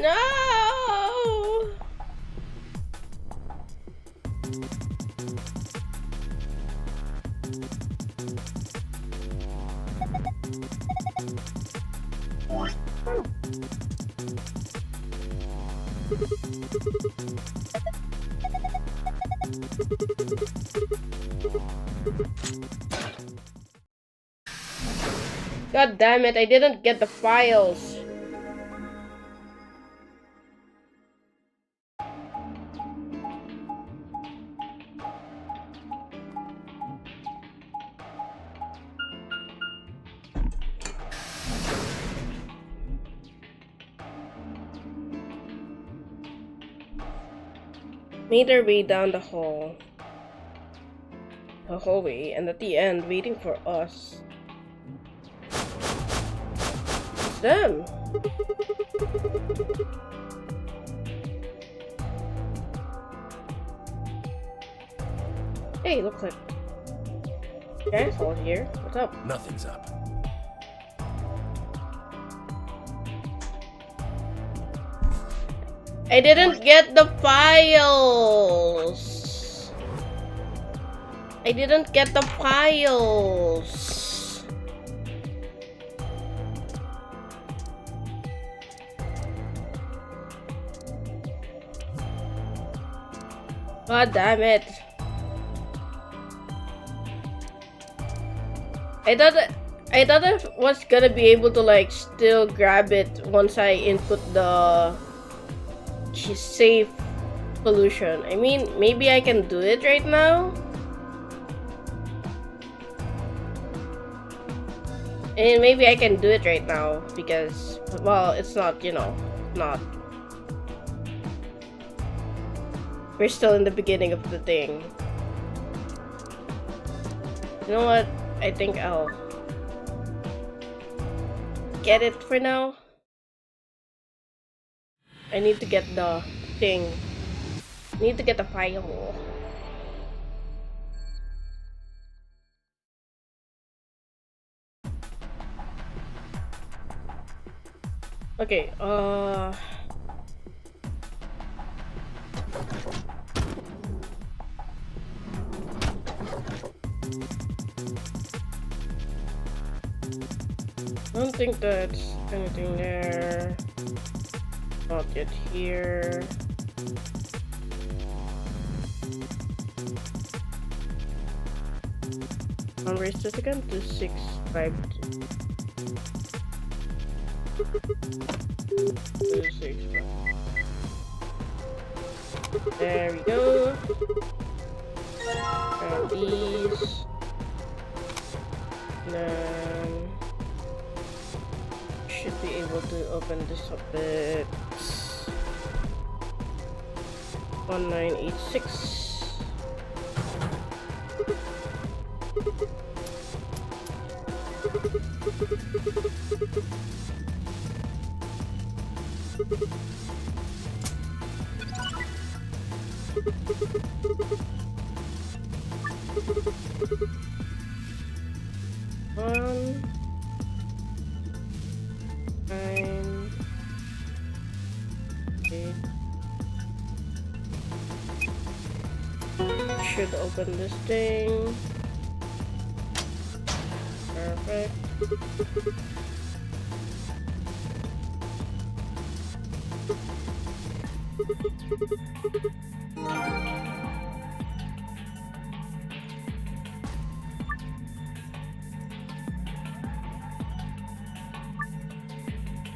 No! God damn it, I didn't get the files. Made our way down the hallway, and at the end, waiting for us. It's them. Hey, looks like Asshole here. What's up? Nothing's up. I didn't get the files. I didn't get the files. God damn it. I thought I was gonna be able to like still grab it once I input the save solution. I mean, maybe I can do it right now. And maybe I can do it right now because, well, it's not, you know, not. We're still in the beginning of the thing. You know what? I think I'll get it for now. I need to get the thing. I need to get the file. Okay, I don't think that's anything there. Not yet here. Number is just again 2652. 265. There we go. Grab these. Then should be able to open this up bit. 1986. Should open this thing. Perfect.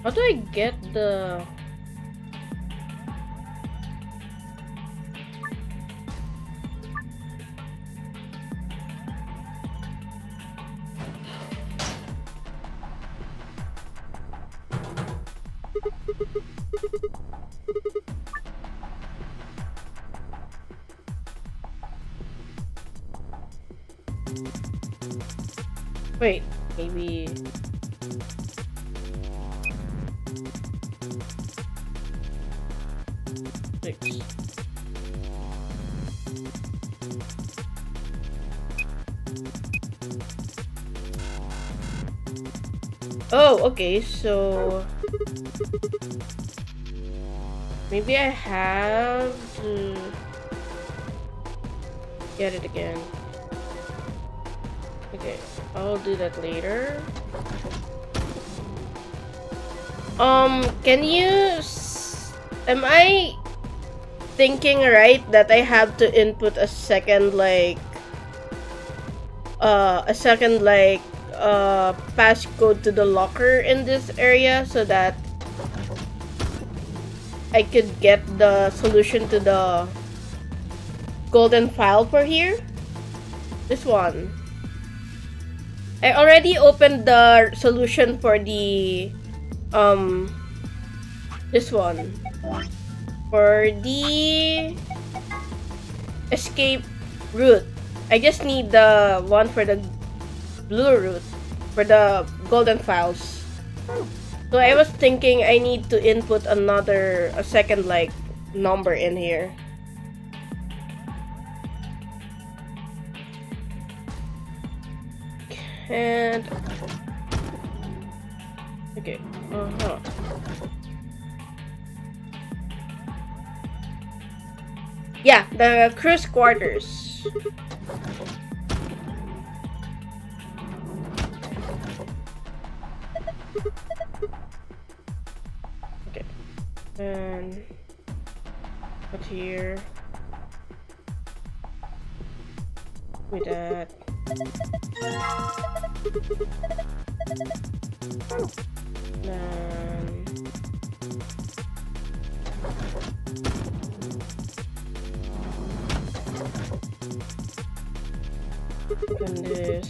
How do I get the... Wait, maybe... Six. Oh, okay, so... Maybe I have to get it again. Okay, I'll do that later. Can you... Am I thinking right that I have to input a second, like... passcode to the locker in this area so that I could get the solution to the golden file for here? This one. I already opened the solution for the this one. For the escape route. I just need the one for the blue route for the golden files. So I was thinking I need to input a second like number in here. And okay, yeah, the crew's quarters. Okay, and put here with that. Then open this.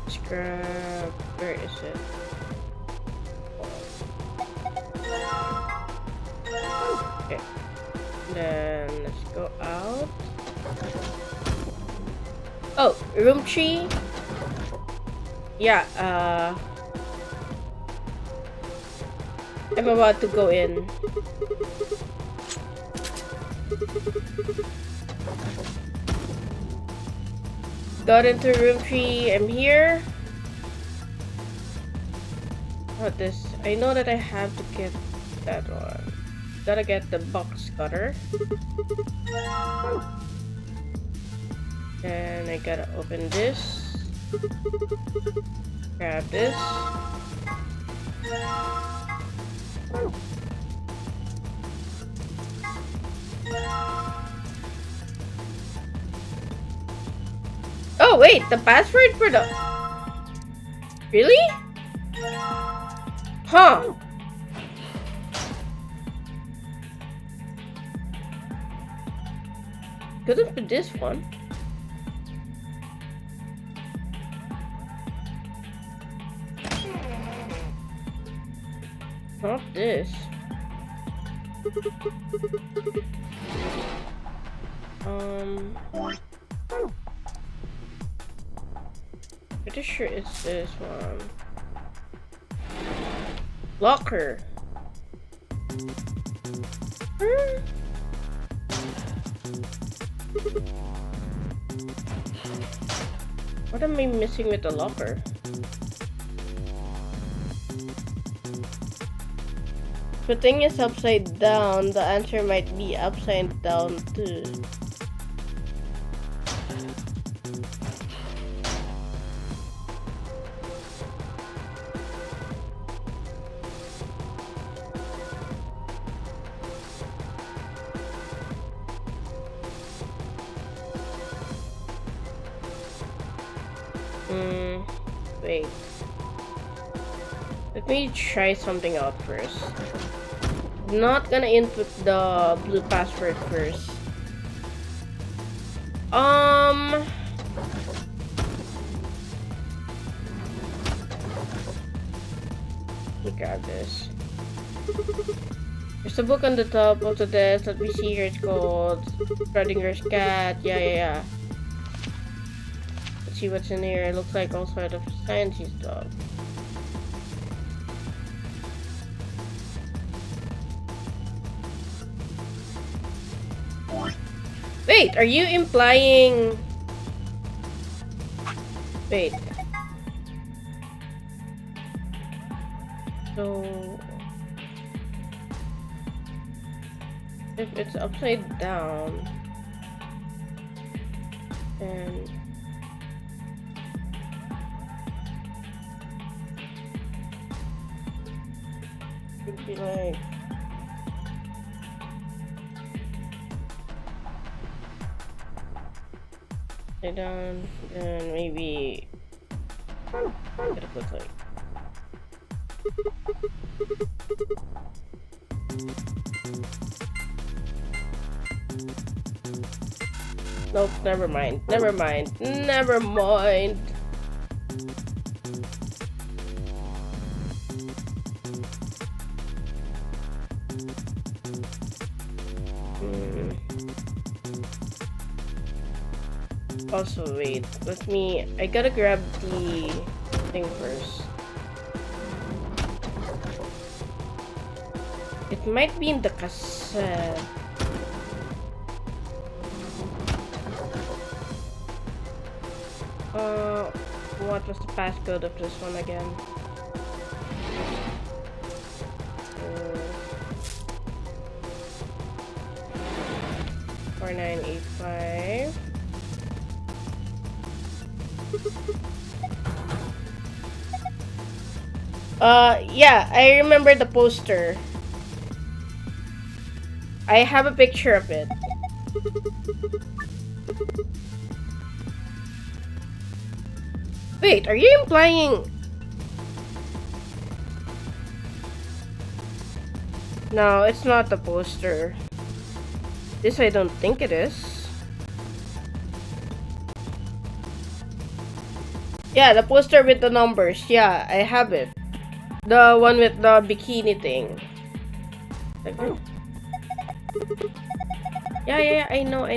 Scrap. Where is it? Okay. Then let's go out. Oh, room 3. Yeah, I'm about to go in. Got into room 3. I'm here. What this? I know that I have to get that one. Gotta get the box cutter. And I gotta open this. Grab this. Oh wait, the password for the... Really? Huh. Couldn't be this one. Not this. Pretty sure it's this one. Locker. What am I missing with the locker? If the thing is upside down, the answer might be upside down too. Wait. Let me try something out first. I'm not gonna input the blue password first. Let me grab this. There's a book on the top of the desk. Let me see here. It's called Schrodinger's Cat. Yeah. See what's in here. It looks like all sort of sciencey stuff. Wait, are you implying? Wait. So if it's upside down and it'd be like upside down, then maybe gotta put like nope, never mind. Also, wait, I gotta grab the thing first. It might be in the cassette. What was the passcode of this one again? 4985. Yeah, I remember the poster. I have a picture of it. Wait, are you implying? No, it's not the poster. This I don't think it is. Yeah, the poster with the numbers. Yeah, I have it. The one with the bikini thing. Yeah, I know. I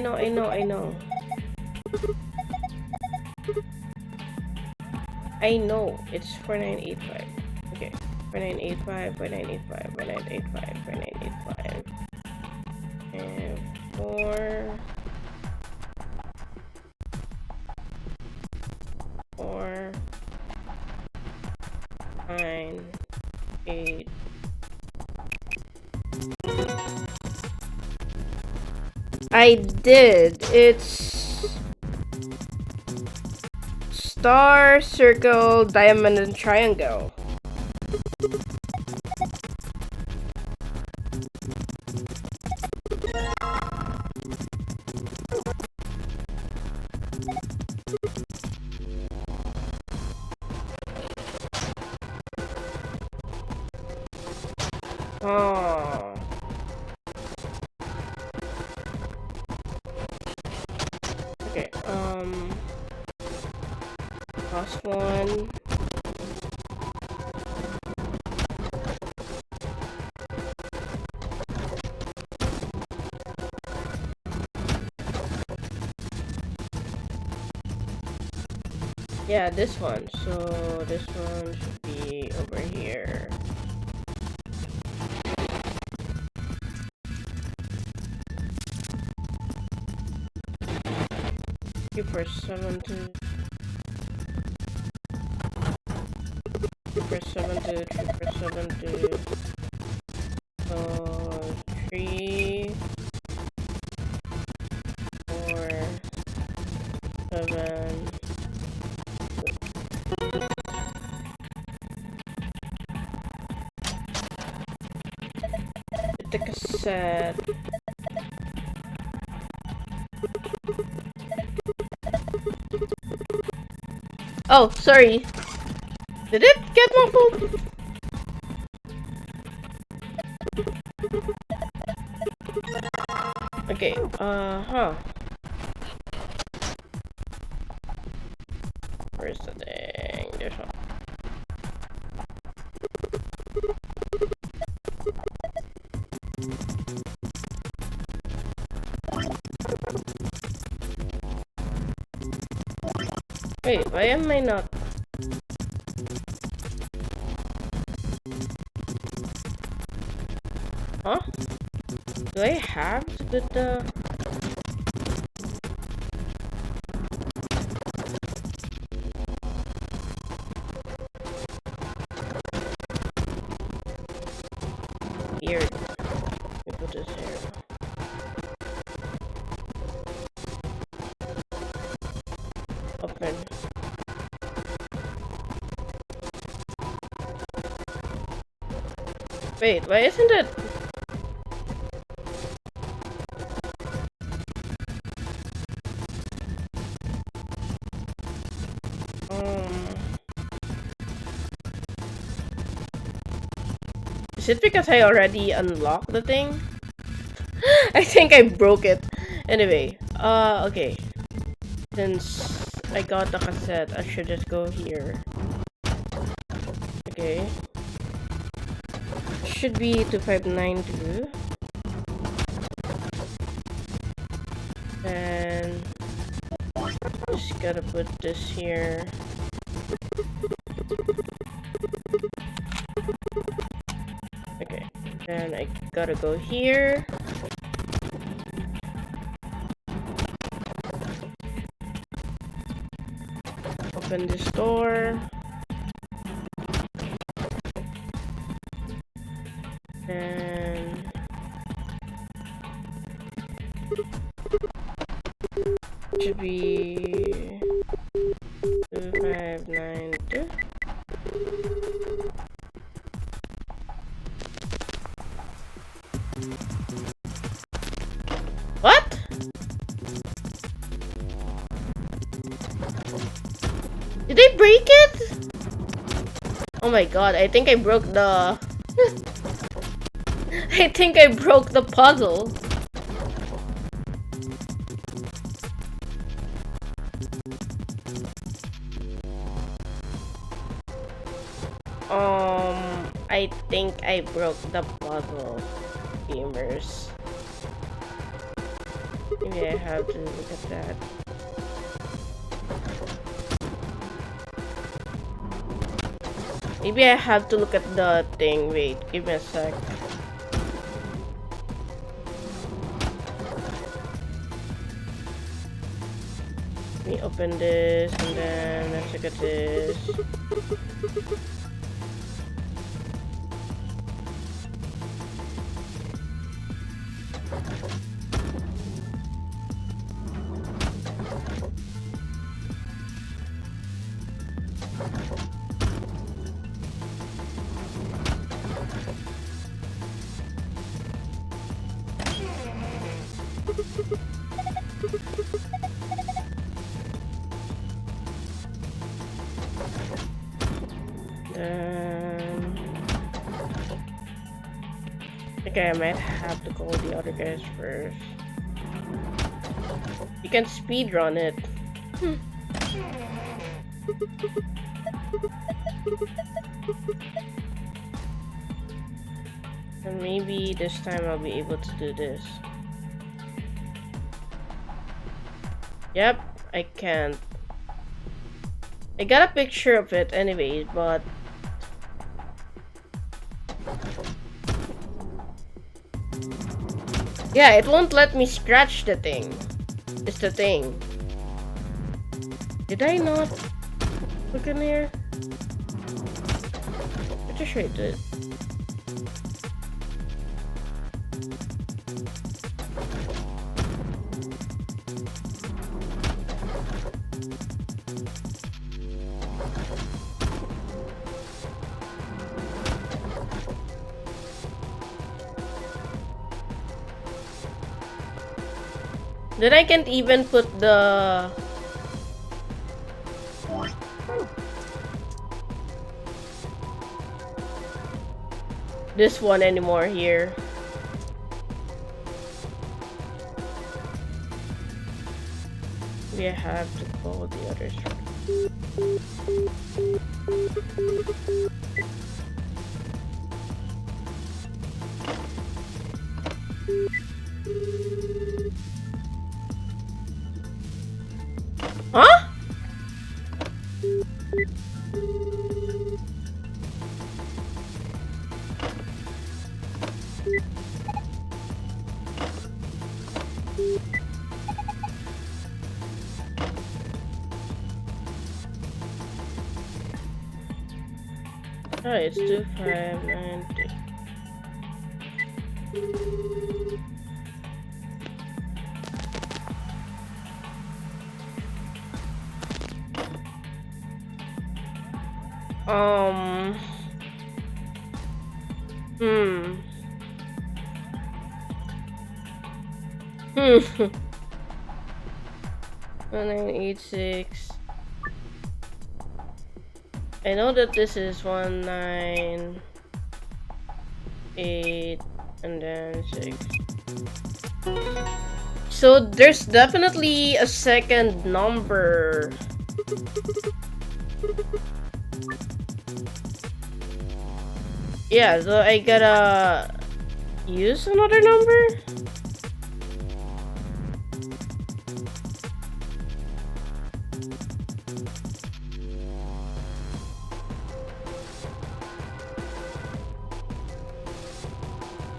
know, it's 4985. Okay, 4985, 4985, 4985, 4985. And 4, 9, 8. I did. It's star, circle, diamond, and triangle. Oh. Okay, last one. Yeah, this one. So this one should be over here. Two for 70. 2 for 70. 2 for 70. So 3, 4, 7. The cassette. Oh, sorry. Did it get muffled? Okay, where's the thing? There's one. Wait, why am I not? Huh? Do I have to put the... Here. Let me put this here. Open. Wait, why isn't it? Is it because I already unlocked the thing? I think I broke it. Anyway, okay. Since I got the cassette, I should just go here. Okay. Should be 2592. And just gotta put this here. Okay, then I gotta go here. Open this door. And should be 2592. What? Did I break it? Oh my god, I think I broke the... I think I broke the puzzle. I think I broke the puzzle, gamers. Maybe I have to look at that. Maybe I have to look at the thing. Wait, give me a sec. Let me open this and then let's look at this. Okay, I might have to call the other guys first. You can speedrun it. And maybe this time I'll be able to do this. Yep, I can't. I got a picture of it anyway, but yeah, it won't let me scratch the thing. It's the thing. Did I not look in here? Pretty sure I did. Then I can't even put the this one anymore here. We have to call the others. Huh? Oh, it's 2590. Hmm. 1986. I know that this is 198 and then 6. So there's definitely a second number. Yeah, so I gotta use another number?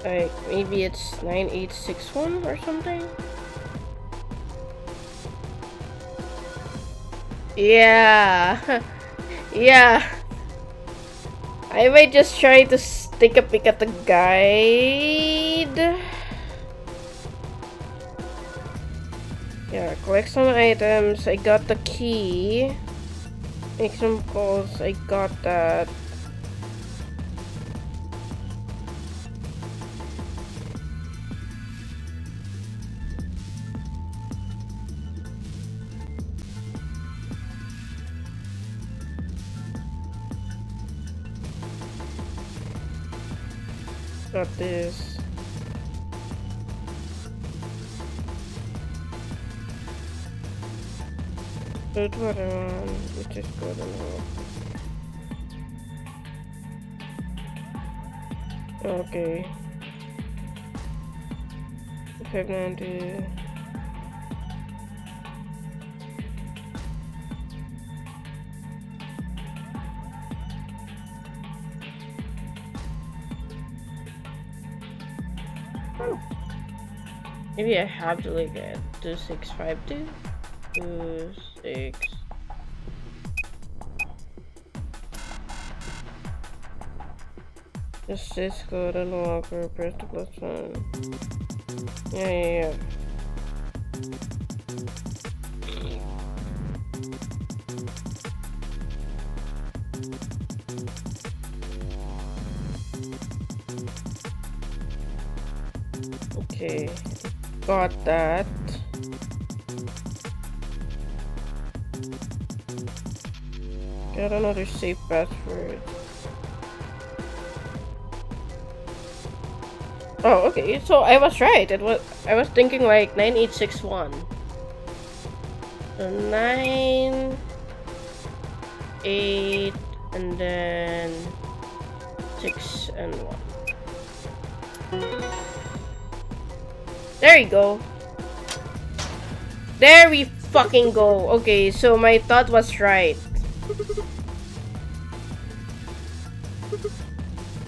Like, maybe it's 9861 or something? Yeah. Yeah. I might just try to take a peek at the guide. Yeah, collect some items. I got the key. Make some calls. I got that. Got this. That's what I want. Which is good enough. Okay. 590. Maybe I have to like add 2652. 26. Just Cisco, then Walker, press the +1. Yeah. Okay. Got that. Got another safe password. Oh, okay. So I was right. I was thinking like 9861. So 9, 8, and then 6 and 1. There you go. There we fucking go. Okay, so my thought was right.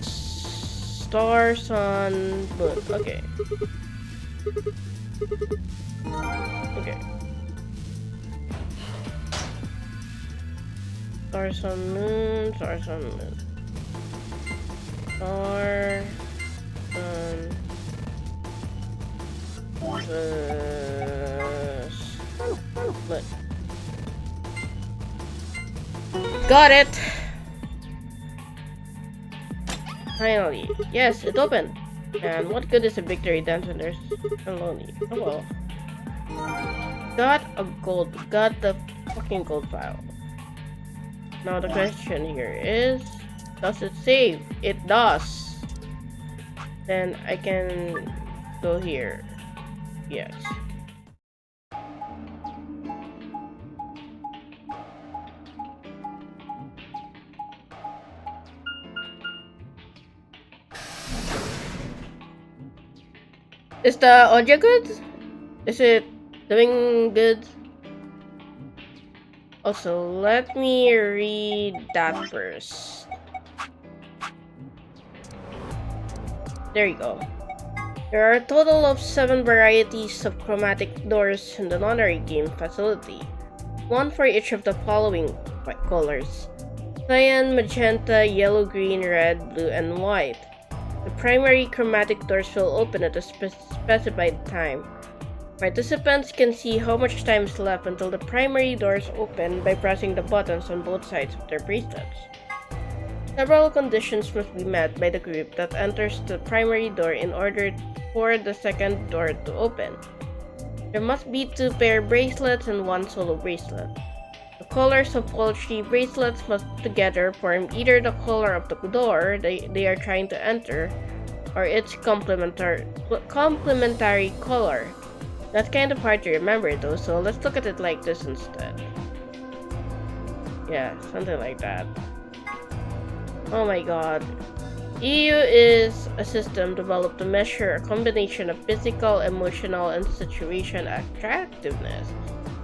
Star, sun, moon. Okay. Okay. Star, sun, moon. Star, sun, moon. Star, sun, moon. Got it! Finally. Yes, it opened. And what good is a victory dance when there's a lonely? Oh well. Got the fucking gold file. Now the question here is, does it save? It does. Then I can go here. Yes. Is the audio good? Is it doing good? Also, let me read that first. There you go. There are a total of 7 varieties of chromatic doors in the Nonary game facility. 1 for each of the following colors: cyan, magenta, yellow, green, red, blue, and white. The primary chromatic doors will open at a specified time. Participants can see how much time is left until the primary doors open by pressing the buttons on both sides of their bracelets. Several conditions must be met by the group that enters the primary door in order for the second door to open. There must be 2 pair bracelets and 1 solo bracelet. The colors of all 3 bracelets must together form either the color of the door they are trying to enter or its complementary color. That's kind of hard to remember though, so let's look at it like this instead. Yeah, something like that. Oh my god. EU is a system developed to measure a combination of physical, emotional, and situation attractiveness.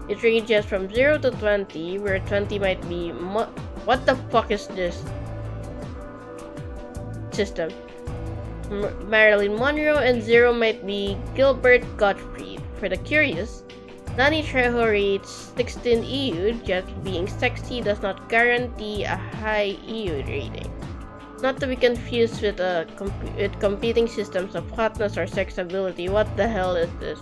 It ranges from 0 to 20, where 20 might be what the fuck is this system? Marilyn Monroe, and 0 might be Gilbert Gottfried. For the curious, Danny Trejo rates 16 EU, just being sexy does not guarantee a high EU rating. Not to be confused with competing systems of hotness or sexability. What the hell is this?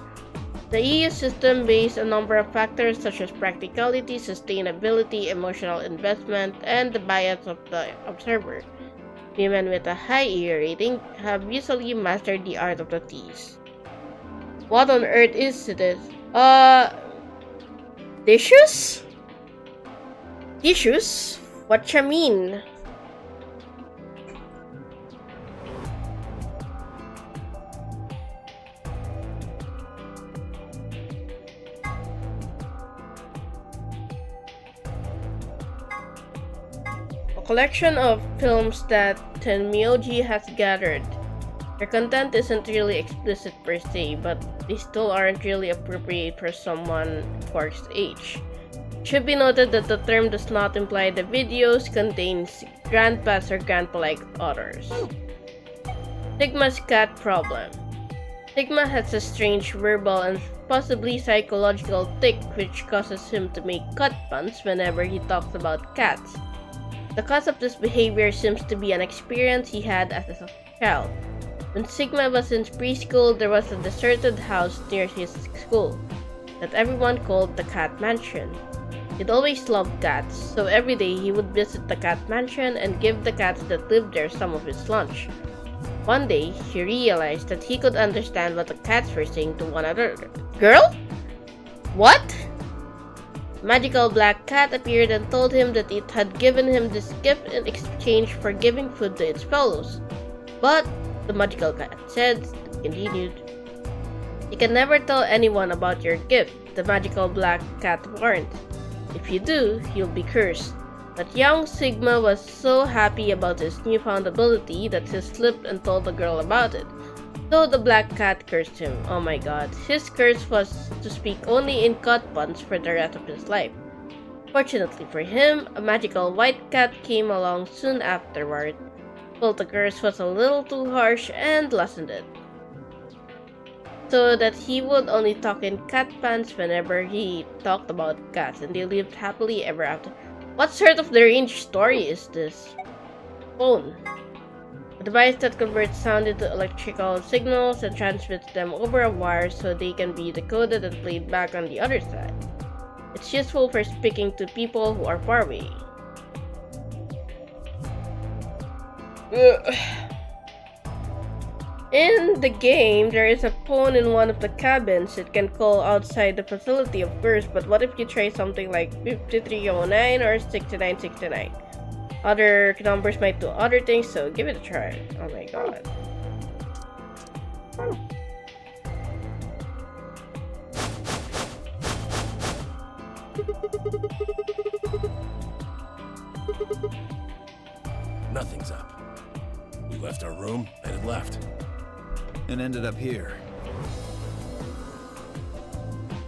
The EU system based a number of factors such as practicality, sustainability, emotional investment, and the bias of the observer. Women with a high EU rating have usually mastered the art of the tease. What on earth is this? Tissues? Tissues? What you mean? A collection of films that Tenmyoji has gathered. Their content isn't really explicit per se, but they still aren't really appropriate for someone Quark's age. It should be noted that the term does not imply the videos contains grandpas or grandpa-like authors. Sigma's cat problem. Sigma has a strange verbal and possibly psychological tic which causes him to make cut puns whenever he talks about cats. The cause of this behavior seems to be an experience he had as a child. When Sigma was in preschool, there was a deserted house near his school that everyone called the Cat Mansion. He'd always loved cats, so every day he would visit the Cat Mansion and give the cats that lived there some of his lunch. One day, he realized that he could understand what the cats were saying to one another. Girl? What? A magical black cat appeared and told him that it had given him this gift in exchange for giving food to its fellows. But the magical cat said continued. You can never tell anyone about your gift, the magical black cat warned. If you do, you'll be cursed. But young Sigma was so happy about his newfound ability that he slipped and told the girl about it. So the black cat cursed him. Oh my god. His curse was to speak only in cut puns for the rest of his life. Fortunately for him, a magical white cat came along soon afterward. Well, the curse was a little too harsh and lessened it, so that he would only talk in cat pants whenever he talked about cats, and they lived happily ever after. What sort of deranged story is this? Phone. A device that converts sound into electrical signals and transmits them over a wire so they can be decoded and played back on the other side. It's useful for speaking to people who are far away. In the game, there is a phone in one of the cabins. It can call outside the facility, of course, but what if you try something like 5309 or 6969? Other numbers might do other things, so give it a try. Oh my god. Nothing's up. We left our room and it left. And ended up here.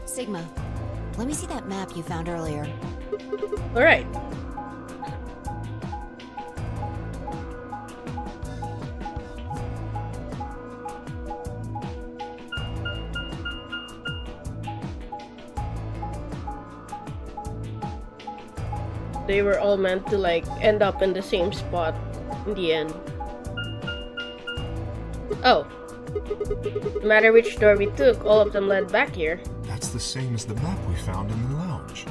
Sigma, let me see that map you found earlier. Alright. They were all meant to like end up in the same spot in the end. Oh. No matter which door we took, all of them led back here. That's the same as the map we found in the lounge.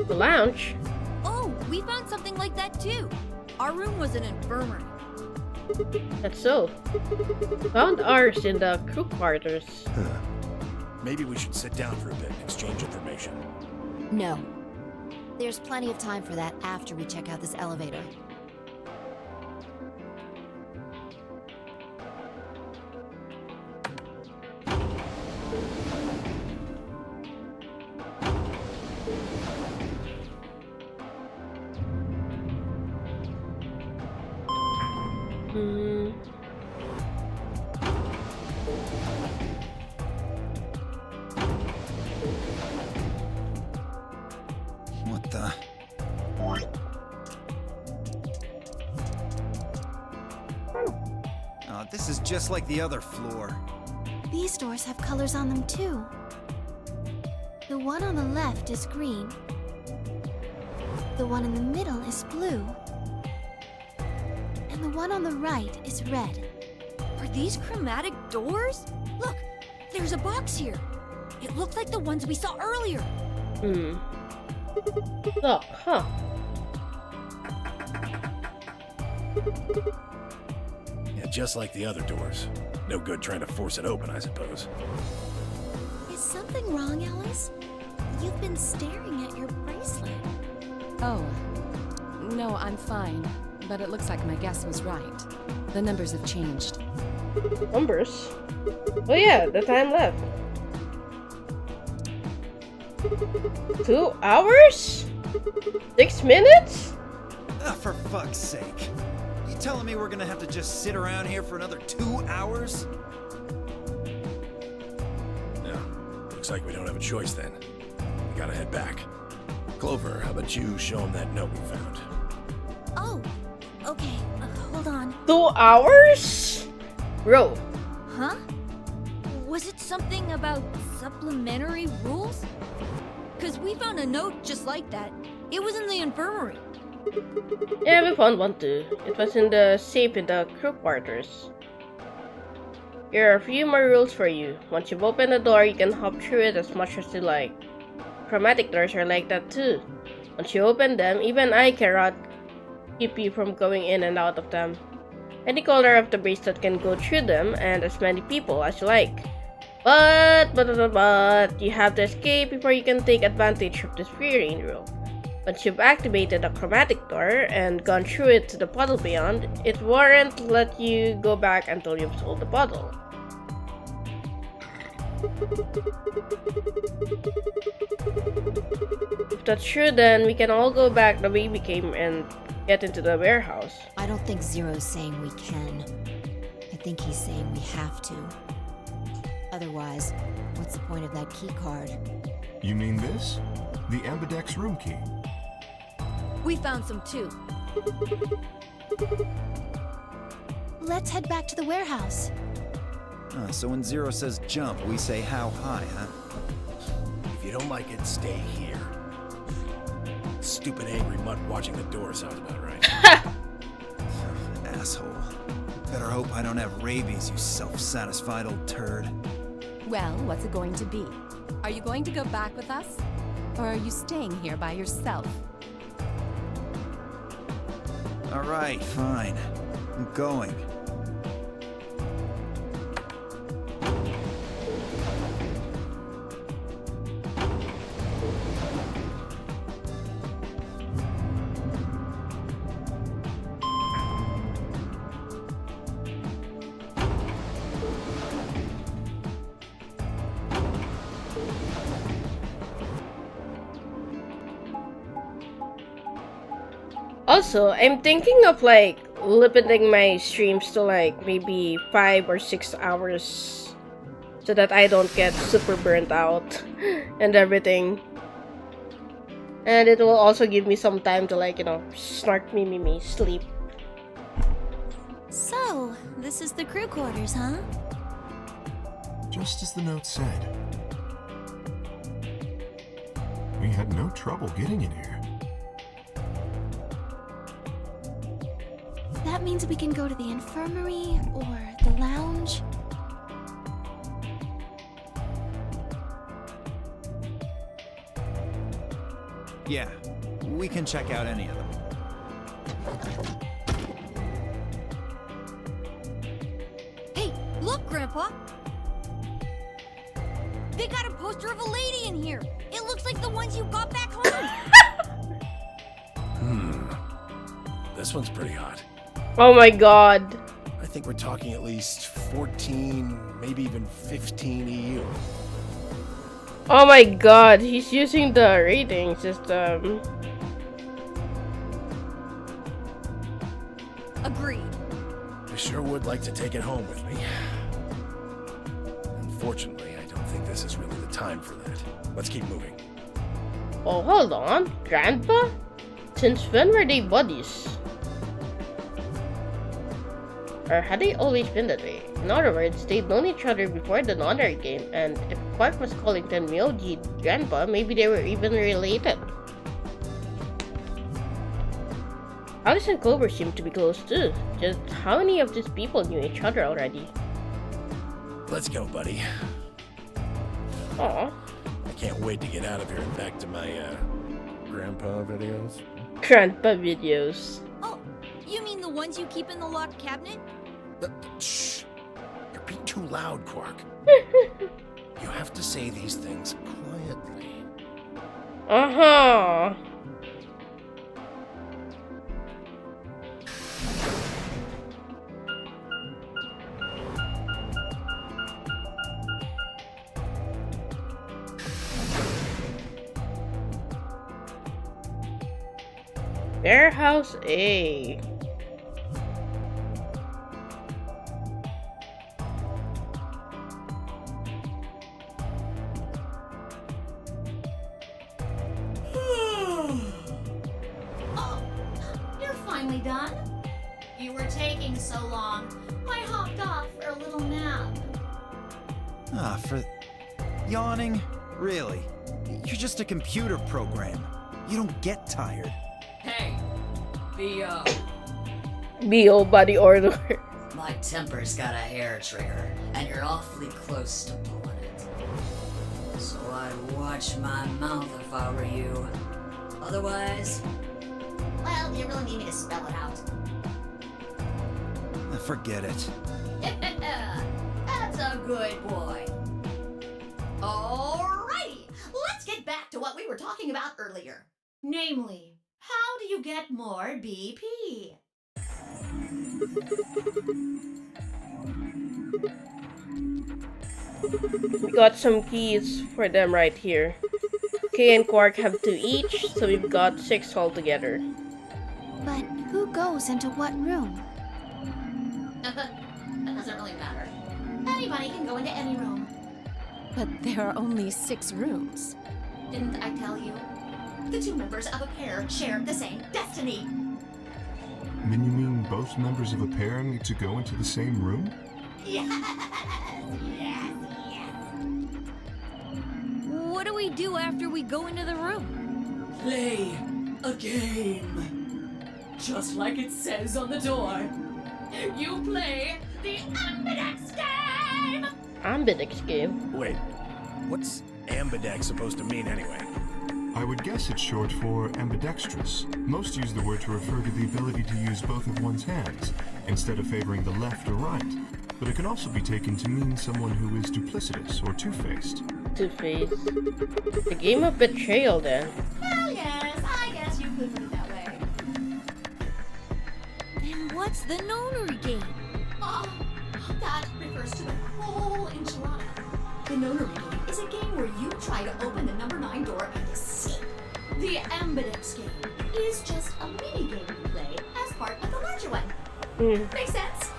The lounge? Oh, we found something like that too. Our room was an infirmary. That's so. Found ours in the crew quarters. Maybe we should sit down for a bit and exchange information. No. There's plenty of time for that after we check out this elevator. What the? Oh, this is just like the other floor. These doors have colors on them too. The one on the left is green. The one in the middle is blue. And the one on the right is red. Are these chromatic doors? Look, there's a box here. It looked like the ones we saw earlier. Oh, huh. Yeah, just like the other doors. No good trying to force it open, I suppose. Is something wrong, Alice? You've been staring at your bracelet. Oh, no, I'm fine. But it looks like my guess was right. The numbers have changed. Numbers? Oh yeah, the time left. 2 hours? 6 minutes? Ah, for fuck's sake. You telling me we're gonna have to just sit around here for another 2 hours? No. Looks like we don't have a choice then. We gotta head back. Clover, how about you show him that note we found? Oh, okay. Hold on. 2 hours? Bro. Huh? Was it something about supplementary rules? Because we found a note just like that. It was in the infirmary. Yeah, we found one too. It was in the safe in the crew quarters. Here are a few more rules for you. Once you've opened the door, you can hop through it as much as you like. Chromatic doors are like that too. Once you open them, even I cannot keep you from going in and out of them. Any color of the bracelet can go through them, and as many people as you like. But you have to escape before you can take advantage of this free reign rule. Once you've activated a chromatic door and gone through it to the puddle beyond, it won't let you go back until you've sold the puddle. If that's true, then we can all go back the way we came and get into the warehouse. I don't think Zero's saying we can. I think he's saying we have to. Otherwise, what's the point of that key card? You mean this? The Ambidex room key. We found some too. Let's head back to the warehouse. So when Zero says jump, we say how high, huh? If you don't like it, stay here. Stupid angry mutt watching the door sounds about right. Asshole. Better hope I don't have rabies, you self-satisfied old turd. Well, what's it going to be? Are you going to go back with us? Or are you staying here by yourself? Alright, fine. I'm going. Also, I'm thinking of like limiting my streams to like maybe 5 or 6 hours so that I don't get super burnt out and everything. And it will also give me some time to like, you know, snark me sleep. So, this is the crew quarters, huh? Just as the note said. We had no trouble getting in here. That means we can go to the infirmary or the lounge. Yeah, we can check out any of them. Hey, look, Grandpa! They got a poster of a lady in here! It looks like the ones you got back home! This one's pretty hot. Oh my god. I think we're talking at least 14, maybe even 15 EU. Oh my god, he's using the rating system. Agreed. I sure would like to take it home with me. Unfortunately, I don't think this is really the time for that. Let's keep moving. Oh, hold on. Grandpa? Since when were they buddies? Or had they always been that way? In other words, they'd known each other before the Honor game, and if Quark was calling Tenmyoji Grandpa, maybe they were even related. Alice and Clover seem to be close too. Just how many of these people knew each other already? Let's go, buddy. Aw. I can't wait to get out of here and back to my, grandpa videos. Grandpa videos. Oh, you mean the ones you keep in the locked cabinet? Shh. You're being too loud, Quark. You have to say these things quietly. Uh-huh. Warehouse A. Oh, you're finally done? You were taking so long. I hopped off for a little nap. For yawning? Really? You're just a computer program. You don't get tired. Hey, the, BO body order. My temper's got a hair trigger, and you're awfully close to pulling it. So I'd watch my mouth if I were you. Otherwise... Well, you really need me to spell it out. Forget it. That's a good boy. Alrighty, let's get back to what we were talking about earlier. Namely, how do you get more BP? We got some keys for them right here. Kay and Quark have 2 each, so we've got 6 altogether. But who goes into what room? That doesn't really matter. Anybody can go into any room. But there are only 6 rooms. Didn't I tell you? The 2 members of a pair share the same destiny. Then you mean both members of a pair need to go into the same room? Yes, yes, yes. What do we do after we go into the room? Play a game. Just like it says on the door. You play the Ambidex game! Ambidex game? Wait, what's ambidex supposed to mean anyway? I would guess it's short for ambidextrous. Most use the word to refer to the ability to use both of one's hands, instead of favoring the left or right. But it can also be taken to mean someone who is duplicitous or two-faced. Two-Face. The game of betrayal then. Well, yes, I guess you could put it that way. Then what's the nonary game? Oh, that refers to the whole enchilada. The nonary game is a game where you try to open the number 9 door and escape. The Ambidex game is just a mini game you play as part of the larger one. Makes sense?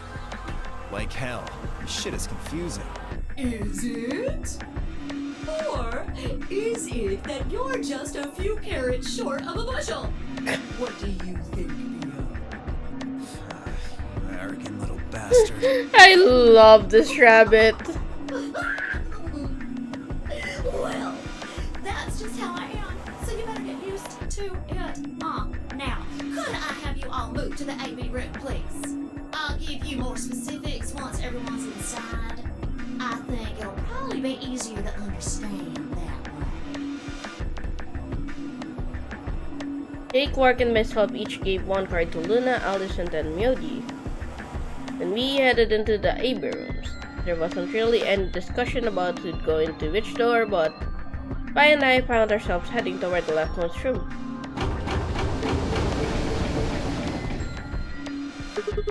Like hell. This shit is confusing. Is it? Or is it that you're just a few carrots short of a bushel? What do you think, Theo? You arrogant little bastard. I love this rabbit. Well, that's just how I am. So you better get used to it. Now, could I have you all move to the AB room, please? I'll give you more specifics once everyone's inside. I think it'll probably be easier to understand that way. Kay, Quark, and myself each gave 1 card to Luna, Alice, and then Myoji. Then we headed into the AB rooms. There wasn't really any discussion about who'd go into which door, but Pi and I found ourselves heading toward the leftmost room.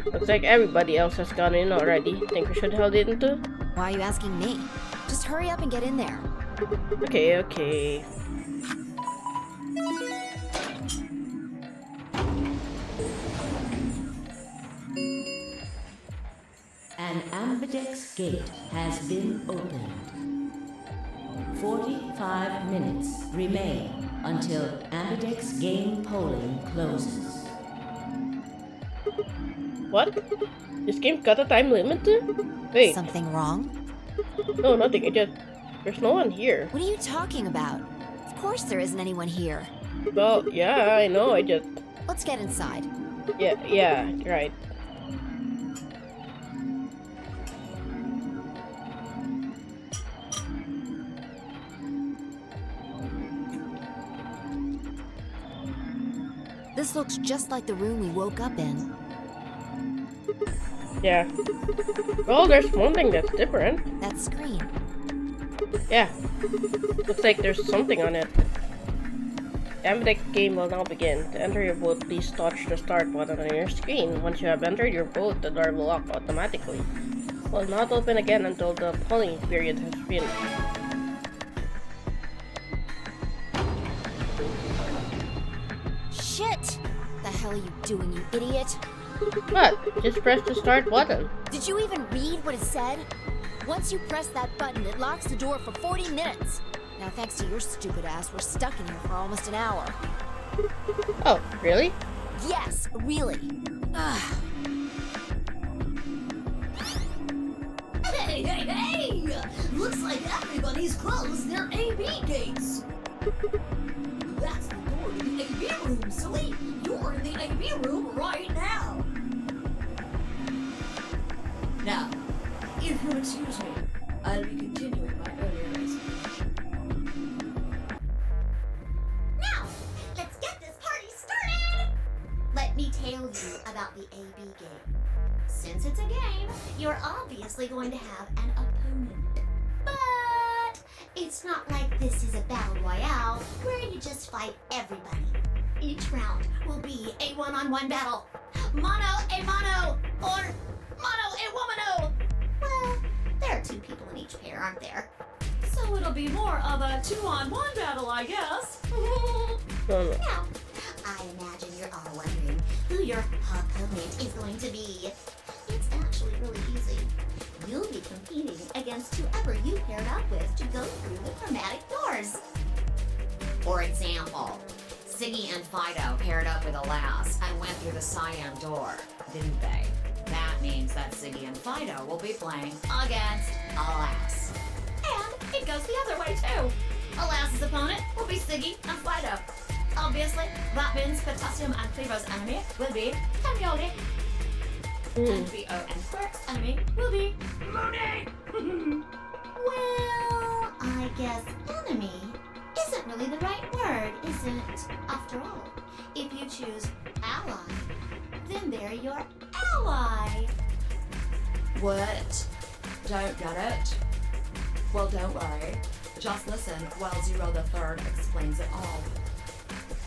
Looks like everybody else has gone in already. Think we should head in too? Why are you asking me? Just hurry up and get in there. Okay. An Ambidex gate has been opened. 45 minutes remain until Ambidex game polling closes. What? This game got a time limit too? Wait. Something wrong? No, nothing. There's no one here. What are you talking about? Of course there isn't anyone here. Well, yeah, I know. Let's get inside. Yeah, right. This looks just like the room we woke up in. Yeah. Well, there's one thing that's different. That screen. Yeah. Looks like there's something on it. The Ambidex game will now begin. To enter your vote, please touch the start button on your screen. Once you have entered your vote, the door will lock automatically. It will not open again until the polling period has finished. Shit! The hell are you doing, you idiot? What? Just press the start button. Did you even read what it said? Once you press that button, it locks the door for 40 minutes. Now, thanks to your stupid ass, we're stuck in here for almost an hour. Oh, really? Yes, really. Ugh. Hey! Looks like everybody's closed their AB gates. That's the door to the AB room, silly. You're in the AB room right now. Now, if you'll excuse me, I'll be continuing my earlier explanation. Now, let's get this party started! Let me tell you about the AB game. Since it's a game, you're obviously going to have an opponent. But it's not like this is a battle royale where you just fight everybody. Each round will be a one-on-one battle. Mono a mono, or mono a womano. Well, there are 2 people in each pair, aren't there. So it'll be more of a 2-on-1 battle, I guess. Now, I imagine you're all wondering who your opponent is going to be. It's actually really easy. You'll be competing against whoever you paired up with to go through the chromatic doors. For example, Siggy and Fido paired up with Alas and went through the cyan door, didn't they? That means that Siggy and Fido will be playing against Alas. And it goes the other way too. Alas's opponent will be Siggy and Fido. Obviously, that means Potassium and Cleavo's enemy will be Tamioli. And VO and Quirk's enemy will be Mooney. Well, I guess enemy isn't really the right word, is it? After all, if you choose ally, then they're your ally. What? Don't get it? Well, don't worry. Just listen while Zero the Third explains it all.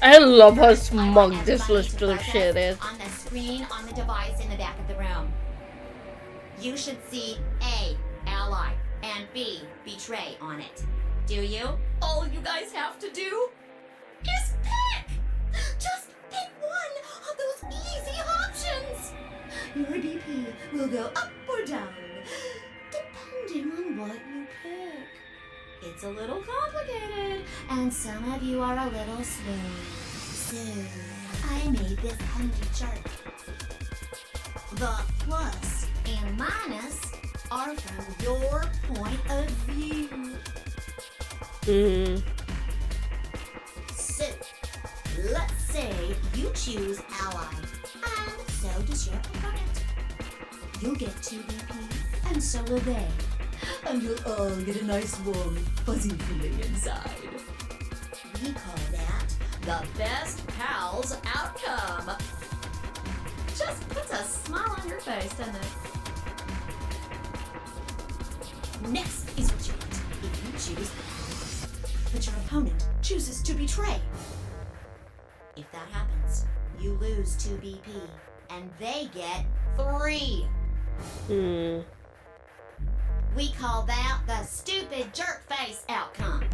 I love how First, I want smug this everybody to little focus shit is. on the screen on the device in the back of the room. You should see A, ally, and B, betray on it. Do you? All you guys have to do Is pick! Just pick one of those easy options. Your BP will go up or down, depending on what you pick. It's a little complicated, and some of you are a little slow. So, I made this handy chart. The plus and minus are from your point of view. So, let's say you choose ally, and so does your opponent. You'll get 2 BP, and so will they. and you'll all get a nice warm, fuzzy feeling inside. We call that the best pals outcome. Just puts a smile on your face, doesn't it? Next is what you get if you choose but your opponent chooses to betray. If that happens, you lose 2 BP, and they get 3. We call that the stupid jerk face outcome.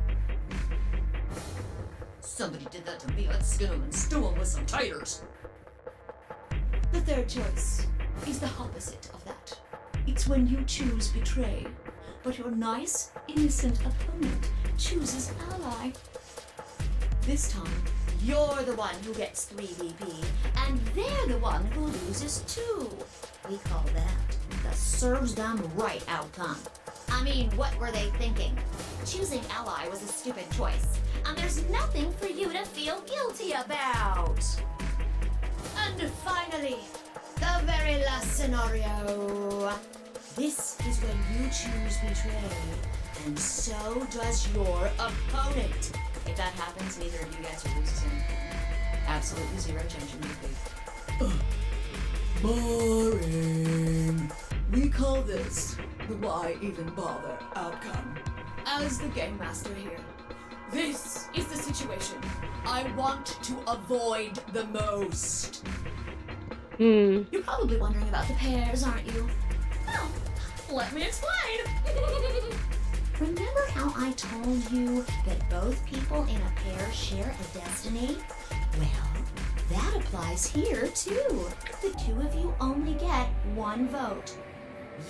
Somebody did that to me. I'd skin him and stew him with some taters. The third choice is the opposite of that. It's when you choose betray, but your nice, innocent opponent chooses ally. This time, you're the one who gets 3 BP, and they're the one who loses 2. We call that the serves them right outcome. I mean, what were they thinking? Choosing ally was a stupid choice, and there's nothing for you to feel guilty about. And finally, The very last scenario. This is when you choose betray, and so does your opponent. If that happens, neither of you guys are losing. Absolutely 0 change in BP. boring. We call this the why even bother outcome. As the game master here, this is the situation I want to avoid the most. You're probably wondering about the pairs, aren't you? Well, let me explain. Remember how I told you that both people in a pair share a destiny? Well, that applies here too. The 2 of you only get 1 vote.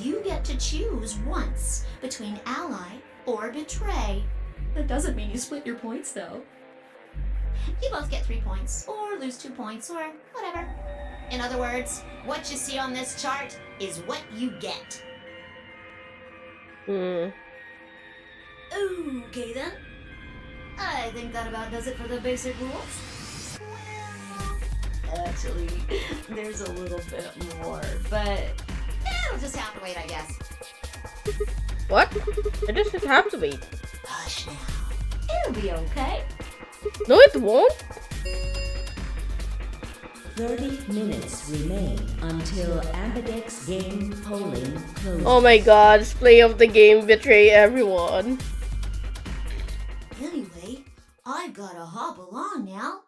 You get to choose once between ally or betray. That doesn't mean you split your points, though. You both get 3 points, or lose 2 points, or whatever. In other words, what you see on this chart is what you get. Okay then. I think that about does it for the basic rules. Well, actually, there's a little bit more, but it'll just have to wait, I guess. What? I just have to wait. Hush now. It'll be okay. No, it won't. 30 minutes remain until Ambidex game polling closes. Oh my god, display of the game betray everyone. Anyway, I've gotta hop along now.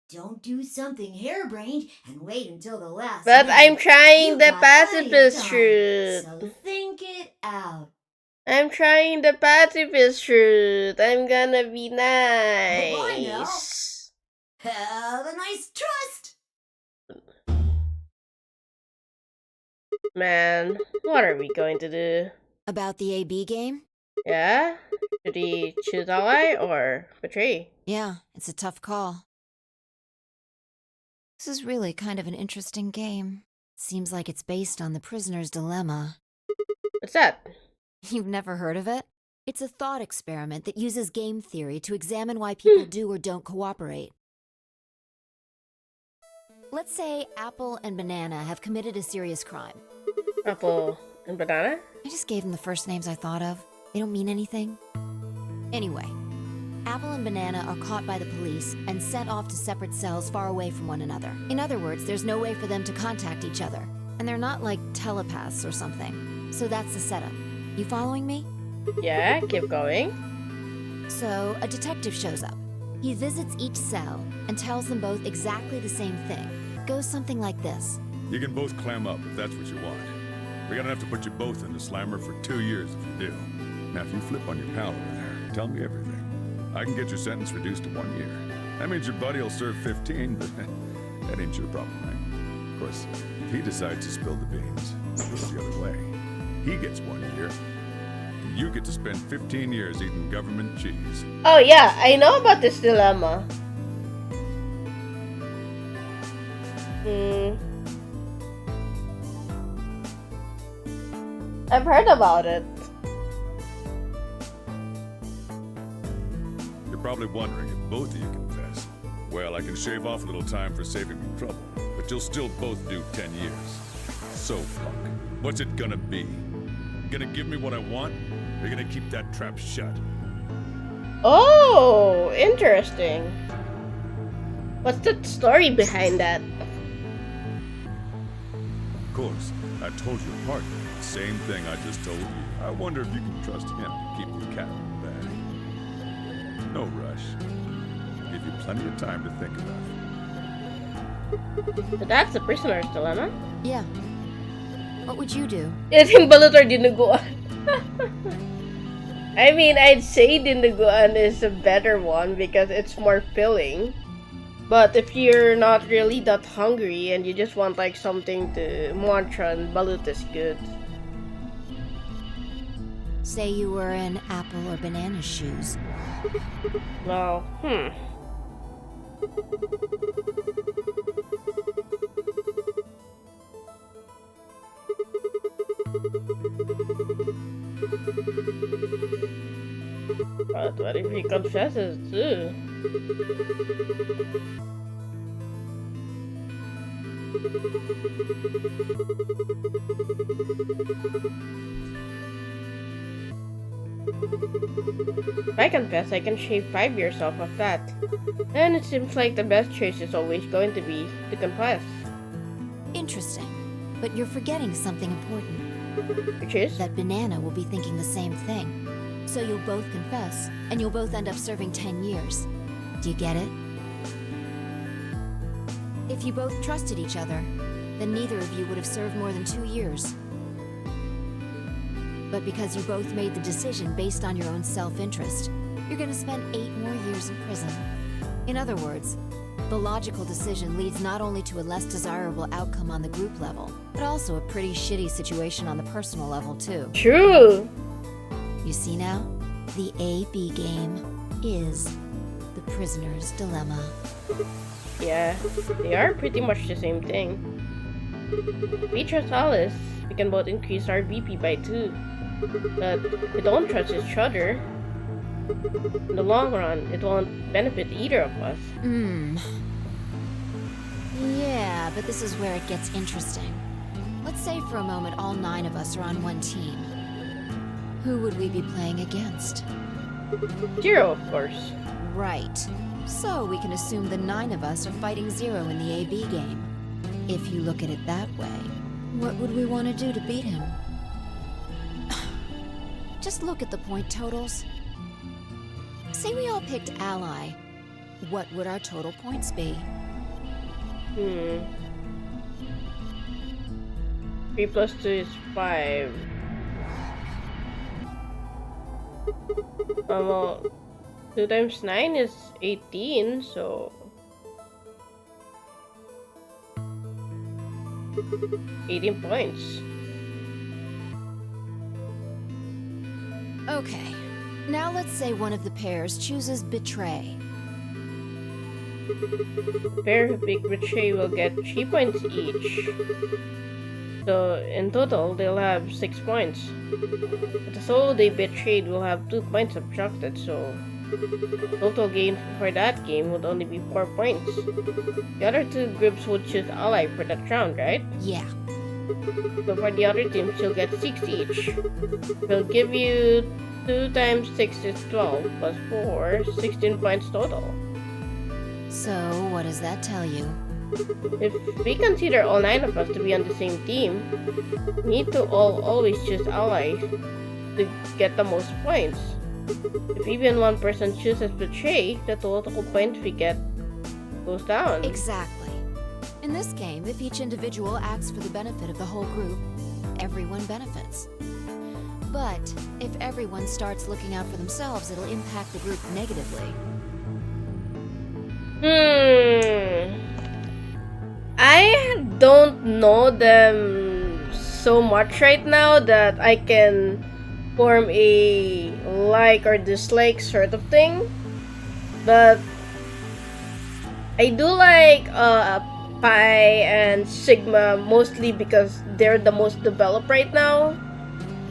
Don't do something harebrained and wait until the last But minute. I'm trying You've the got plenty of pacifist time, route. So think it out. I'm trying the pacifist route. I'm gonna be Bye now. nice. Have a nice trust. Man, what are we going to do? About the AB game? Yeah? Should we choose ally or betray? Yeah, it's a tough call. This is really kind of an interesting game. Seems like it's based on the prisoner's dilemma. What's that? You've never heard of it? It's a thought experiment that uses game theory to examine why people do or don't cooperate. Let's say Apple and Banana have committed a serious crime. Apple and banana? I just gave them the first names I thought of. They don't mean anything. Anyway, Apple and Banana are caught by the police and sent off to separate cells far away from one another. In other words, there's no way for them to contact each other. And they're not like telepaths or something. So that's the setup. You following me? Yeah, keep going. So, a detective shows up. He visits each cell and tells them both exactly the same thing. Goes something like this. You can both clam up if that's what you want. We're gonna have to put you both in the slammer for 2 years if you do. Now, if you flip on your pal over there, tell me everything. I can get your sentence reduced to 1 year. That means your buddy will serve 15, but that ain't your problem, right? Of course, if he decides to spill the beans, it goes the other way. He gets 1 year. And you get to spend 15 years eating government cheese. Oh yeah, I know about this dilemma. I've heard about it. You're probably wondering if both of you confess. Well, I can shave off a little time for saving me trouble, but you'll still both do 10 years. So, Puck, what's it gonna be? Gonna give me what I want? Or you gonna keep that trap shut? Oh, interesting. What's the story behind that? Of course, I told your partner the same thing I just told you. I wonder if you can trust him to keep the cat in the bag. No rush. Give you plenty of time to think about it. So that's the prisoner's dilemma? Yeah. What would you do? Eating balut or dinuguan? I mean, I'd say dinuguan is a better one because it's more filling. But if you're not really that hungry and you just want like something to munch on, balut is good. Say you were in Apple or Banana's shoes. Well, But what if he confesses too? If I confess, I can shave 5 years off of that. And it seems like the best choice is always going to be to confess. Interesting. But you're forgetting something important. Which is? That Banana will be thinking the same thing. So you'll both confess, and you'll both end up serving 10 years. Do you get it? If you both trusted each other, then neither of you would have served more than 2 years. But because you both made the decision based on your own self-interest, you're gonna spend 8 more years in prison. In other words, the logical decision leads not only to a less desirable outcome on the group level, but also a pretty shitty situation on the personal level too. True! You see now? The AB game is the prisoner's dilemma. Yeah, they are pretty much the same thing. If we trust Alice, we can both increase our BP by 2. But if we don't trust each other, in the long run, it won't benefit either of us. Yeah, but this is where it gets interesting. Let's say for a moment all 9 of us are on one team. Who would we be playing against? 0, of course. Right. So we can assume the 9 of us are fighting 0 in the AB game. If you look at it that way, what would we want to do to beat him? Just look at the point totals. Say we all picked Ally. What would our total points be? 3 plus 2 is 5. Well, 2 times 9 is 18, so 18 points. Okay, now let's say one of the pairs chooses Betray. The pair who pick Betray will get 3 points each. So in total, they'll have 6 points. But the soul they betrayed will have 2 points subtracted, so total gain for that game would only be 4 points. The other 2 groups would choose ally for that round, right? Yeah. So for the other teams, you'll get 6 each. They'll give you 2 times 6 is 12, plus 4, 16 points total. So, what does that tell you? If we consider all 9 of us to be on the same team, we need to always choose allies to get the most points. If even one person chooses Betray, the total points we get goes down. Exactly. In this game, if each individual acts for the benefit of the whole group, everyone benefits. But if everyone starts looking out for themselves, it'll impact the group negatively. I don't know them so much right now that I can form a like or dislike sort of thing. But I do like Pi and Sigma mostly because they're the most developed right now.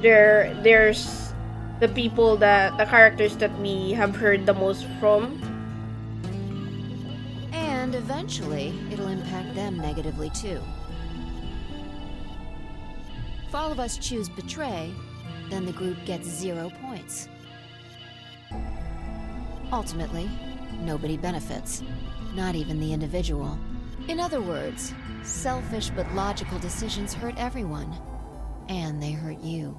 There's the people the characters that we have heard the most from. And eventually, it'll impact them negatively too. If all of us choose Betray, then the group gets 0 points. Ultimately, nobody benefits, not even the individual. In other words, selfish but logical decisions hurt everyone, and they hurt you.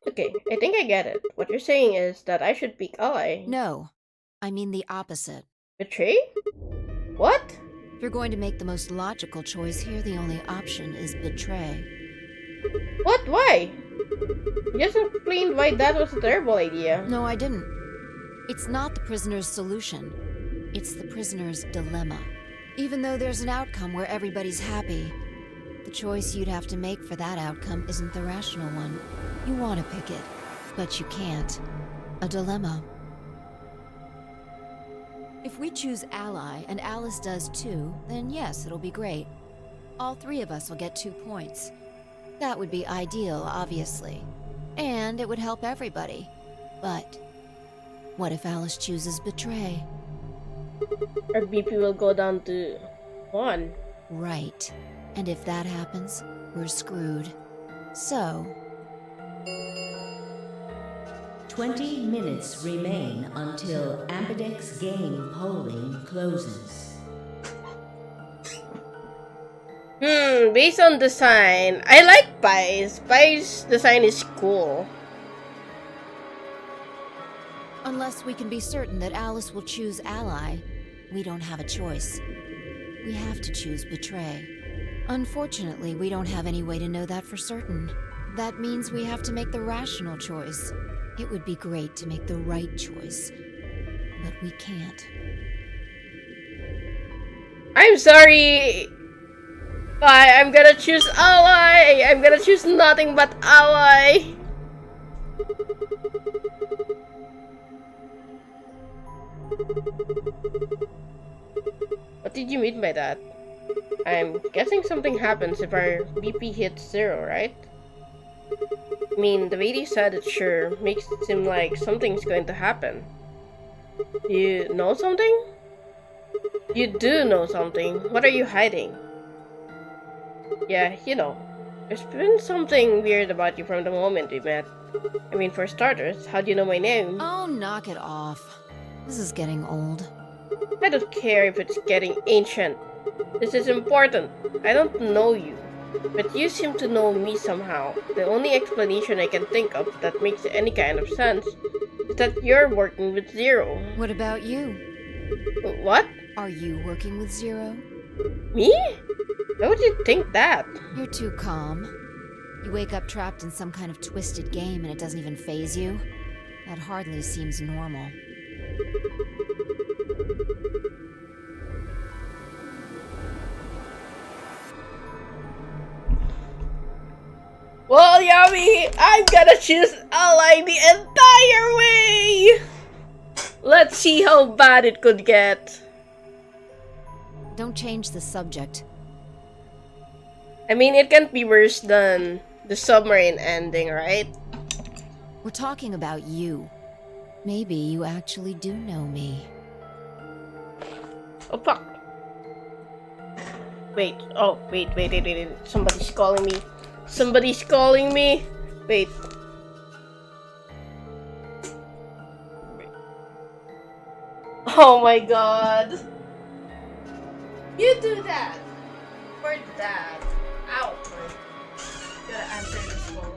Okay, I think I get it. What you're saying is that I should pick ally. No, I mean the opposite. Betray? What? If you're going to make the most logical choice here, the only option is Betray. What? Why? You just explained why that was a terrible idea. No, I didn't. It's not the prisoner's solution. It's the prisoner's dilemma. Even though there's an outcome where everybody's happy, the choice you'd have to make for that outcome isn't the rational one. You want to pick it, but you can't. A dilemma. If we choose Ally and Alice does too, then yes, it'll be great. All 3 of us will get 2 points. That would be ideal, obviously. And it would help everybody. But what if Alice chooses Betray? Our BP will go down to 1. Right. And if that happens, we're screwed. So 20 minutes remain until Ambidex game polling closes. Based on design, I like Pi's. Pi's design is cool. Unless we can be certain that Alice will choose Ally, we don't have a choice. We have to choose Betray. Unfortunately, we don't have any way to know that for certain. That means we have to make the rational choice. It would be great to make the right choice, but we can't. I'm sorry. I'm gonna choose ally. I'm gonna choose nothing but ally. What did you mean by that? I'm guessing something happens if our BP hits 0, right? I mean, the way you said it sure makes it seem like something's going to happen. You know something? You do know something. What are you hiding? Yeah, you know. There's been something weird about you from the moment we met. I mean, for starters, how do you know my name? Oh, knock it off. This is getting old. I don't care if it's getting ancient. This is important. I don't know you, but you seem to know me somehow. The only explanation I can think of that makes any kind of sense is that you're working with Zero. What about you? What? Are you working with Zero? Me? Why would you think that? You're too calm. You wake up trapped in some kind of twisted game and it doesn't even faze you? That hardly seems normal. Well, Yami, I'm gonna choose ally the entire way! Let's see how bad it could get. Don't change the subject. I mean, it can't be worse than the submarine ending, right? We're talking about you. Maybe you actually do know me. Oh, fuck. Wait. Oh, wait. Somebody's calling me. Somebody's calling me. Wait. Oh my god. You do that. For that. Ow. Gotta answer this phone.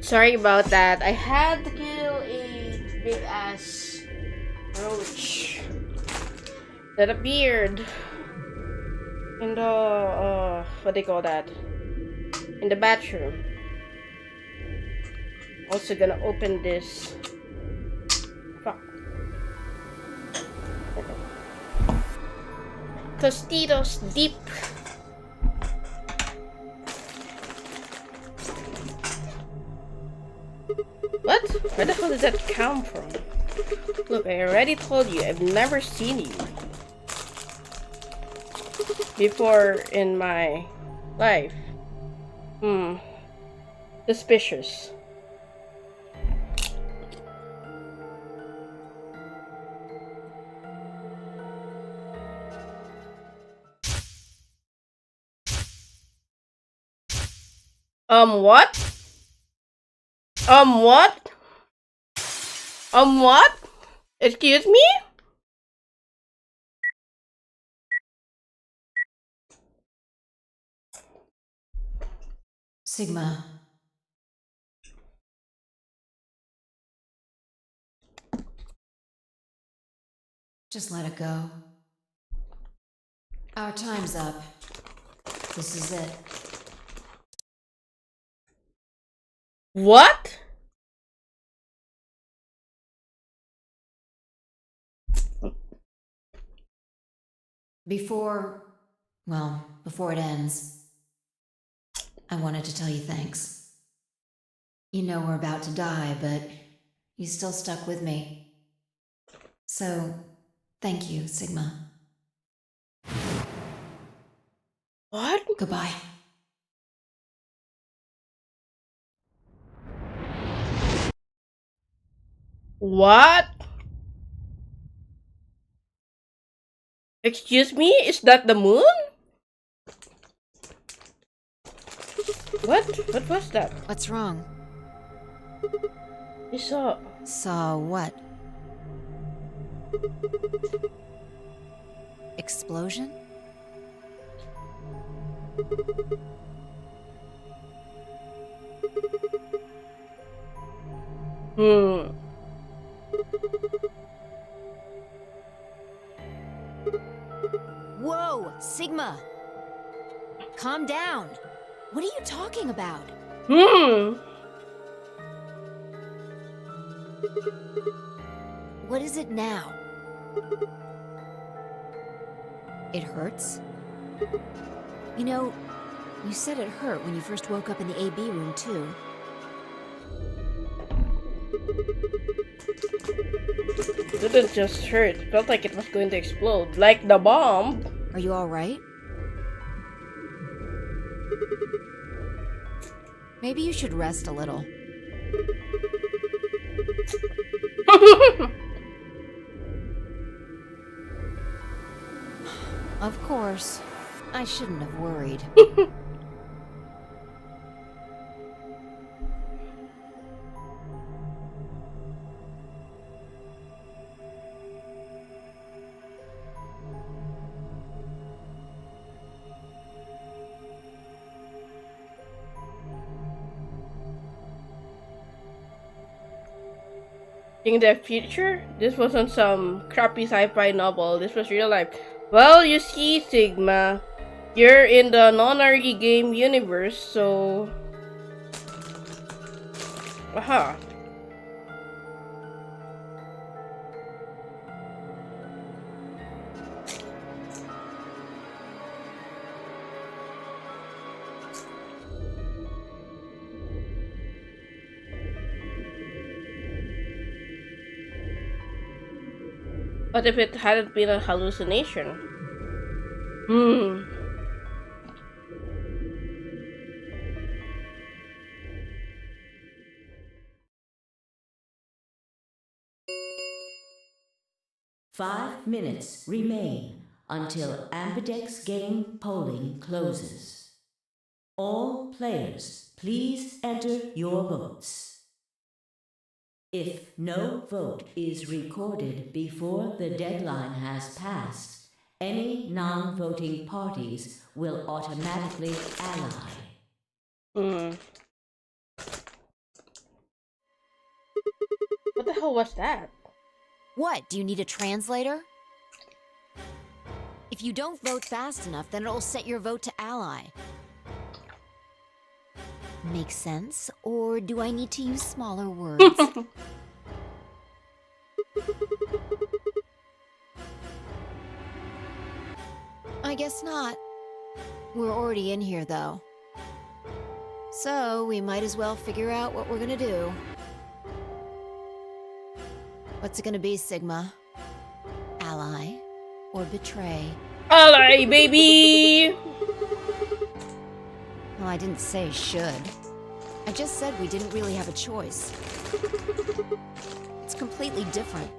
Sorry about that. I had to kill a big ass roach that appeared in the what they call that? In the bathroom. Also gonna open this. Fuck. Tostitos deep. What? Where the hell did that come from? Look, I already told you, I've never seen you before in my life. Suspicious. What? What? What? Excuse me? Sigma. Just let it go. Our time's up. This is it. What? Before it ends, I wanted to tell you thanks. You know we're about to die, but you still stuck with me. So, thank you, Sigma. What? Goodbye. What? Excuse me? Is that the moon? What? What was that? What's wrong? You saw... Saw what? Explosion? Whoa, Sigma! Calm down. What are you talking about? What is it now? It hurts? You know, you said it hurt when you first woke up in the AB room, too. It didn't just hurt. It felt like it was going to explode. Like the bomb. Are you alright? Maybe you should rest a little. Of course. I shouldn't have worried. In the future, this wasn't some crappy sci-fi novel. This was real life. Well, you see, Sigma, you're in the non-RE game universe, so... Aha. What if it hadn't been a hallucination? 5 minutes remain until Ambidex game polling closes. All players, please enter your votes. If no vote is recorded before the deadline has passed, any non-voting parties will automatically ally. hell was that? What? Do you need a translator? If you don't vote fast enough, then it'll set your vote to ally. Make sense? Or do I need to use smaller words? I guess not. We're already in here, though. So, we might as well figure out what we're gonna do. What's it gonna be, Sigma? Ally or betray? Ally, baby! Well, I didn't say should. I just said we didn't really have a choice. It's completely different.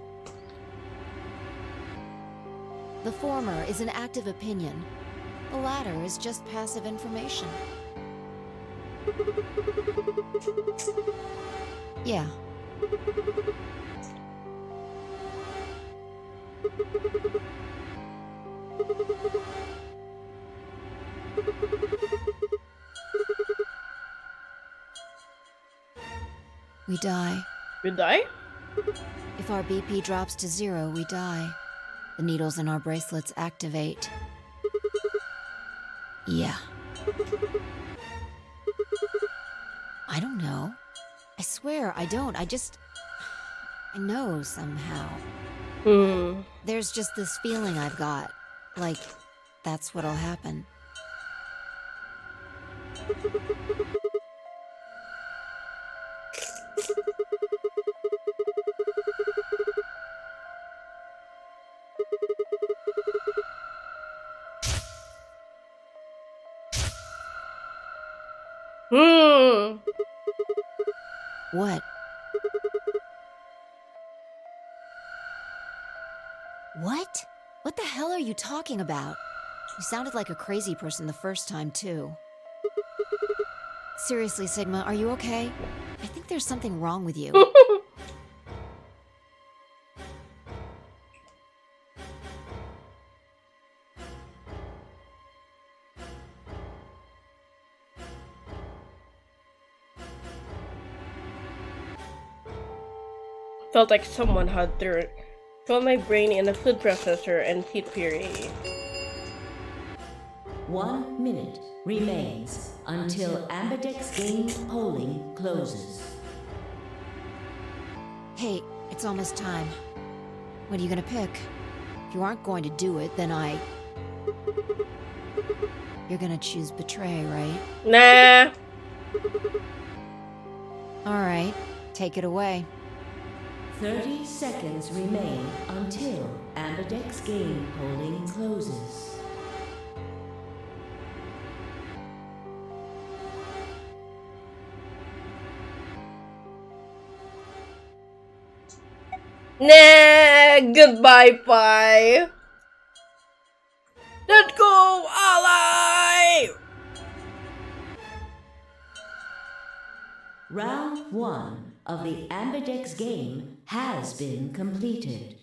The former is an active opinion. The latter is just passive information. Yeah. We die. We die? If our BP drops to 0, we die. The needles in our bracelets activate. Yeah. I don't know. I swear I don't. I know somehow. There's just this feeling I've got. Like, that's what'll happen. What? What? What the hell are you talking about? You sounded like a crazy person the first time, too. Seriously, Sigma, are you okay? I think there's something wrong with you. Felt like someone had thrown my brain in a food processor and heat puree. 1 minute remains until Ambidex game polling closes. Hey, it's almost time. What are you gonna pick? If you aren't going to do it, then You're gonna choose betray, right? Nah. Alright, take it away. 30 seconds remain until Ambidex game polling closes. Nah, goodbye, bye. Let's go, ally! Round 1 of the Ambidex game has been completed.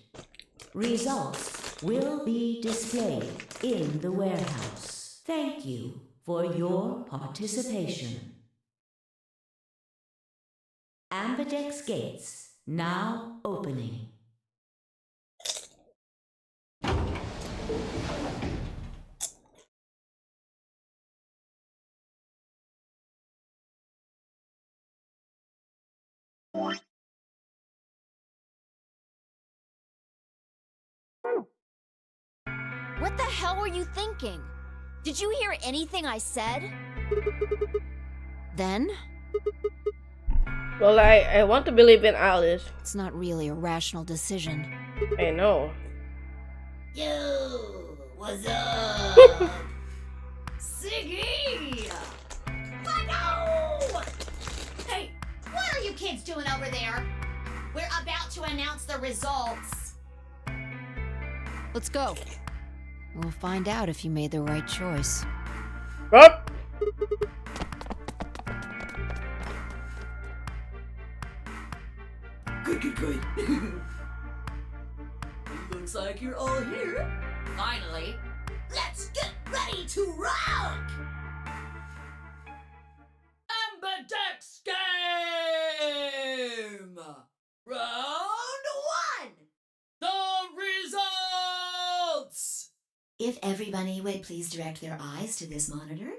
Results will be displayed in the warehouse. Thank you for your participation. Ambidex gates now opening. What the hell were you thinking? Did you hear anything I said? Then? Well, I want to believe in Alice. It's not really a rational decision. I know. Yo, what's up? Siggy! No! Hey, what are you kids doing over there? We're about to announce the results. Let's go. We'll find out if you made the right choice. Up. Good. Looks like you're all here. Finally. Let's get ready to rock! Ambidex game! Round If everybody would please direct their eyes to this monitor.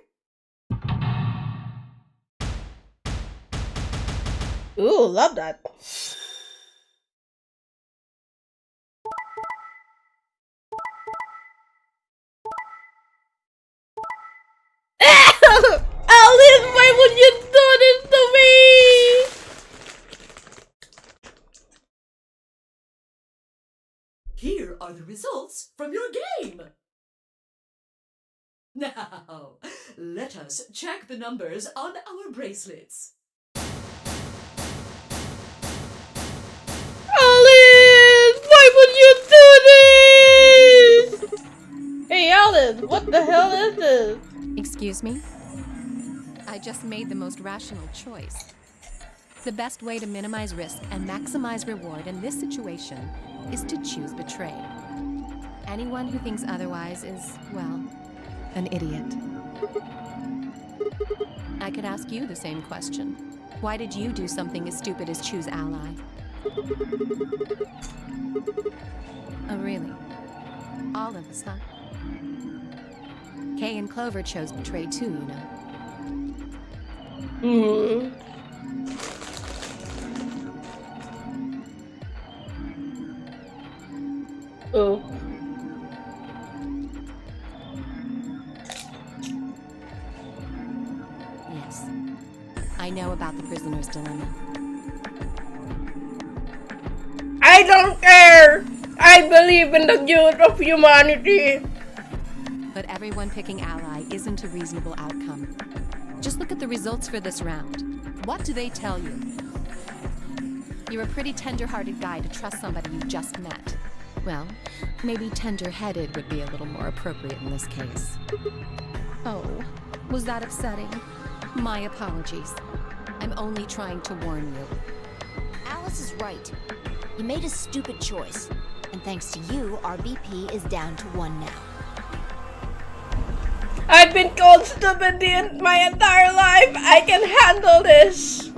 Ooh, love that. Alice, why would you do this to me? Here are the results from your game. Now, let us check the numbers on our bracelets. Alice, why would you do this? Hey Alice, what the hell is this? Excuse me? I just made the most rational choice. The best way to minimize risk and maximize reward in this situation is to choose betray. Anyone who thinks otherwise is, well, an idiot. I could ask you the same question. Why did you do something as stupid as choose ally? Oh, really? All of us, huh? Kay and Clover chose betray too, you know. Oh. Yes. I know about the prisoner's dilemma. I don't care! I believe in the youth of humanity! But everyone picking ally isn't a reasonable outcome. Just look at the results for this round. What do they tell you? You're a pretty tender-hearted guy to trust somebody you just met. Well, maybe tender-headed would be a little more appropriate in this case. Oh, was that upsetting? My apologies. I'm only trying to warn you. Alice is right. You made a stupid choice. And thanks to you, our BP is down to 1 now. I've been called stupid my entire life! I can handle this!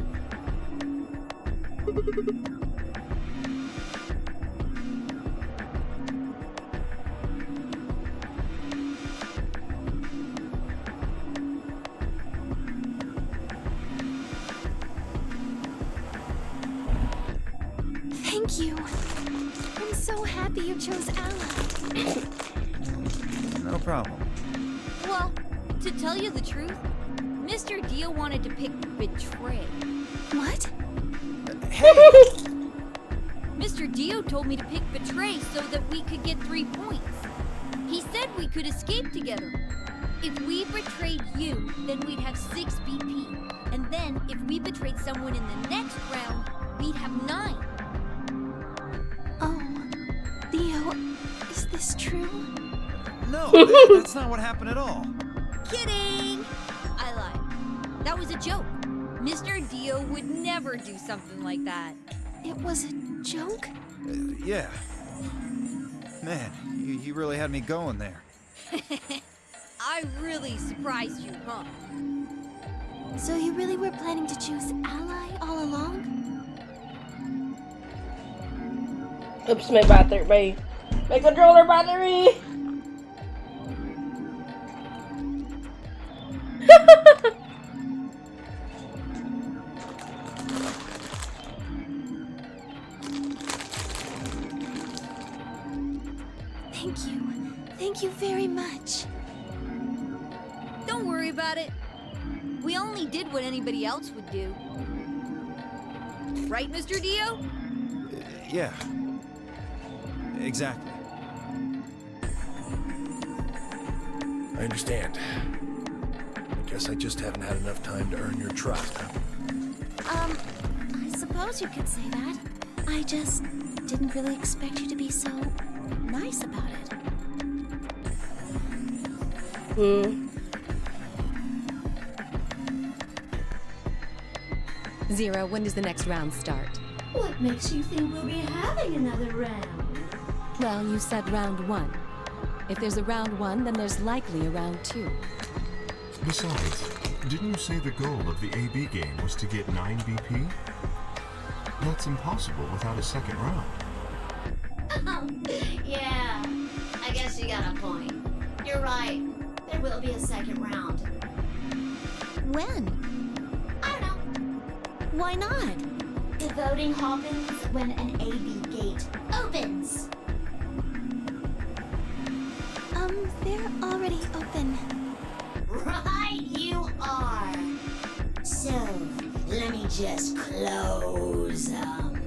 Thank you. I'm so happy you chose Ally. No problem. Well, to tell you the truth, Mr. Dio wanted to pick betray. What? Mr. Dio told me to pick betray so that we could get 3 points. He said we could escape together. If we betrayed you, then we'd have 6 BP. And then if we betrayed someone in the next round, we'd have 9. Oh, Theo, is this true? No, that's not what happened at all. Kidding! I lied. That was a joke. Mr. Dio would never do something like that. It was a joke? Yeah. Man, you really had me going there. I really surprised you, huh? So you really were planning to choose Ally all along? Oops, my battery. My controller battery! Thank you. Thank you very much. Don't worry about it. We only did what anybody else would do. Right, Mr. Dio? Yeah. Exactly. I understand. I guess I just haven't had enough time to earn your trust. I suppose you could say that. I just didn't really expect you to be so nice about it. Zero, when does the next round start? What makes you think we'll be having another round? Well, you said round 1. If there's a round 1, then there's likely a round 2. Besides, didn't you say the goal of the AB game was to get 9 BP? That's impossible without a second round. Yeah, I guess you got a point. right. There will be a second round. When? I don't know. Why not? The voting happens when an AB gate opens. They're already open. Right, you are. So, let me just close them.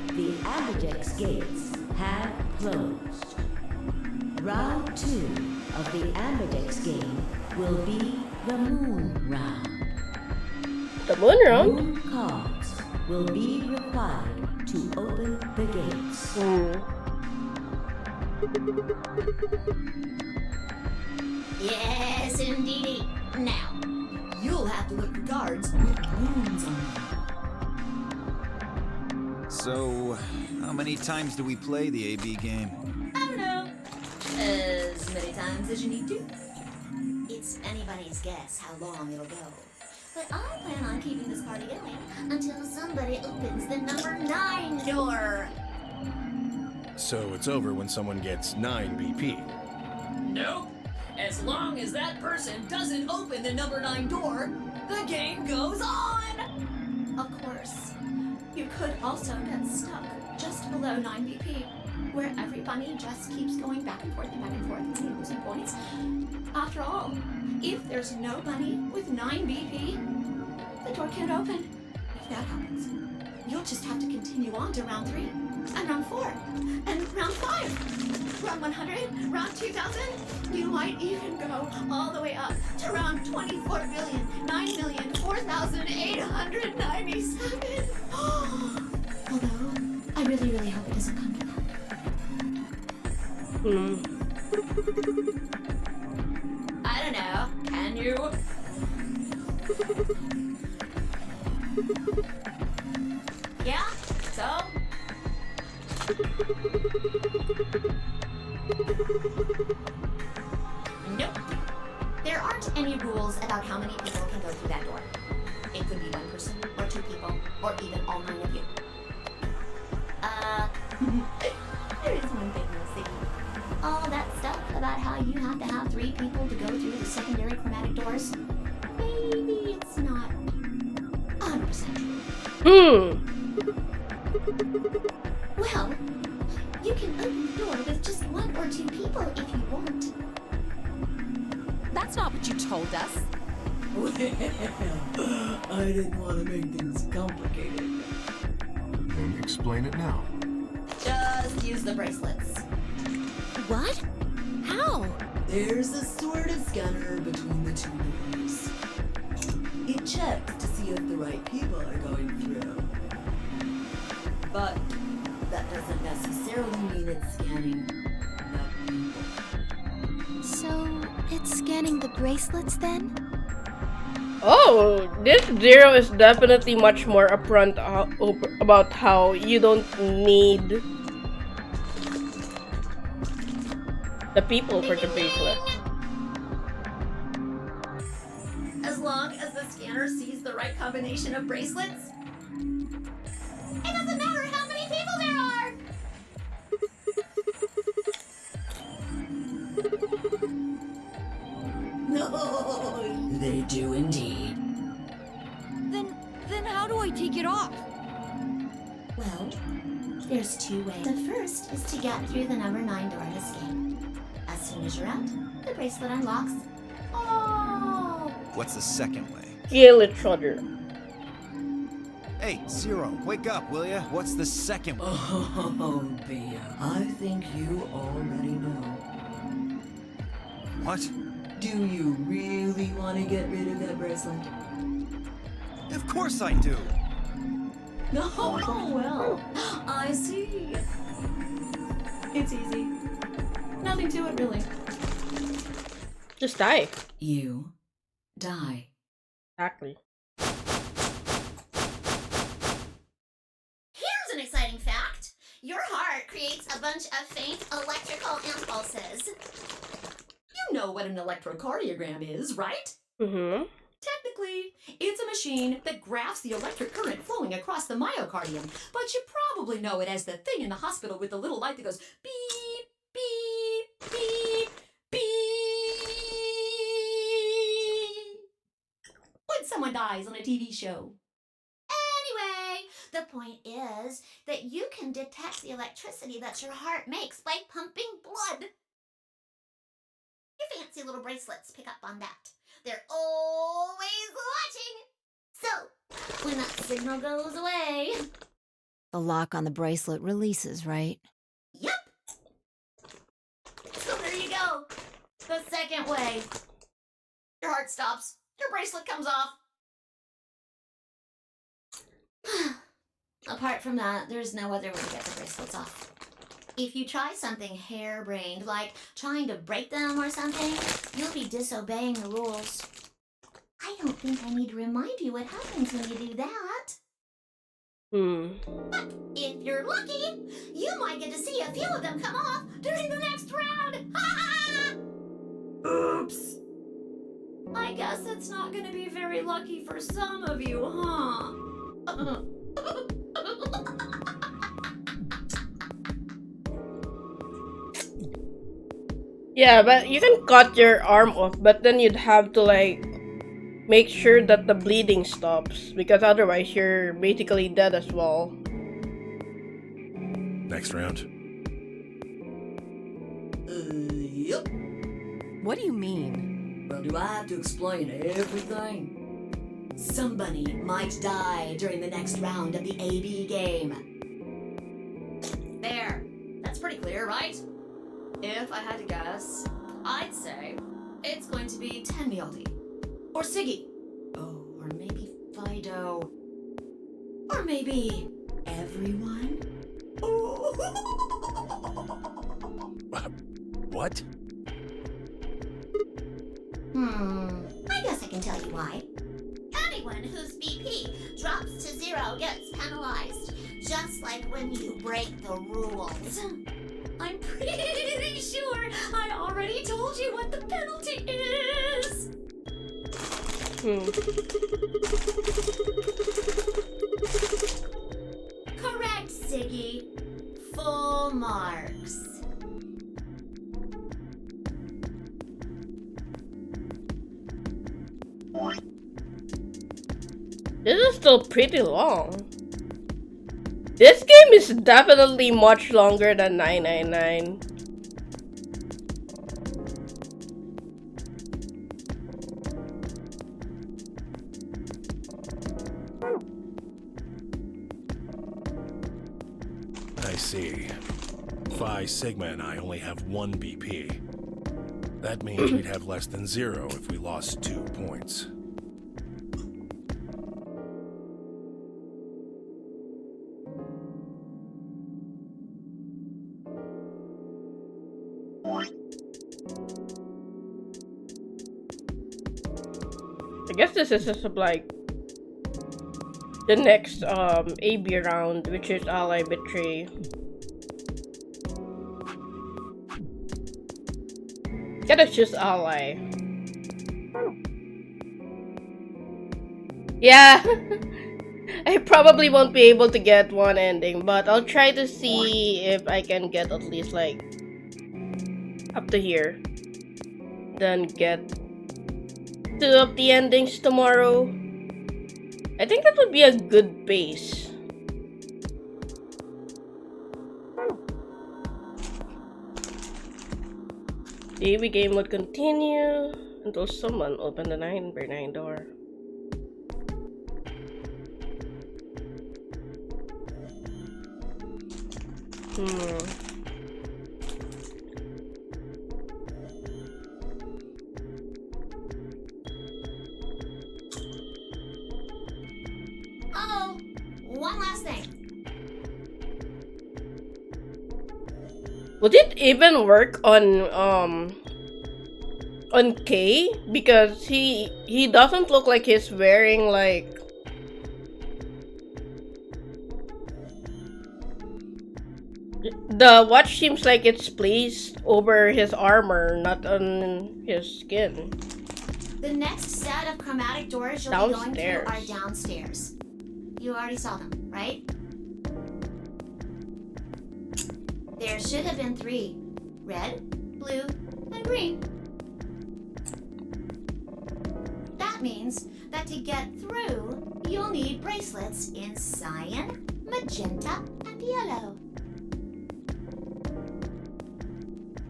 The Amberjack's gates have closed. Round 2 of the Amberjack's game will be the Moon Round. The Moon Round? Moon cards will be required to open the gates. Yes, indeedy. Now, you'll have to look for cards with moons on them. So, how many times do we play the AB game? I don't know. As many times as you need to. It's anybody's guess how long it'll go. But I plan on keeping this party going until somebody opens the number 9 door. So it's over when someone gets 9 BP. Nope. As long as that person doesn't open the number 9 door, the game goes on! Of course. You could also get stuck just below 9 BP, where every bunny just keeps going back and forth and losing points. After all, if there's no bunny with 9 BP, the door can't open. If that happens, you'll just have to continue on to round 3, and round 4, and round 5, round 100, round 2000. You might even go all the way up to round 24,009,004,897. Although, I really, really hope it doesn't come to that. I don't know. Can you? Yeah? So? Nope. There aren't any rules about how many people can go through that door. It could be 1 person, or 2 people, or even all 9 of you. There is one thing we'll see. All that stuff about how you have to have 3 people to go through the secondary chromatic doors, maybe it's not 100% true. Well, you can open the door with just 1 or 2 people if you want. That's not what you told us. Well, I didn't want to make things complicated. Then explain it now. Just use the bracelets. What? How? There's a sort of scanner between the 2 doors. It checks to see if the right people are going through. But that doesn't necessarily mean it's scanning the people. So, it's scanning the bracelets then? Oh, this Zero is definitely much more upfront about how you don't need the people for the bracelet. As long as the scanner sees the right combination of bracelets, it doesn't matter how many people there are! No, They do indeed. Then how do I take it off? Well, there's 2 ways. The first is to get through the number 9 door and escape. As soon as you're out, the bracelet unlocks. Oh! What's the second way? Kill each other. Hey, Zero, wake up, will ya? What's the second way? Oh, Bia, I think you already know. What? Do you really want to get rid of that bracelet? Of course I do! Oh, well, I see. It's easy. Nothing to it, really. Just die. You die. Exactly. Here's an exciting fact. Your heart creates a bunch of faint electrical impulses. You know what an electrocardiogram is, right? Mm-hmm. Technically, Basically, it's a machine that graphs the electric current flowing across the myocardium, but you probably know it as the thing in the hospital with the little light that goes beep, beep, beep, beep. When someone dies on a TV show. Anyway, the point is that you can detect the electricity that your heart makes by pumping blood. Your fancy little bracelets pick up on that. They're always watching. So, when that signal goes away... The lock on the bracelet releases, right? Yep. So there you go. The second way. Your heart stops. Your bracelet comes off. Apart from that, there's no other way to get the bracelets off. If you try something harebrained, like trying to break them or something, you'll be disobeying the rules. I don't think I need to remind you what happens when you do that. But if you're lucky, you might get to see a few of them come off during the next round. Oops. I guess it's not going to be very lucky for some of you, huh? Yeah, but you can cut your arm off, but then you'd have to like make sure that the bleeding stops, because otherwise you're basically dead as well. Next round. Yep. What do you mean? Well, do I have to explain everything? Somebody might die during the next round of the AB game. There. That's pretty clear, right? If I had to guess, I'd say it's going to be Tenmyaldi. Or Siggy. Oh, or maybe Fido. Or maybe... Everyone? What? I guess I can tell you why. Anyone whose BP drops to 0 gets penalized, just like when you break the rules. I'm pretty sure I already told you what the penalty is. Correct, Siggy. Full marks. This is still pretty long. This game is definitely much longer than 999. I see. Phi Sigma and I only have 1 BP. That means we'd have less than 0 if we lost 2 points. I guess this is just like the next AB round, which is Ally Betray. Gotta choose Ally. Yeah, I probably won't be able to get one ending, but I'll try to see if I can get at least like up to here. Then get 2 of the endings tomorrow. I think that would be a good base. The AB game would continue until someone opened the 9x9 door. Oh, one last thing. Would it even work on K? Because he doesn't look like he's wearing like the watch seems like it's placed over his armor, not on his skin. The next set of chromatic doors you'll be going through Downstairs. are downstairs. You already saw them, right? There should have been 3. Red, blue, and green. That means that to get through, you'll need bracelets in cyan, magenta, and yellow.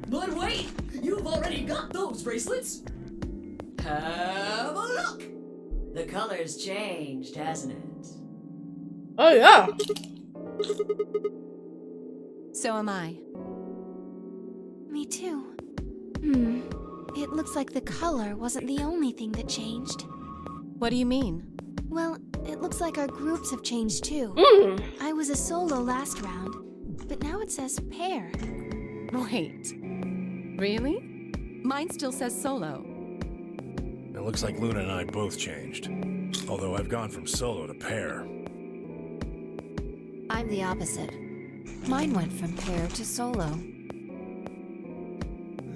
But wait! You've already got those bracelets! Have a look! The color's changed, hasn't it? Oh yeah. So am I. Me too. It looks like the color wasn't the only thing that changed. What do you mean? Well, it looks like our groups have changed too. I was a solo last round, but now it says pair. Wait. Really? Mine still says solo. It looks like Luna and I both changed. Although I've gone from solo to pair. I'm the opposite. Mine went from pair to solo.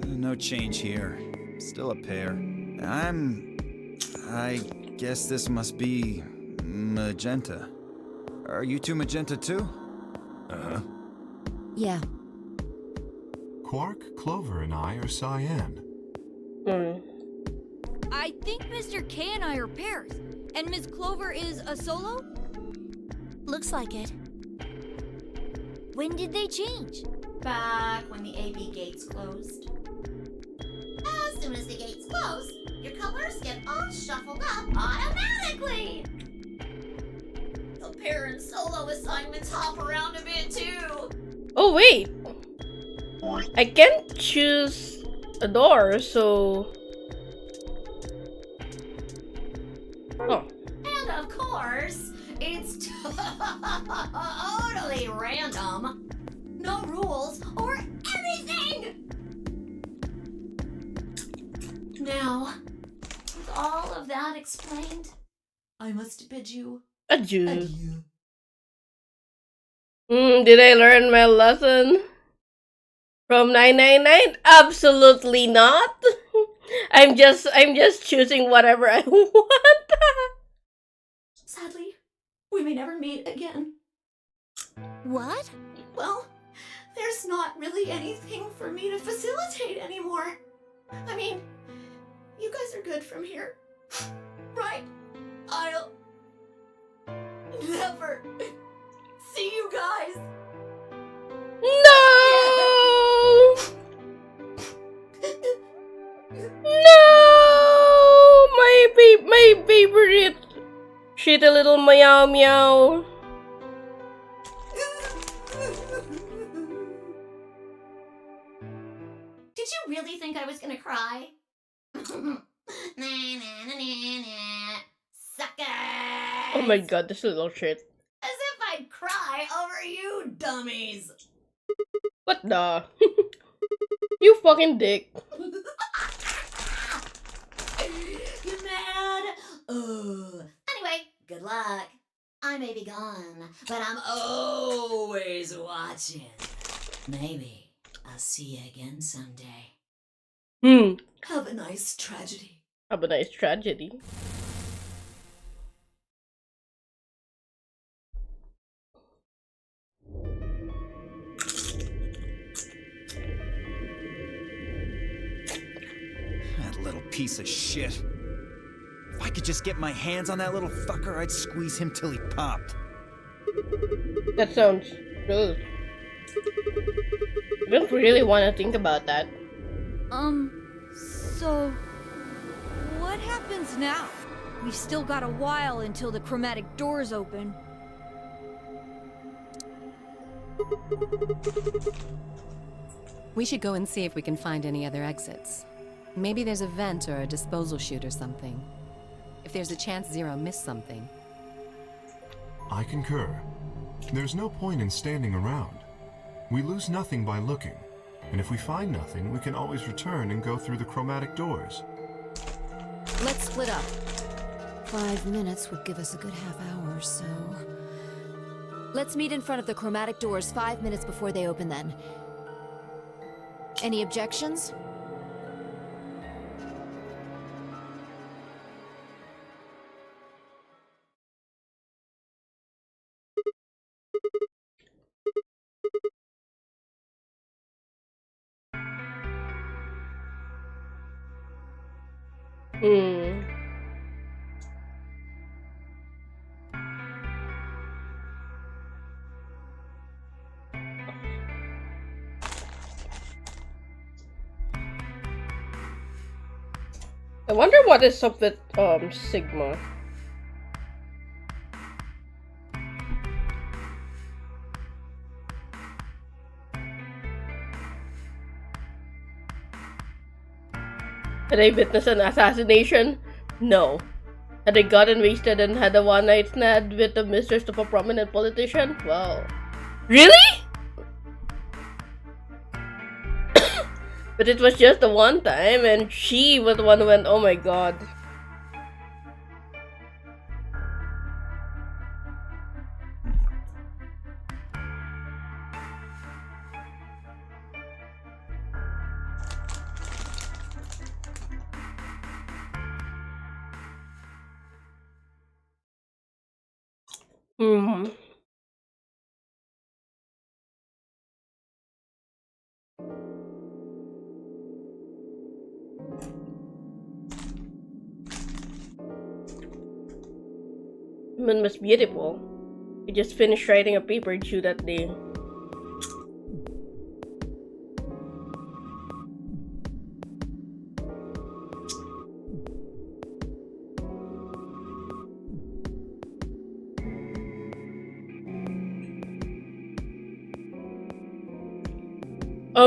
No change here. Still a pair. I guess this must be magenta. Are you two magenta too? Uh-huh. Yeah. Quark, Clover, and I are cyan. I think Mr. K and I are pairs. And Miss Clover is a solo? Looks like it. When did they change? Back when the AB gates closed. As soon as the gates close, your colors get all shuffled up automatically. The pair and solo assignments hop around a bit too. Oh wait. I can't choose a door, so. Oh. And of course, it's totally random. No rules or anything! Now, with all of that explained, I must bid you Adieu. adieu. Did I learn my lesson from 999? Absolutely not. I'm just choosing whatever I want. Sadly, we may never meet again. What? Well, there's not really anything for me to facilitate anymore. I mean, you guys are good from here, right? I'll never see you guys. No! No! My favorite shitty little meow meow. Did you really think I was gonna cry? Suckers! Oh my god, this little shit. As if I'd cry over you dummies! What the? You fucking dick. You mad? Anyway, good luck. I may be gone, but I'm always watching. Maybe I'll see you again someday. Have a nice tragedy. Have a nice tragedy. That little piece of shit. If I could just get my hands on that little fucker, I'd squeeze him till he popped. That sounds good. I don't really want to think about that. So what happens now? We've still got a while until the chromatic doors open. We should go and see if we can find any other exits. Maybe there's a vent or a disposal chute or something. If there's a chance Zero missed something. I concur. There's no point in standing around. We lose nothing by looking, and if we find nothing, we can always return and go through the chromatic doors. Let's split up. 5 minutes would give us a good half hour or so. Let's meet in front of the chromatic doors 5 minutes before they open then. Any objections? Hmm. I wonder what is up with Sigma. Had I witnessed an assassination? No. Had I gotten wasted and had a one-night stand with the mistress of a prominent politician? Well, really? But it was just the one time, and she was the one who went, oh my god. Hmm. Woman was beautiful. I just finished writing a paper due that day.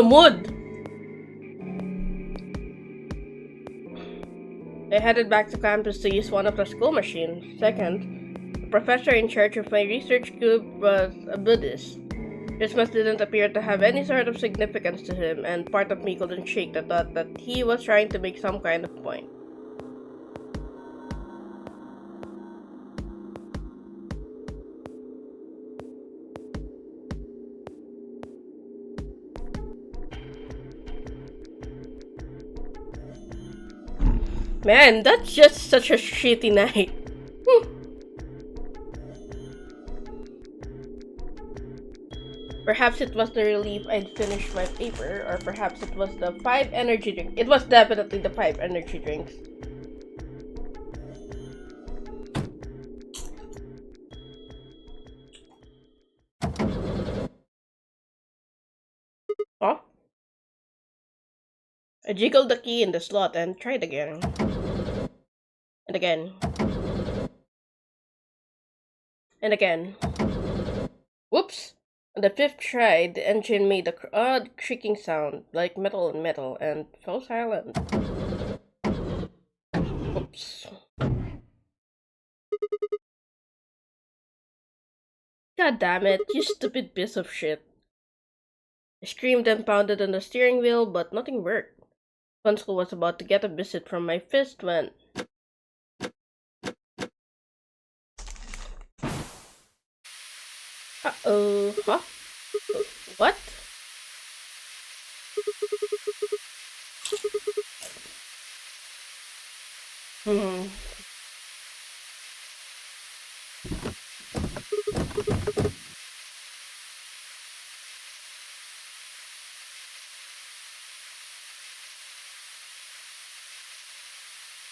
Wood! I headed back to campus to use one of the school machines. Second, the professor in charge of my research group was a Buddhist. Christmas didn't appear to have any sort of significance to him, and part of me couldn't shake the thought that he was trying to make some kind of point. Man, that's just such a shitty night. Perhaps it was the relief I'd finished my paper, or perhaps it was the 5 energy drinks. It was definitely the 5 energy drinks. Huh? I jiggled the key in the slot and tried again. And again. And again. Whoops! On the 5th try, the engine made a odd creaking sound, like metal on metal, and fell silent. Oops. God damn it, you stupid piece of shit. I screamed and pounded on the steering wheel, but nothing worked. Funskool was about to get a visit from my fist when... Uh-oh. Huh? What?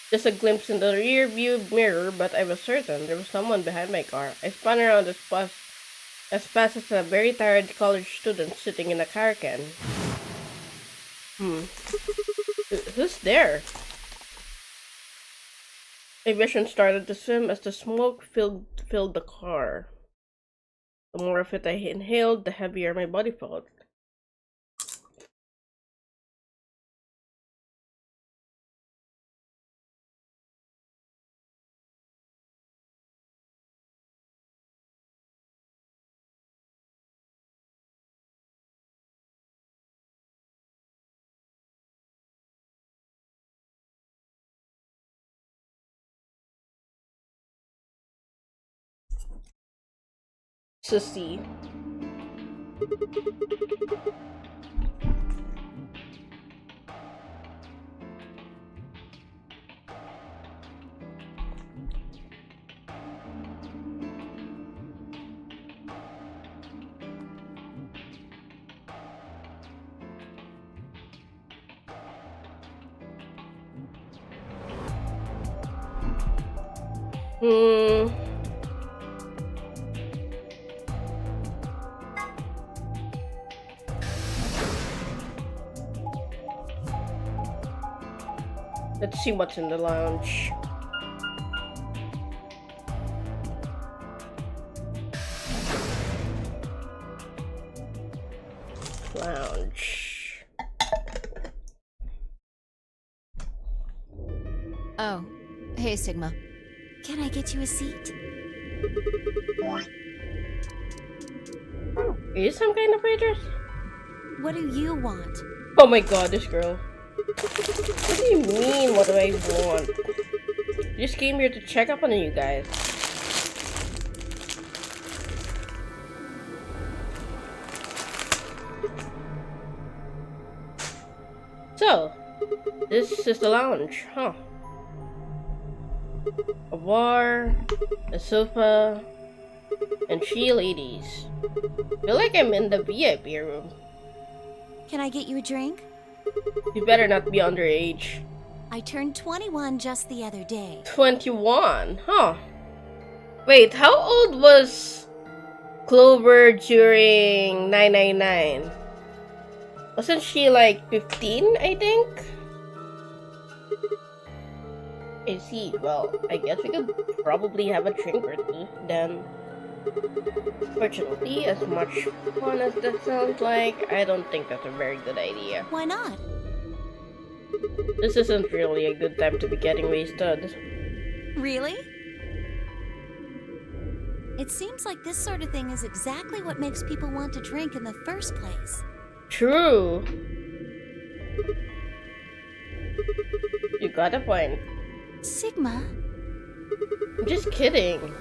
Just a glimpse in the rear view mirror, but I was certain there was someone behind my car. I spun around as fast as a very tired college student sitting in a car can. Who's there? My vision started to swim as the smoke filled the car. The more of it I inhaled, the heavier my body felt. Sissy. Hmm. Let's see what's in the lounge. Lounge. Oh, hey, Sigma. Can I get you a seat? Are you some kind of waitress? What do you want? Oh my god, this girl. What do you mean, what do I want? I just came here to check up on you guys. So, this is the lounge, huh? A bar, a sofa, and 3 ladies. Feel like I'm in the VIP room. Can I get you a drink? You better not be underage. I turned 21 just the other day. 21, huh? Wait, how old was Clover during 999? Wasn't she like 15, I think? I see. Well, I guess we could probably have a drink or two then. Fortunately, as much fun as that sounds like, I don't think that's a very good idea. Why not? This isn't really a good time to be getting wasted. Really? It seems like this sort of thing is exactly what makes people want to drink in the first place. True. You got a point. Sigma? I'm just kidding.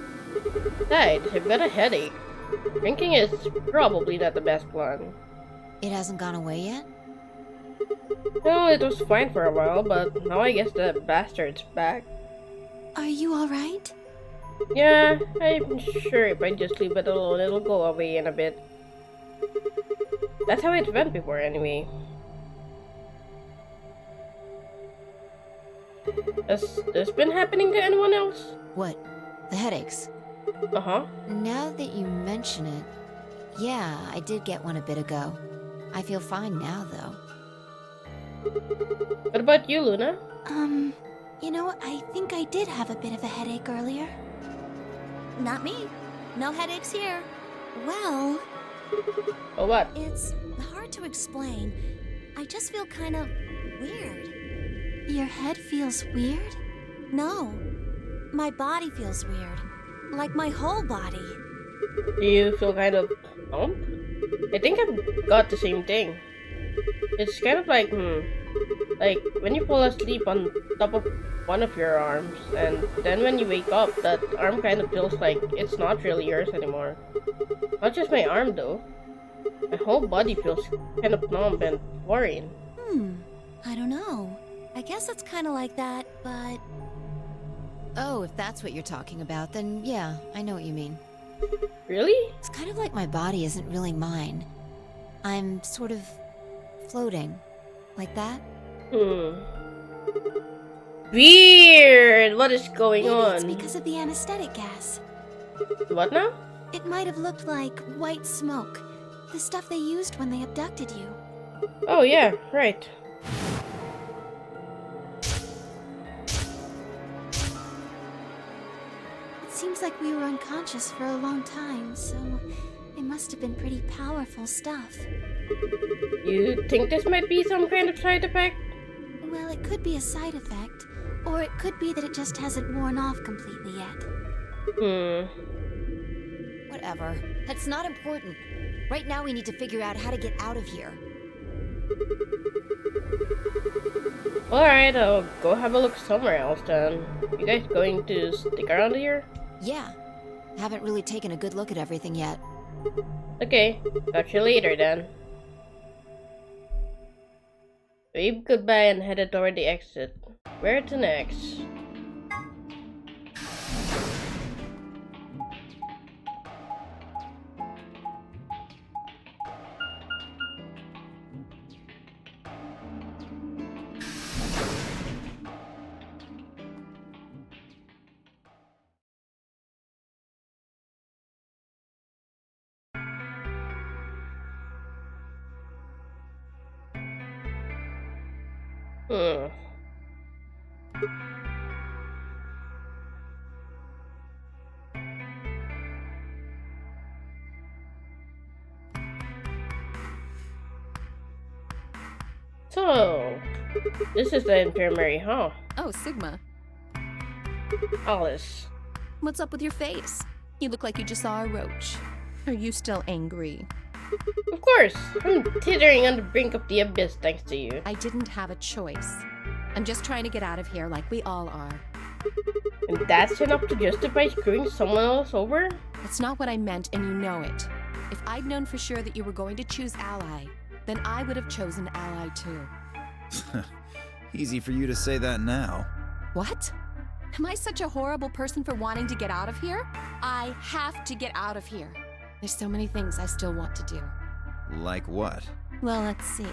Besides, I've got a headache. Drinking is probably not the best plan. It hasn't gone away yet? No, it was fine for a while, but now I guess the bastard's back. Are you alright? Yeah, I'm sure if I just leave it alone, it'll go away in a bit. That's how it went before, anyway. Has this been happening to anyone else? What? The headaches? Uh-huh. Now that you mention it, yeah, I did get one a bit ago. I feel fine now, though. What about you, Luna? You know, I think I did have a bit of a headache earlier. Not me. No headaches here. Well... Oh, what? It's hard to explain. I just feel kind of weird. Your head feels weird? No. My body feels weird. Like my whole body. Do you feel kind of numb? I think I've got the same thing. It's kind of like when you fall asleep on top of one of your arms, and then when you wake up, that arm kind of feels like it's not really yours anymore. Not just my arm though. My whole body feels kind of numb and foreign. I don't know. I guess it's kind of like that, but... Oh, if that's what you're talking about, then yeah, I know what you mean. Really? It's kind of like my body isn't really mine. I'm sort of floating. Like that? Weird! What is going on? It's because of the anesthetic gas. What now? It might have looked like white smoke. The stuff they used when they abducted you. Oh yeah, right. It seems like we were unconscious for a long time, so it must have been pretty powerful stuff. You think this might be some kind of side effect? Well, it could be a side effect, or it could be that it just hasn't worn off completely yet. Whatever. That's not important. Right now we need to figure out how to get out of here. Alright, I'll go have a look somewhere else then. You guys going to stick around here? Yeah. Haven't really taken a good look at everything yet. Okay, catch you later then. Wave goodbye and headed toward the exit. Where to next? Hmm. So, this is the infirmary, huh? Oh, Sigma. Alice. What's up with your face? You look like you just saw a roach. Are you still angry? Of course! I'm teetering on the brink of the abyss thanks to you. I didn't have a choice. I'm just trying to get out of here like we all are. And that's enough to justify screwing someone else over? That's not what I meant, and you know it. If I'd known for sure that you were going to choose Ally, then I would have chosen Ally too. Easy for you to say that now. What? Am I such a horrible person for wanting to get out of here? I have to get out of here. There's so many things I still want to do. Like what? Well, let's see.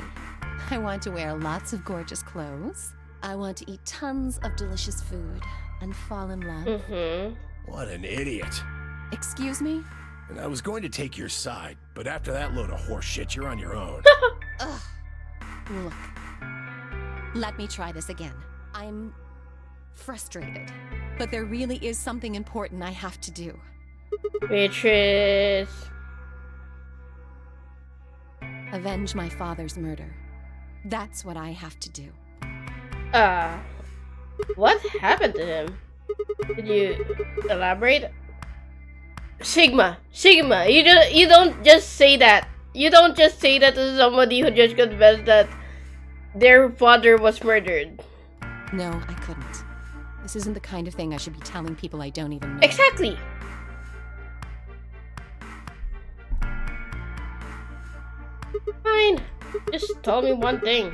I want to wear lots of gorgeous clothes. I want to eat tons of delicious food and fall in love. What an idiot. Excuse me? And I was going to take your side, but after that load of horse shit, you're on your own. Ugh. Look. Let me try this again. I'm frustrated, but there really is something important I have to do. Which is... Avenge my father's murder. That's what I have to do. What happened to him? Could you elaborate? Sigma, you don't just say that. You don't just say that to somebody who just confessed that their father was murdered. No, I couldn't. This isn't the kind of thing I should be telling people I don't even know. Exactly. Fine. Just tell me one thing.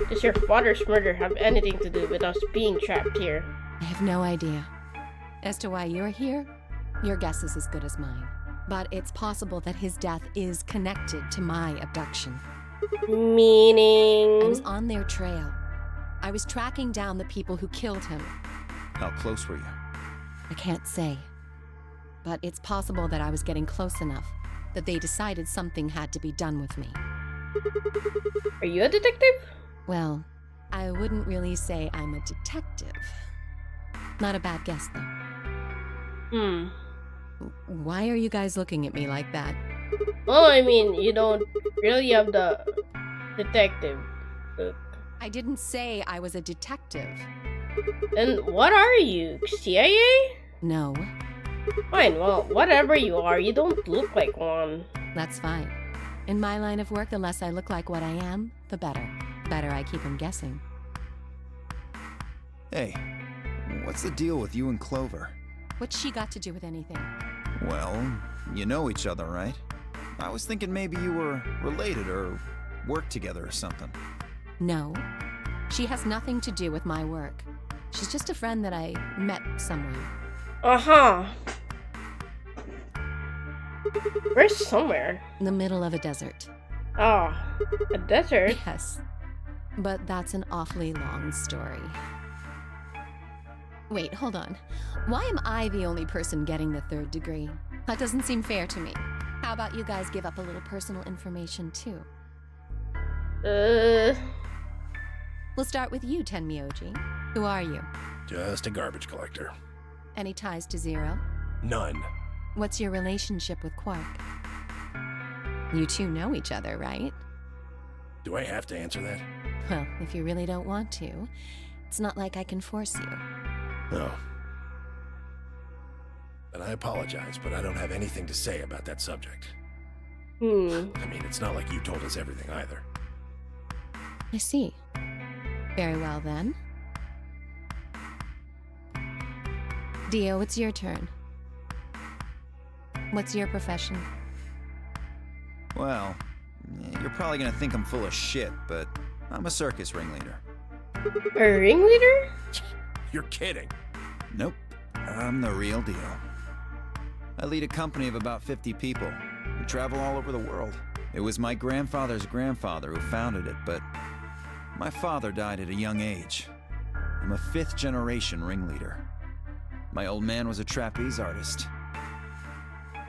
Does your father's murder have anything to do with us being trapped here? I have no idea. As to why you're here, your guess is as good as mine. But it's possible that his death is connected to my abduction. Meaning? I was on their trail. I was tracking down the people who killed him. How close were you? I can't say. But it's possible that I was getting close enough that they decided something had to be done with me. Are you a detective? Well, I wouldn't really say I'm a detective. Not a bad guess, though. Why are you guys looking at me like that? Well, I mean, you don't really have the detective look. I didn't say I was a detective. Then what are you? CIA? No. Fine, well, whatever you are, you don't look like one. That's fine. In my line of work, the less I look like what I am, the better. Better I keep them guessing. Hey, what's the deal with you and Clover? What's she got to do with anything? Well, you know each other, right? I was thinking maybe you were related or worked together or something. No. She has nothing to do with my work. She's just a friend that I met somewhere. Where's somewhere? In the middle of a desert. Oh, a desert? Yes. But that's an awfully long story. Wait, hold on. Why am I the only person getting the 3rd degree? That doesn't seem fair to me. How about you guys give up a little personal information, too? We'll start with you, Tenmyoji. Who are you? Just a garbage collector. Any ties to Zero? None. What's your relationship with Quark? You two know each other, right? Do I have to answer that? Well, if you really don't want to, it's not like I can force you. No. And I apologize, but I don't have anything to say about that subject. I mean, it's not like you told us everything either. I see. Very well, then. Dio, it's your turn. What's your profession? Well, you're probably gonna think I'm full of shit, but I'm a circus ringleader. A ringleader? You're kidding. Nope, I'm the real deal. I lead a company of about 50 people. We travel all over the world. It was my grandfather's grandfather who founded it, but my father died at a young age. I'm a 5th generation ringleader. My old man was a trapeze artist.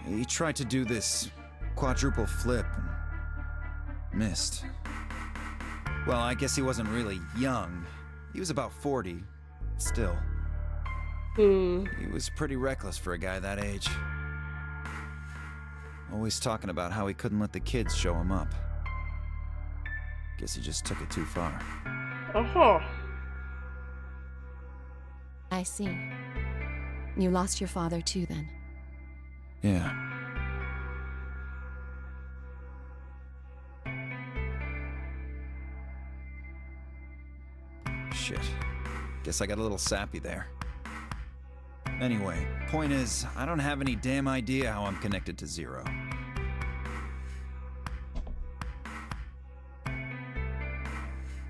He tried to do this quadruple flip and missed. Well, I guess he wasn't really young. He was about 40. Still. He was pretty reckless for a guy that age. Always talking about how he couldn't let the kids show him up. Guess he just took it too far. Uh-huh. I see. You lost your father too, then? Yeah. Shit. Guess I got a little sappy there. Anyway, point is, I don't have any damn idea how I'm connected to Zero.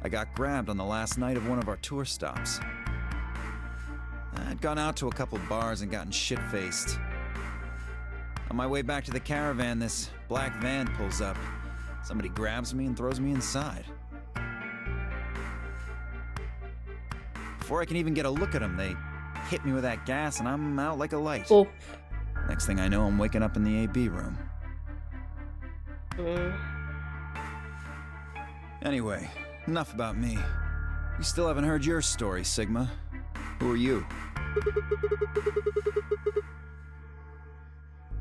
I got grabbed on the last night of one of our tour stops. I'd gone out to a couple bars and gotten shit-faced. On my way back to the caravan, this black van pulls up. Somebody grabs me and throws me inside. Before I can even get a look at them, they hit me with that gas and I'm out like a light. Oh. Next thing I know, I'm waking up in the AB room. Anyway, enough about me. You still haven't heard your story, Sigma. Who are you?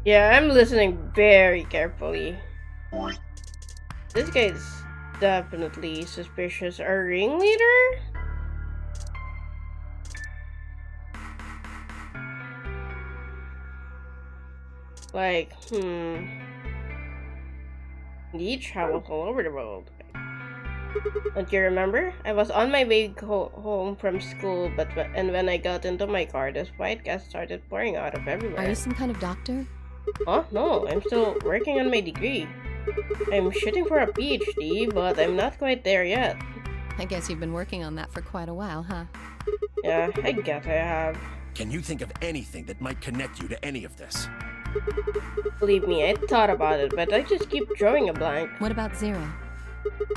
Yeah, I'm listening very carefully. This guy's definitely suspicious. A ringleader? Like, He travels all over the world. Don't you remember? I was on my way home from school, and when I got into my car, this white gas started pouring out of everywhere. Are you some kind of doctor? Huh? No, I'm still working on my degree. I'm shooting for a PhD, but I'm not quite there yet. I guess you've been working on that for quite a while, huh? Yeah, I guess I have. Can you think of anything that might connect you to any of this? Believe me, I thought about it, but I just keep drawing a blank. What about Zero?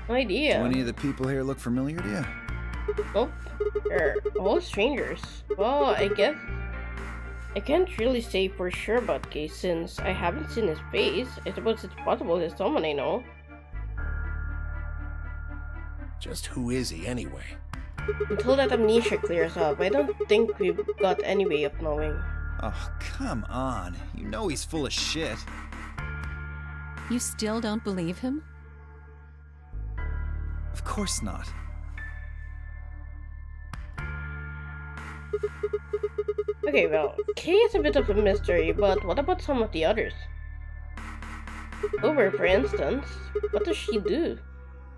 No idea. Do any of the people here look familiar to you? Nope. They're all strangers. Well, I guess I can't really say for sure about Case since I haven't seen his face. I suppose it's possible he's someone I know. Just who is he anyway? Until that amnesia clears up, I don't think we've got any way of knowing. Oh, come on. You know he's full of shit. You still don't believe him? Of course not. Okay, well, Kay is a bit of a mystery, but what about some of the others? Uber, for instance. What does she do?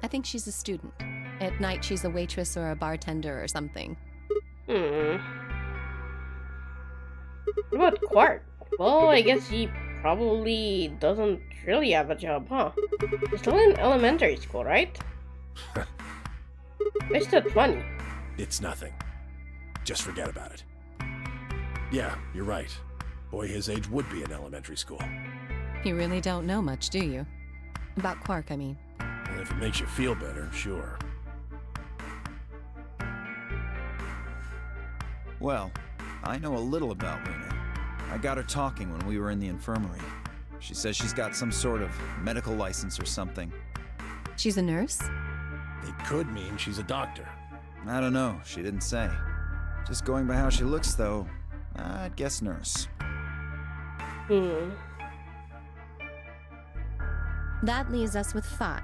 I think she's a student. At night, she's a waitress or a bartender or something. What about Quark? Well, I guess he probably doesn't really have a job, huh? He's still in elementary school, right? Is that funny? It's nothing. Just forget about it. Yeah, you're right. Boy his age would be in elementary school. You really don't know much, do you? About Quark, I mean. Well, if it makes you feel better, sure. Well, I know a little about Luna. I got her talking when we were in the infirmary. She says she's got some sort of medical license or something. She's a nurse? It could mean she's a doctor. I don't know. She didn't say. Just going by how she looks, though, I'd guess nurse. That leaves us with Phi.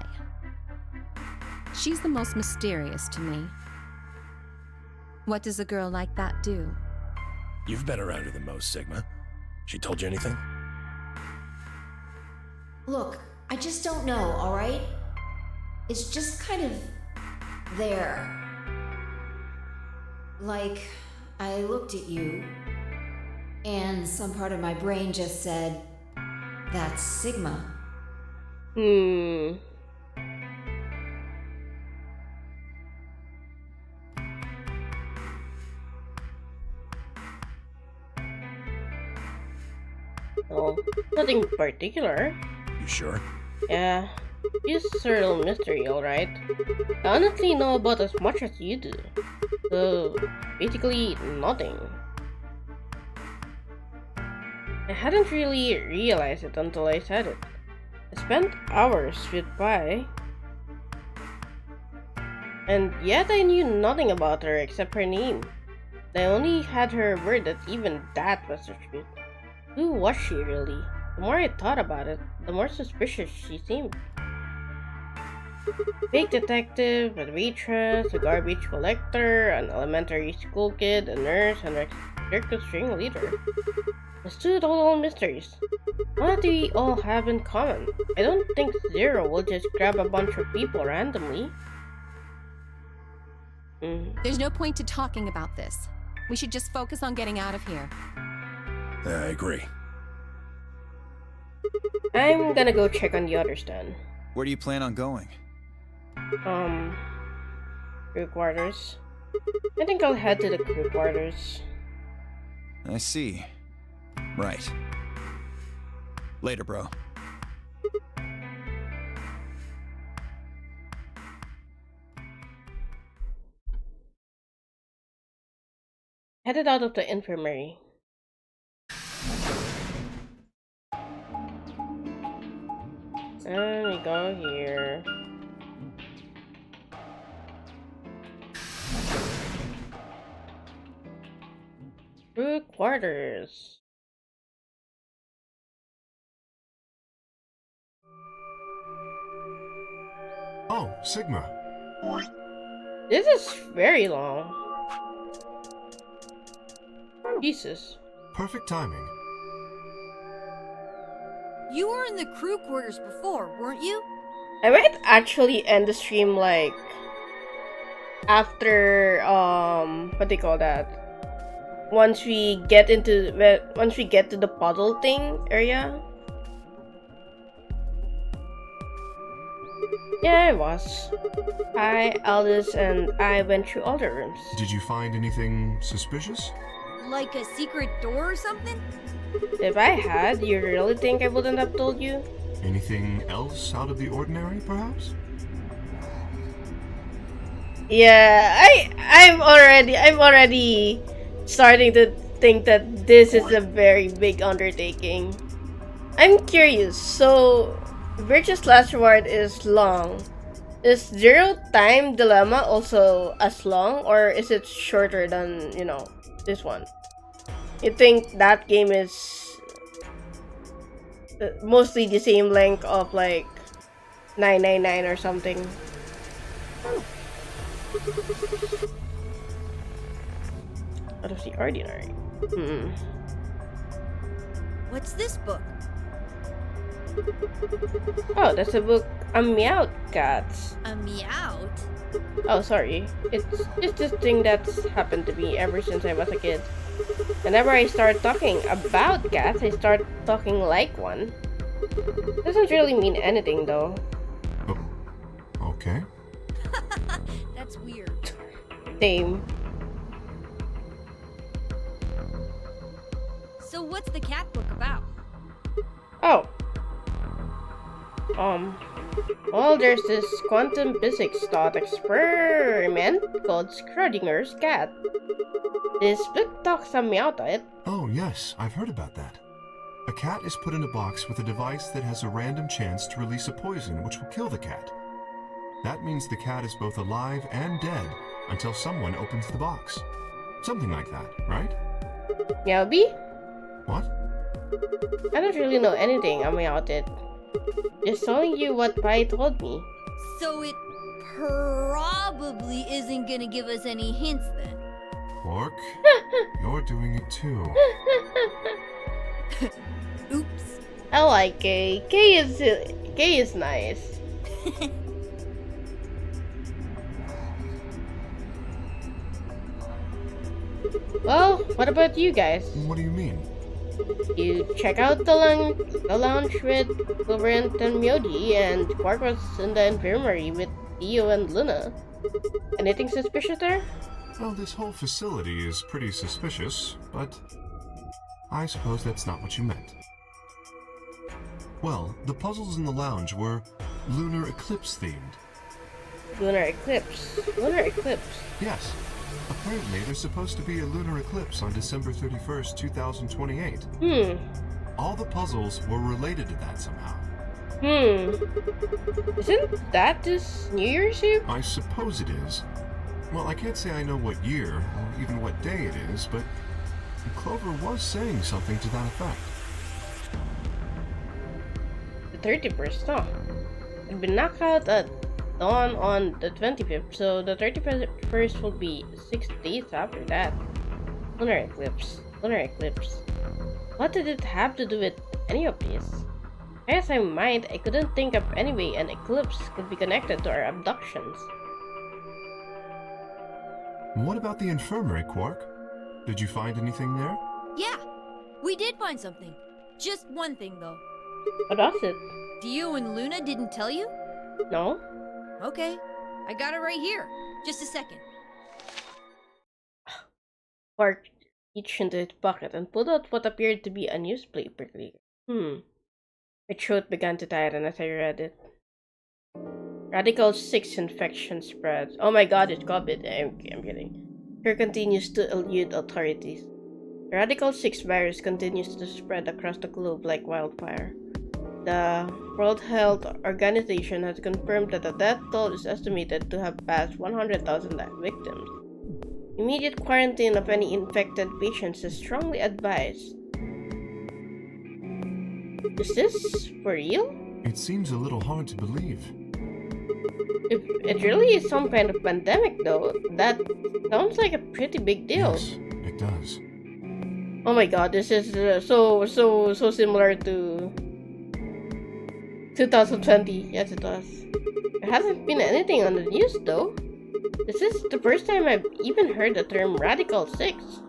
She's the most mysterious to me. What does a girl like that do? You've been around her the most, Sigma. She told you anything? Look, I just don't know, alright? It's just kind of there. Like, I looked at you, and some part of my brain just said, that's Sigma. Oh, nothing particular. You sure? Yeah, she's a real mystery, alright. I honestly know about as much as you do. So, basically, nothing. I hadn't really realized it until I said it. I spent hours with Pi. And yet I knew nothing about her except her name. I only had her word that even that was the truth. Who was she really? The more I thought about it, the more suspicious she seemed. Fake detective, a waitress, a garbage collector, an elementary school kid, a nurse, and a circus ring leader. Those two total mysteries. What do we all have in common? I don't think Zero will just grab a bunch of people randomly. There's no point to talking about this. We should just focus on getting out of here. I agree. I'm gonna go check on the others then. Where do you plan on going? Crew quarters. I think I'll head to the crew quarters. I see. Right. Later, bro. Headed out of the infirmary. And we go here. Crew quarters. Oh, Sigma. This is very long. Jesus. Perfect timing. You were in the crew quarters before, weren't you? I might actually end the stream like after what do you call that? Once we get to the puddle thing area. Yeah, I was. I, Aldous, and I went through all the rooms. Did you find anything suspicious? Like a secret door or something? If I had, you really think I wouldn't have told you? Anything else out of the ordinary, perhaps? Yeah, I'm already starting to think that this is a very big undertaking. I'm curious, so Virtue's last reward is long. Is Zero Time Dilemma also as long, or is it shorter than, you know, this one? You think that game is mostly the same length of like 999 or something? Out of the ordinary. What's this book? Oh, that's a book. A Meowth Cats. A Meowth? Oh, sorry. It's just this thing that's happened to me ever since I was a kid. Whenever I start talking about cats, I start talking like one. Doesn't really mean anything though. Oh, okay. That's weird. Same. So what's the cat book about? Oh. Well, there's this quantum physics thought experiment called Schrodinger's cat. This book talks about it. Oh, yes, I've heard about that. A cat is put in a box with a device that has a random chance to release a poison which will kill the cat. That means the cat is both alive and dead until someone opens the box. Something like that, right? Meowby? What? I don't really know anything about it. Just telling you what Pai told me. So it probably isn't gonna give us any hints then. Quark, you're doing it too. Oops. I like Kay. Kay is nice. Well, what about you guys? What do you mean? You check out the lounge with Labyrinth and Myoji, and Quark was in the infirmary with Theo and Luna. Anything suspicious there? Well, this whole facility is pretty suspicious, but I suppose that's not what you meant. Well, the puzzles in the lounge were lunar eclipse themed. Lunar eclipse? Lunar eclipse? Yes. Apparently, there's supposed to be a lunar eclipse on December 31st, 2028. All the puzzles were related to that somehow. Isn't that this New Year's Eve? I suppose it is. Well, I can't say I know what year or even what day it is, but Clover was saying something to that effect. The 31st, huh? It'll be knocked out at dawn on the 25th, so the 31st will be 6 days after that. Lunar eclipse. Lunar eclipse. What did it have to do with any of this? As I might, I couldn't think of any way an eclipse could be connected to our abductions. What about the infirmary, Quark? Did you find anything there? Yeah, we did find something. Just one thing, though. What was it? Dio and Luna didn't tell you? No? Okay, I got it right here. Just a second. Quark reached into his pocket and pulled out what appeared to be a newspaper clipper. My throat began to tighten as I read it. Radical 6 infection spreads. Oh my god, it's COVID. I'm kidding. Here continues to elude authorities. The Radical 6 virus continues to spread across the globe like wildfire. The World Health Organization has confirmed that the death toll is estimated to have passed 100,000 victims. Immediate quarantine of any infected patients is strongly advised. Is this for real? It seems a little hard to believe. If it really is some kind of pandemic, though, that sounds like a pretty big deal. Yes, it does. Oh my god, this is so similar to 2020. Yes, it does. There hasn't been anything on the news, though. This is the first time I've even heard the term Radical 6.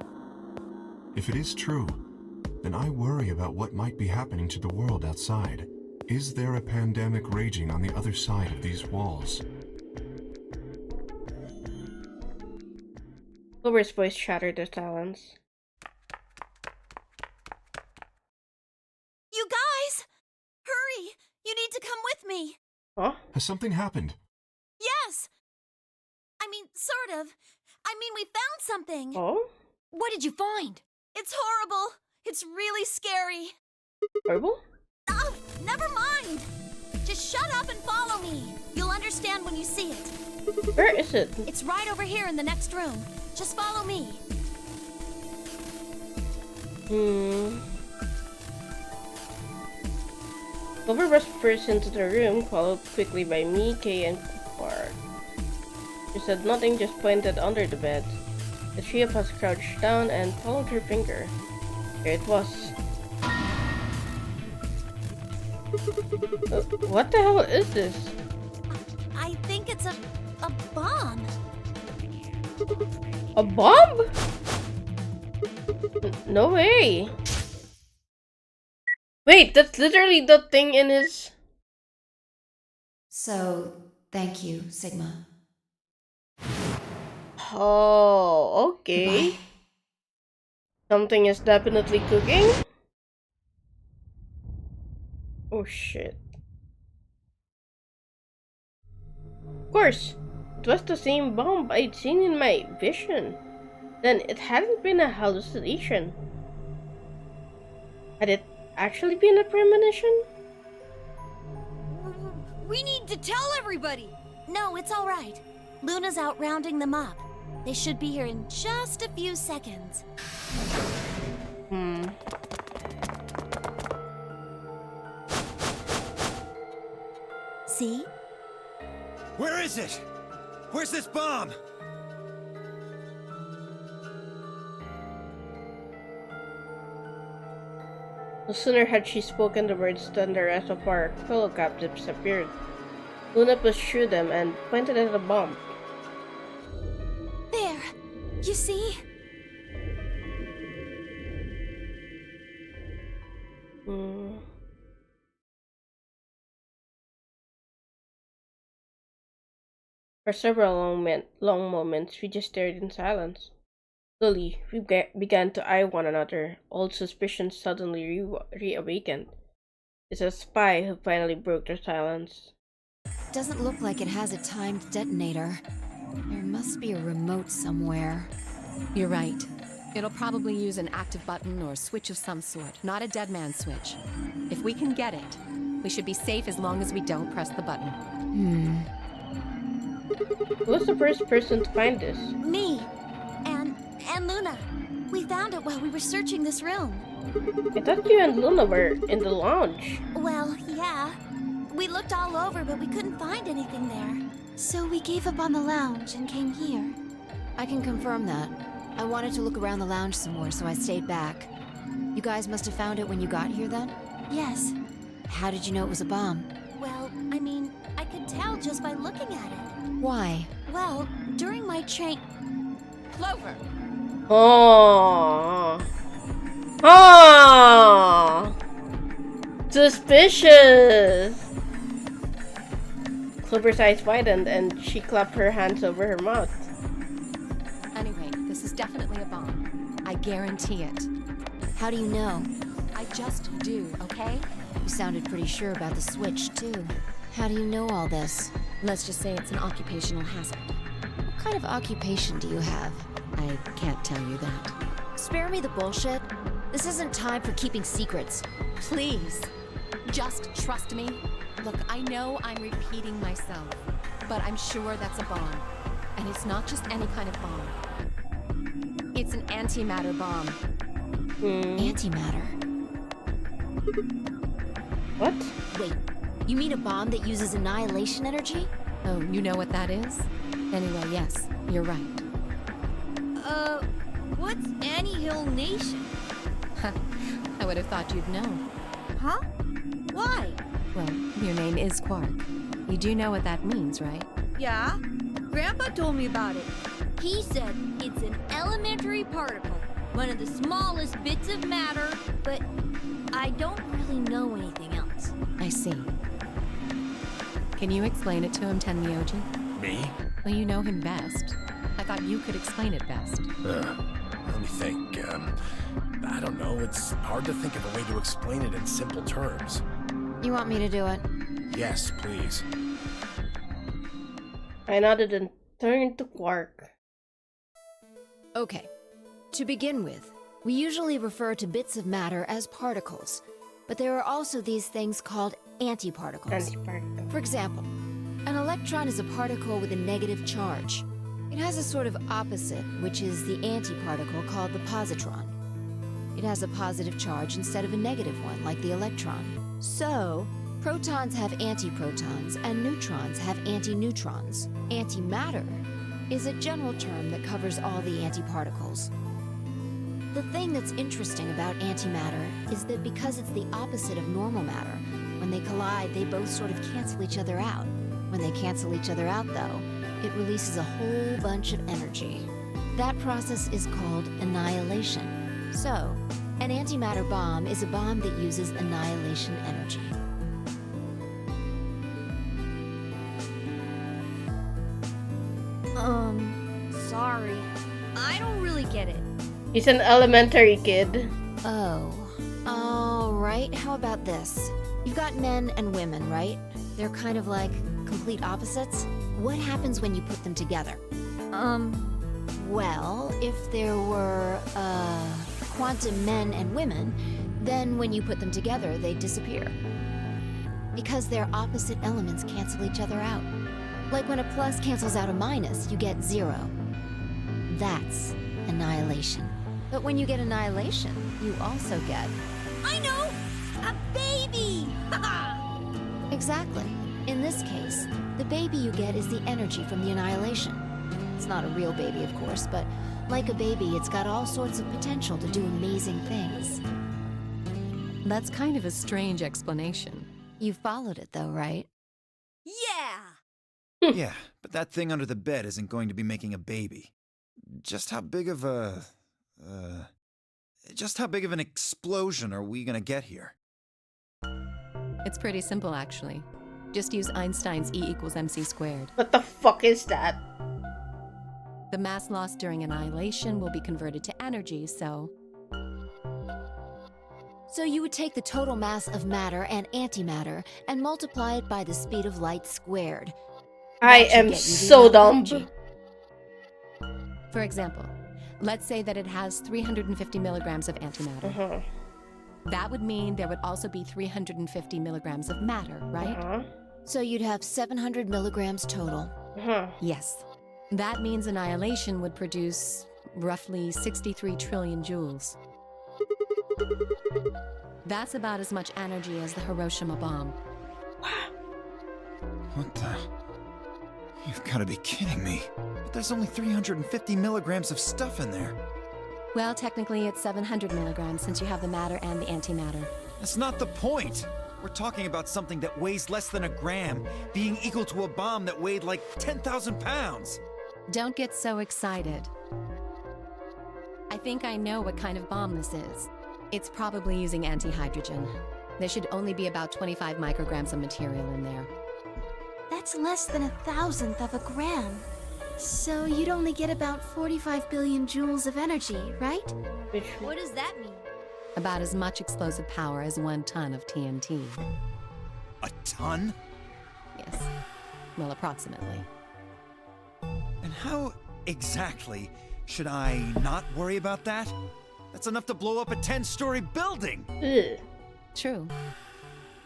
If it is true, then I worry about what might be happening to the world outside. Is there a pandemic raging on the other side of these walls? Clover's voice shattered the silence. You guys! Hurry! You need to come with me! Huh? Has something happened? Yes! I mean, sort of. I mean, we found something. Oh? What did you find? It's horrible. It's really scary. Horrible? Oh, never mind. Just shut up and follow me. You'll understand when you see it. Where is it? It's right over here in the next room. Just follow me. Clover was first into the room, followed quickly by me, Kay, and Quark. She said nothing, just pointed under the bed. The three of us crouched down and followed her finger. There it was. What the hell is this? I think it's a bomb. A bomb? No way. Wait, that's literally the thing in his... So, thank you, Sigma. Oh, okay. Goodbye. Something is definitely cooking. Oh shit. Of course, it was the same bomb I'd seen in my vision. Then it hadn't been a hallucination. Had it actually been a premonition? We need to tell everybody. No, it's all right. Luna's out rounding them up. They should be here in just a few seconds. See? Where is it? Where's this bomb? No sooner had she spoken the words than the rest of our fellow captives appeared. Luna pushed through them and pointed at the bomb. There! You see? For several long moments, we just stared in silence. Slowly, we began to eye one another. Old suspicions suddenly reawakened. It's a spy who finally broke their silence. Doesn't look like it has a timed detonator. There must be a remote somewhere. You're right. It'll probably use an active button or switch of some sort, not a dead man switch. If we can get it, We should be safe as long as we don't press the button. Who's the first person to find this? Me. And Luna. We found it while we were searching this room. I thought you and Luna were in the lounge. Well, yeah. We looked all over, but we couldn't find anything there. So we gave up on the lounge and came here. I can confirm that. I wanted to look around the lounge some more, so I stayed back. You guys must have found it when you got here then? Yes. How did you know it was a bomb? Well, I mean, I could tell just by looking at it. Why? Well, during my train... Clover! Oh. Oh. Suspicious. Clover's eyes widened and she clapped her hands over her mouth. Anyway, this is definitely a bomb. I guarantee it. How do you know? I just do, okay? You sounded pretty sure about the switch, too. How do you know all this? Let's just say it's an occupational hazard. What kind of occupation do you have? I can't tell you that. Spare me the bullshit. This isn't time for keeping secrets. Please, just trust me. Look, I know I'm repeating myself, but I'm sure that's a bomb. And it's not just any kind of bomb. It's an antimatter bomb. Antimatter? What? Wait, you mean a bomb that uses annihilation energy? Oh, you know what that is? Anyway, yes, you're right. What's Annihilation? I would have thought you'd know. Huh? Why? Well, your name is Quark. You do know what that means, right? Yeah? Grandpa told me about it. He said it's an elementary particle, one of the smallest bits of matter, but I don't really know anything else. I see. Can you explain it to him, Tenmyoji? Me? Well, you know him best. I thought you could explain it best. Let me think. I don't know. It's hard to think of a way to explain it in simple terms. You want me to do it? Yes, please. I nodded and turned to Quark. Okay. To begin with, we usually refer to bits of matter as particles, but there are also these things called antiparticles. For example, an electron is a particle with a negative charge. It has a sort of opposite, which is the antiparticle called the positron. It has a positive charge instead of a negative one, like the electron. So, protons have antiprotons and neutrons have antineutrons. Antimatter is a general term that covers all the antiparticles. The thing that's interesting about antimatter is that because it's the opposite of normal matter, when they collide, they both sort of cancel each other out. When they cancel each other out, though, it releases a whole bunch of energy. That process is called annihilation. So, an antimatter bomb is a bomb that uses annihilation energy. Sorry. I don't really get it. He's an elementary kid. Oh. Alright, how about this? You've got men and women, right? They're kind of like complete opposites. What happens when you put them together? Well, if there were, quantum men and women, then when you put them together, they disappear. Because their opposite elements cancel each other out. Like when a plus cancels out a minus, you get 0. That's annihilation. But when you get annihilation, you also get... I know! A baby! Exactly. In this case, the baby you get is the energy from the annihilation. It's not a real baby, of course, but like a baby, it's got all sorts of potential to do amazing things. That's kind of a strange explanation. You followed it, though, right? Yeah! Yeah, but that thing under the bed isn't going to be making a baby. Just how big of a... just how big of an explosion are we gonna get here? It's pretty simple, actually. Just use Einstein's E = mc squared. What the fuck is that? The mass lost during annihilation will be converted to energy, so... So you would take the total mass of matter and antimatter and multiply it by the speed of light squared. I am so dumb. For example, let's say that it has 350 milligrams of antimatter. That would mean there would also be 350 milligrams of matter, right? So you'd have 700 milligrams total. Yes. That means annihilation would produce roughly 63 trillion joules. That's about as much energy as the Hiroshima bomb. What the? You've got to be kidding me. But there's only 350 milligrams of stuff in there. Well, technically it's 700 milligrams since you have the matter and the antimatter. That's not the point. We're talking about something that weighs less than a gram, being equal to a bomb that weighed like 10,000 pounds. Don't get so excited. I think I know what kind of bomb this is. It's probably using antihydrogen. There should only be about 25 micrograms of material in there. That's less than 1,000th of a gram. So you'd only get about 45 billion joules of energy, right? What does that mean? About as much explosive power as 1 ton of TNT. A ton? Yes. Well, approximately. And how exactly should I not worry about that? That's enough to blow up a 10-story building! Ugh. True.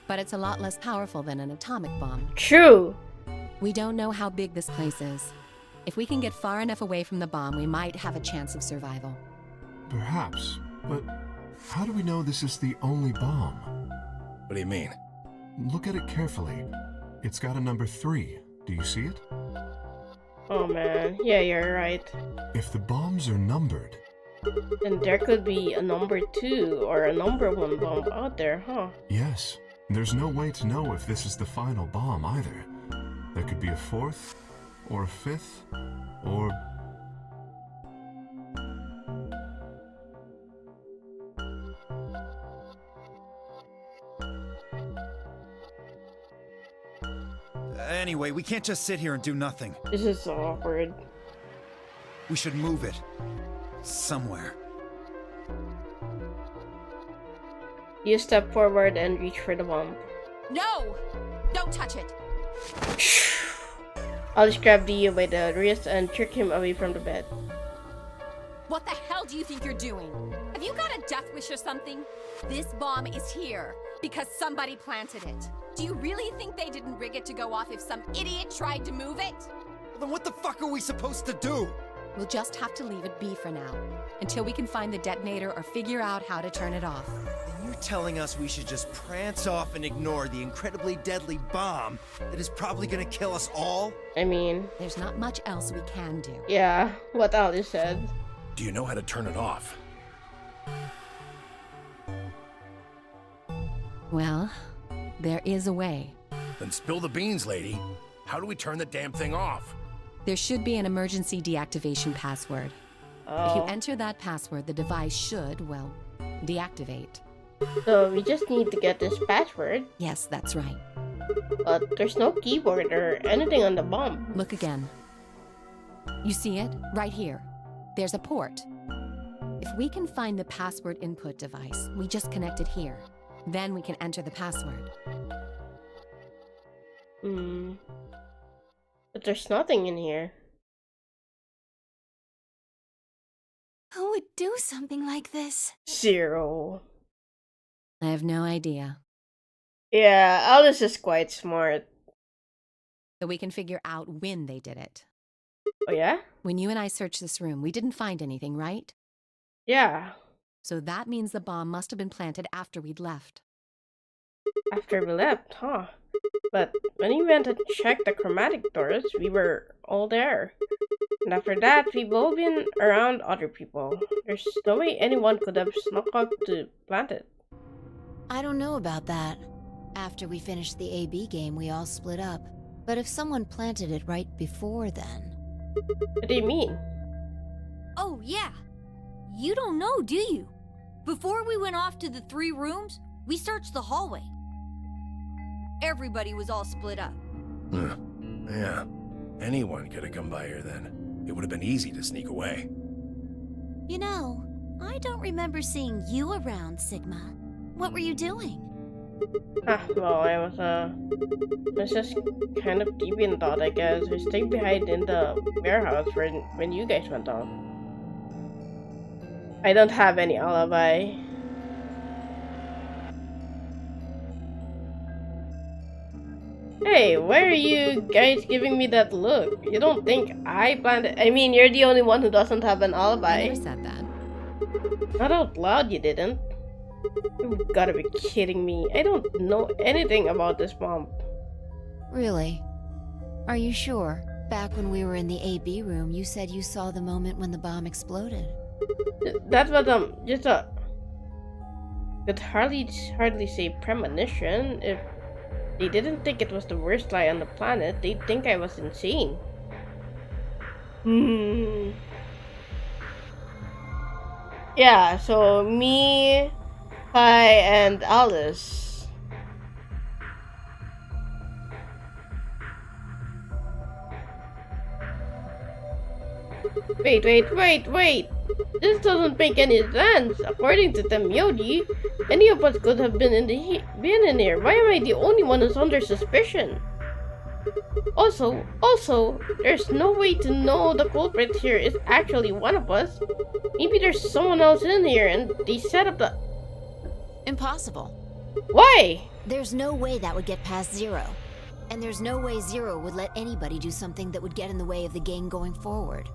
But it's a lot less powerful than an atomic bomb. True. We don't know how big this place is. If we can get far enough away from the bomb, we might have a chance of survival. Perhaps, but how do we know this is the only bomb? What do you mean? Look at it carefully. It's got a number 3. Do you see it? Oh man, yeah, you're right. If the bombs are numbered, Then there could be a number 2 or a number 1 bomb out there, huh? yes. There's no way to know if this is the final bomb either. There could be a 4th, or a 5th, or... Anyway, we can't just sit here and do nothing. This is so awkward. We should move it. Somewhere. You step forward and reach for the bomb. No! Don't touch it! I'll just grab Dio by the wrist and jerk him away from the bed. What the hell do you think you're doing? Have you got a death wish or something? This bomb is here because somebody planted it. Do you really think they didn't rig it to go off if some idiot tried to move it? Well, then what the fuck are we supposed to do? We'll just have to leave it be for now, until we can find the detonator or figure out how to turn it off. Then you're telling us we should just prance off and ignore the incredibly deadly bomb that is probably gonna kill us all? I mean... There's not much else we can do. Yeah, what Alice said. Do you know how to turn it off? Well, there is a way. Then spill the beans, lady. How do we turn the damn thing off? There should be an emergency deactivation password. If you enter that password, the device should, well, deactivate. So we just need to get this password. Yes, that's right. But there's no keyboard or anything on the bomb. Look again. You see it? Right here. There's a port. If we can find the password input device, we just connect it here. Then we can enter the password. But there's nothing in here. Who would do something like this? Zero. I have no idea. Yeah, Alice is quite smart. So we can figure out when they did it. Oh yeah? When you and I searched this room, we didn't find anything, right? Yeah. So that means the bomb must have been planted after we'd left. After we left, huh? But when we went to check the chromatic doors, we were all there. And after that, we've all been around other people. There's no way anyone could have snuck up to plant it. I don't know about that. After we finished the AB game, we all split up. But if someone planted it right before then... What do you mean? Oh, yeah. You don't know, do you? Before we went off to the 3 rooms, we searched the hallway. Everybody was all split up. Yeah. Anyone could have come by here then. It would have been easy to sneak away. You know, I don't remember seeing you around, Sigma. What were you doing? Well, I was just kind of deep in thought, I guess. I stayed behind in the warehouse when you guys went off. I don't have any alibi. Hey, why are you guys giving me that look? You don't think I planned it? I mean, you're the only one who doesn't have an I alibi. never said that. Not out loud, you didn't. You've gotta be kidding me. I don't know anything about this bomb. Really? Are you sure? Back when we were in the AB room, you said you saw the moment when the bomb exploded. That's what just a could hardly say premonition. If they didn't think it was the worst lie on the planet, they'd think I was insane. Yeah, so me, Kai, and Alice. Wait. This doesn't make any sense. According to Temyoji, any of us could have been in here. Why am I the only one who's under suspicion? Also, there's no way to know the culprit here is actually one of us. Maybe there's someone else in here and they set up the... Impossible. Why? There's no way that would get past Zero. And there's no way Zero would let anybody do something that would get in the way of the gang going forward.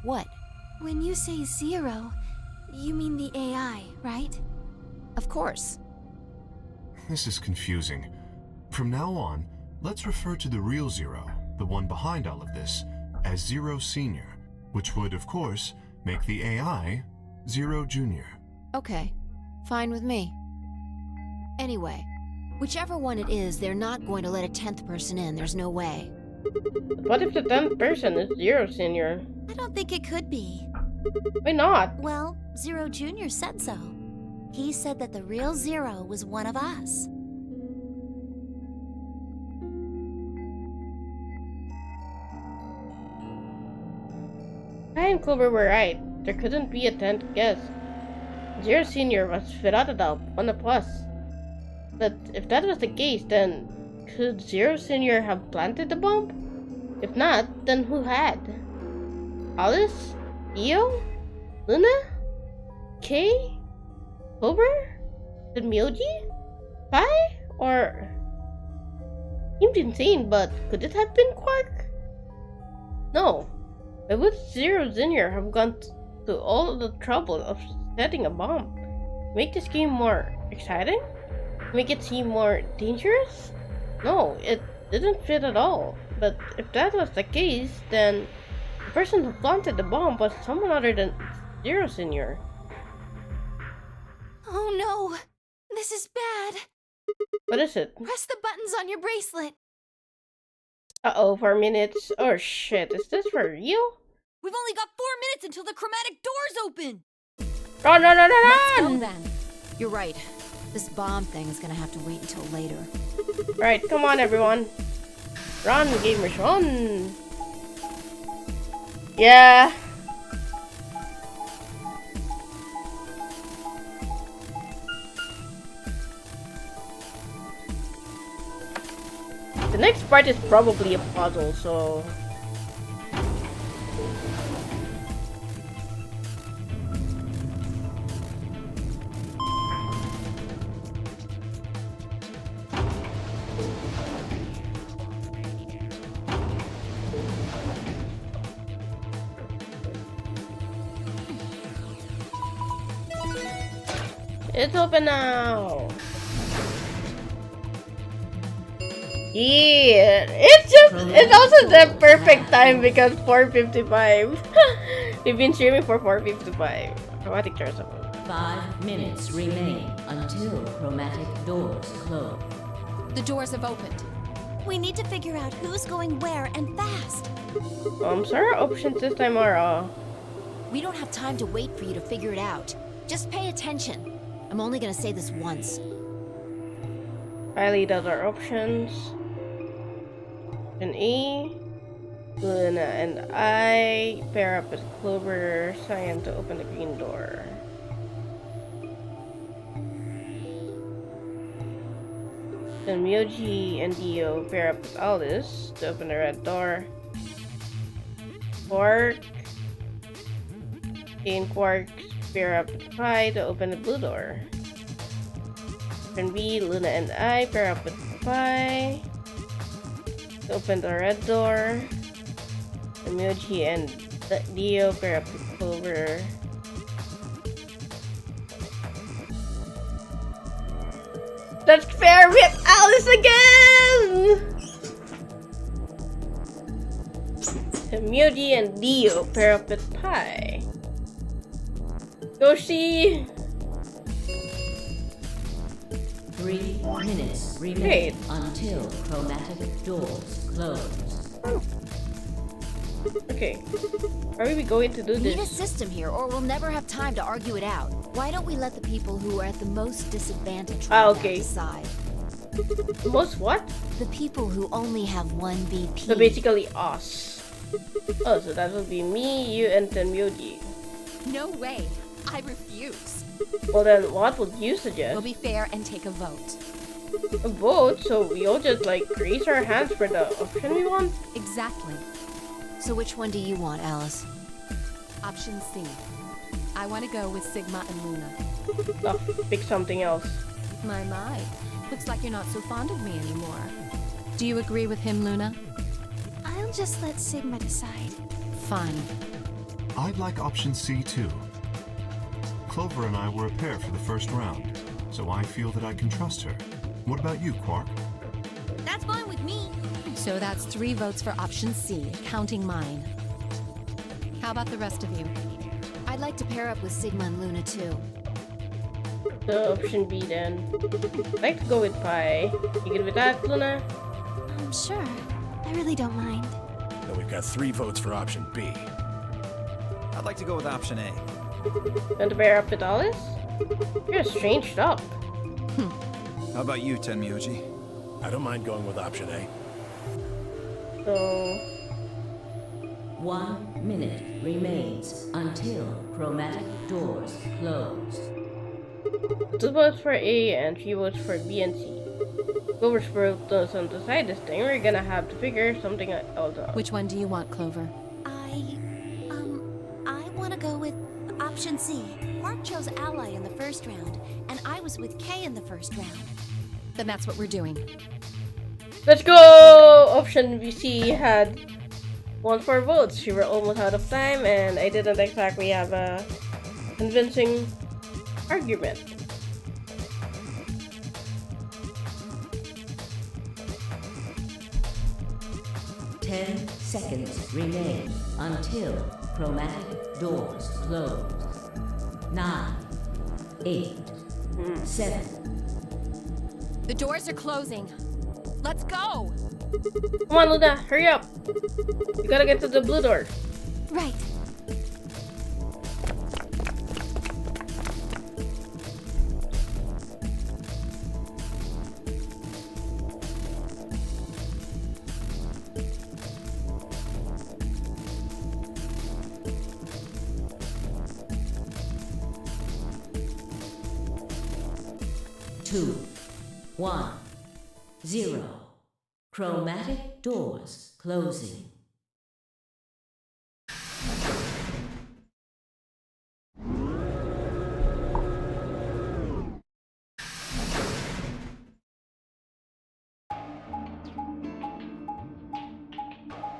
What? When you say Zero, you mean the AI, right? Of course. This is confusing. From now on, let's refer to the real Zero, the one behind all of this, as Zero Senior, which would, of course, make the AI Zero Junior. Okay, fine with me. Anyway, whichever one it is, they're not going to let a 10th person in, there's no way. What if the 10th person is Zero Senior? I don't think it could be. Why not? Well, Zero Jr. said so. He said that the real Zero was one of us. I and Clover were right. There couldn't be a 10th guest. Zero Senior was without a doubt one of us. But if that was the case, then could Zero Senior have planted the bomb? If not, then who had? Alice? Io? Luna? Kay? Clover? Temyoji? Kai? Or... Seemed insane, but could it have been Quark? No. Why would Zero Senior have gone to all the trouble of setting a bomb? Make this game more exciting? Make it seem more dangerous? No, it didn't fit at all. But if that was the case, then the person who planted the bomb was someone other than Zero Senior. Oh no! This is bad! What is it? Press the buttons on your bracelet! Uh-oh, 4 minutes. Oh shit, is this for real? We've only got 4 minutes until the chromatic doors open! Run! Let's go then. You're right. This bomb thing is gonna have to wait until later. Right, come on everyone. Run, gamers, run! Yeah. The next part is probably a puzzle, so... It's open now. Yeah, it's also the perfect time because 4:55. We've been streaming for 4:55. Chromatic doors open. 5 minutes remain until chromatic doors close. The doors have opened. We need to figure out who's going where and fast. So our options this time are We don't have time to wait for you to figure it out. Just pay attention. I'm only gonna say this once. Riley does our options. Option E. Luna and I pair up with Clover Cyan to open the green door. Then Myoji and Dio pair up with Alice to open the red door. Quark and Quark pair up with Kai to open the blue door. Then B, Luna and I pair up with Pi. Open the red door. Emoji and Dio pair up with Clover. Let's pair with Alice again! Emoji and Dio pair up with Pi. Yoshi! 3 minutes remain Great. until chromatic doors close. Okay. Are we going to do We need a this? system here, or we'll never have time to argue it out. Why don't we let the people who are at the most disadvantage right okay. now decide? Most what? The people who only have 1 BP. So basically us. Oh, so that would be me, you, and Tenmyoji. No way. I refuse. Well then, what would you suggest? We'll be fair and take a vote. A vote? So we all just like raise our hands for the option we want? Exactly. So which one do you want, Alice? Option C. I want to go with Sigma and Luna. Oh, pick something else. My. Looks like you're not so fond of me anymore. Do you agree with him, Luna? I'll just let Sigma decide. Fine. I'd like option C too. Clover and I were a pair for the first round, so I feel that I can trust her. What about you, Quark? That's fine with me. So that's 3 votes for option C, counting mine. How about the rest of you? I'd like to pair up with Sigma and Luna too. So option B then. I'd like to go with Pi. You good with that, Luna? Sure. I really don't mind. Then we've got 3 votes for option B. I'd like to go with option A. Want to pair up with Alice? You're stranged up. How about you, Tenmyoji? I don't mind going with option A. So 1 minute remains until chromatic doors close. 2 votes for A and 3 votes for B and C. Clover's proposed on decide this thing. We're gonna have to figure something else out. Which one do you want, Clover? I want to go with option C. Mark chose Ally in the first round, and I was with Kay in the first round. Then that's what we're doing. Let's go! Option BC had 1 for votes. We were almost out of time, and I didn't exactly have a convincing argument. Ten seconds remain until chromatic doors close. 9, 8, 7. The doors are closing. Let's go! Come on, Luna, hurry up! You gotta get to the blue door. Right. Two, 1, 0. Chromatic doors closing.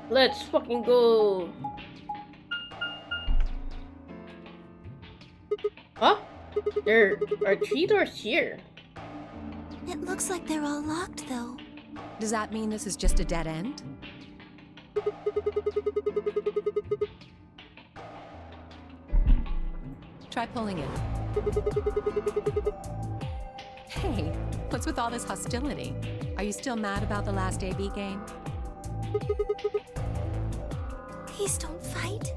Let's fucking go! Huh? There are 3 doors here. It looks like they're all locked, though. Does that mean this is just a dead end? Try pulling it. Hey, what's with all this hostility? Are you still mad about the last AB game? Please don't fight.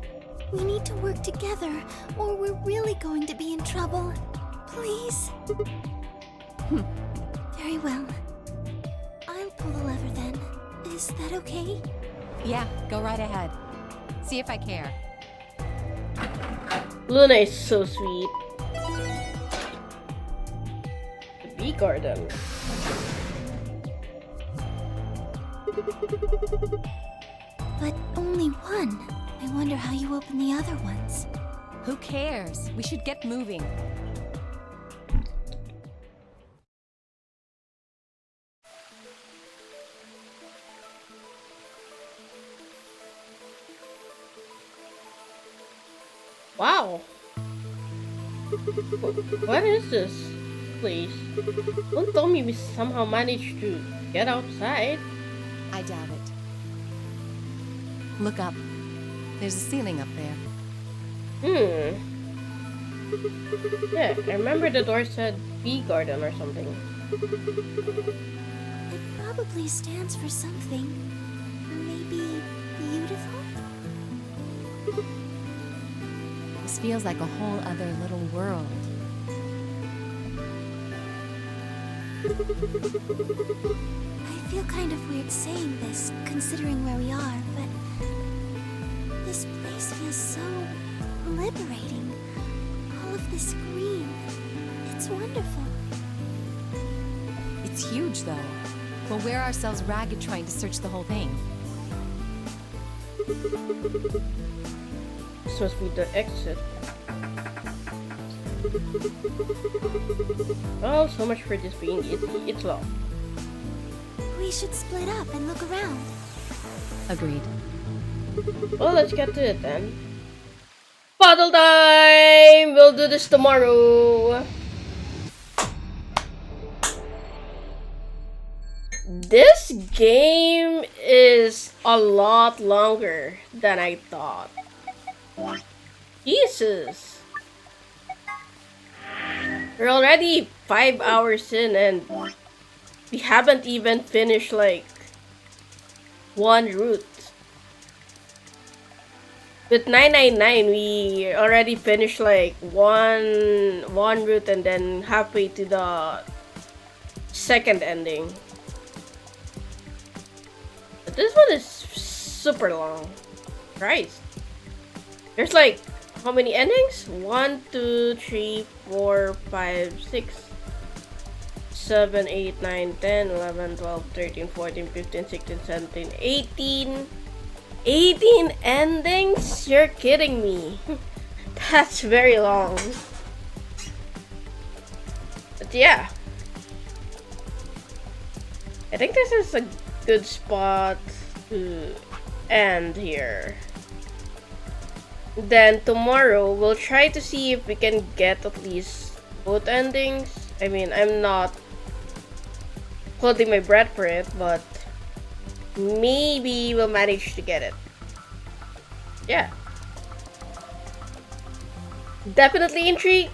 We need to work together, or we're really going to be in trouble. Please? Very well. I'll pull the lever then. Is that okay? Yeah, go right ahead. See if I care. Luna is so sweet. The bee garden. But only one. I wonder how you open the other ones. Who cares? We should get moving. Wow. What is this place? Don't tell me we somehow managed to get outside. I doubt it. Look up. There's a ceiling up there. Yeah, I remember the door said bee garden or something. It probably stands for something. Maybe beautiful? This feels like a whole other little world. I feel kind of weird saying this, considering where we are, but this place feels so liberating. All of this green. It's wonderful. It's huge, though. We'll wear ourselves ragged trying to search the whole thing. This must be the exit. Oh, so much for this being it's low. We should split up and look around. Agreed. Well, let's get to it then. Puzzle time! We'll do this tomorrow. This game is a lot longer than I thought. Jesus. We're already 5 hours in and we haven't even finished like one route. With 999 we already finished like one route and then halfway to the second ending. But this one is super long. Christ. There's like how many endings? 1, 2, 3, 4, 5, 6, 7, 8, 9, 10, 11, 12, 13, 14, 15, 16, 17, 18. 18 endings? You're kidding me. That's very long. But yeah. I think this is a good spot to end here. Then tomorrow we'll try to see if we can get at least both endings. I mean, I'm not holding my breath for it, but maybe we'll manage to get it. Yeah. Definitely intrigued.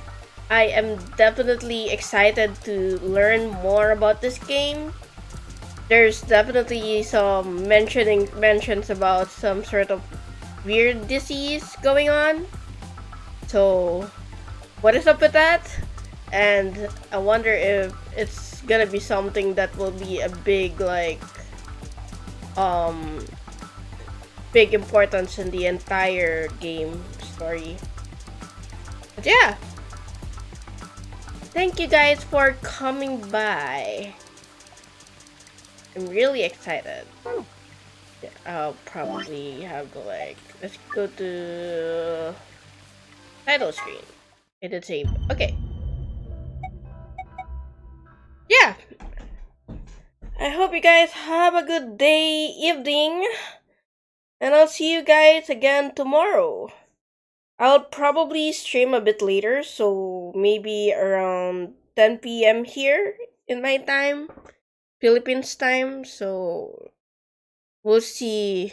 I am definitely excited to learn more about this game. There's definitely some mentions about some sort of weird disease going on. So, what is up with that? And I wonder if it's gonna be something that will be a big big importance in the entire game story. But yeah, thank you guys for coming by. I'm really excited. I'll probably have to let's go to title screen. I did save. Okay. Yeah. I hope you guys have a good day, evening, and I'll see you guys again tomorrow. I'll probably stream a bit later, so maybe around 10 p.m. here in my time, Philippines time, so we'll see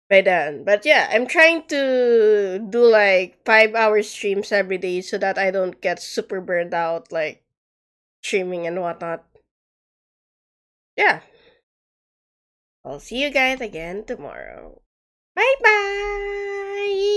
by then. But yeah, I'm trying to do like 5-hour streams every day so that I don't get super burned out like streaming and whatnot. Yeah. I'll see you guys again tomorrow. Bye bye!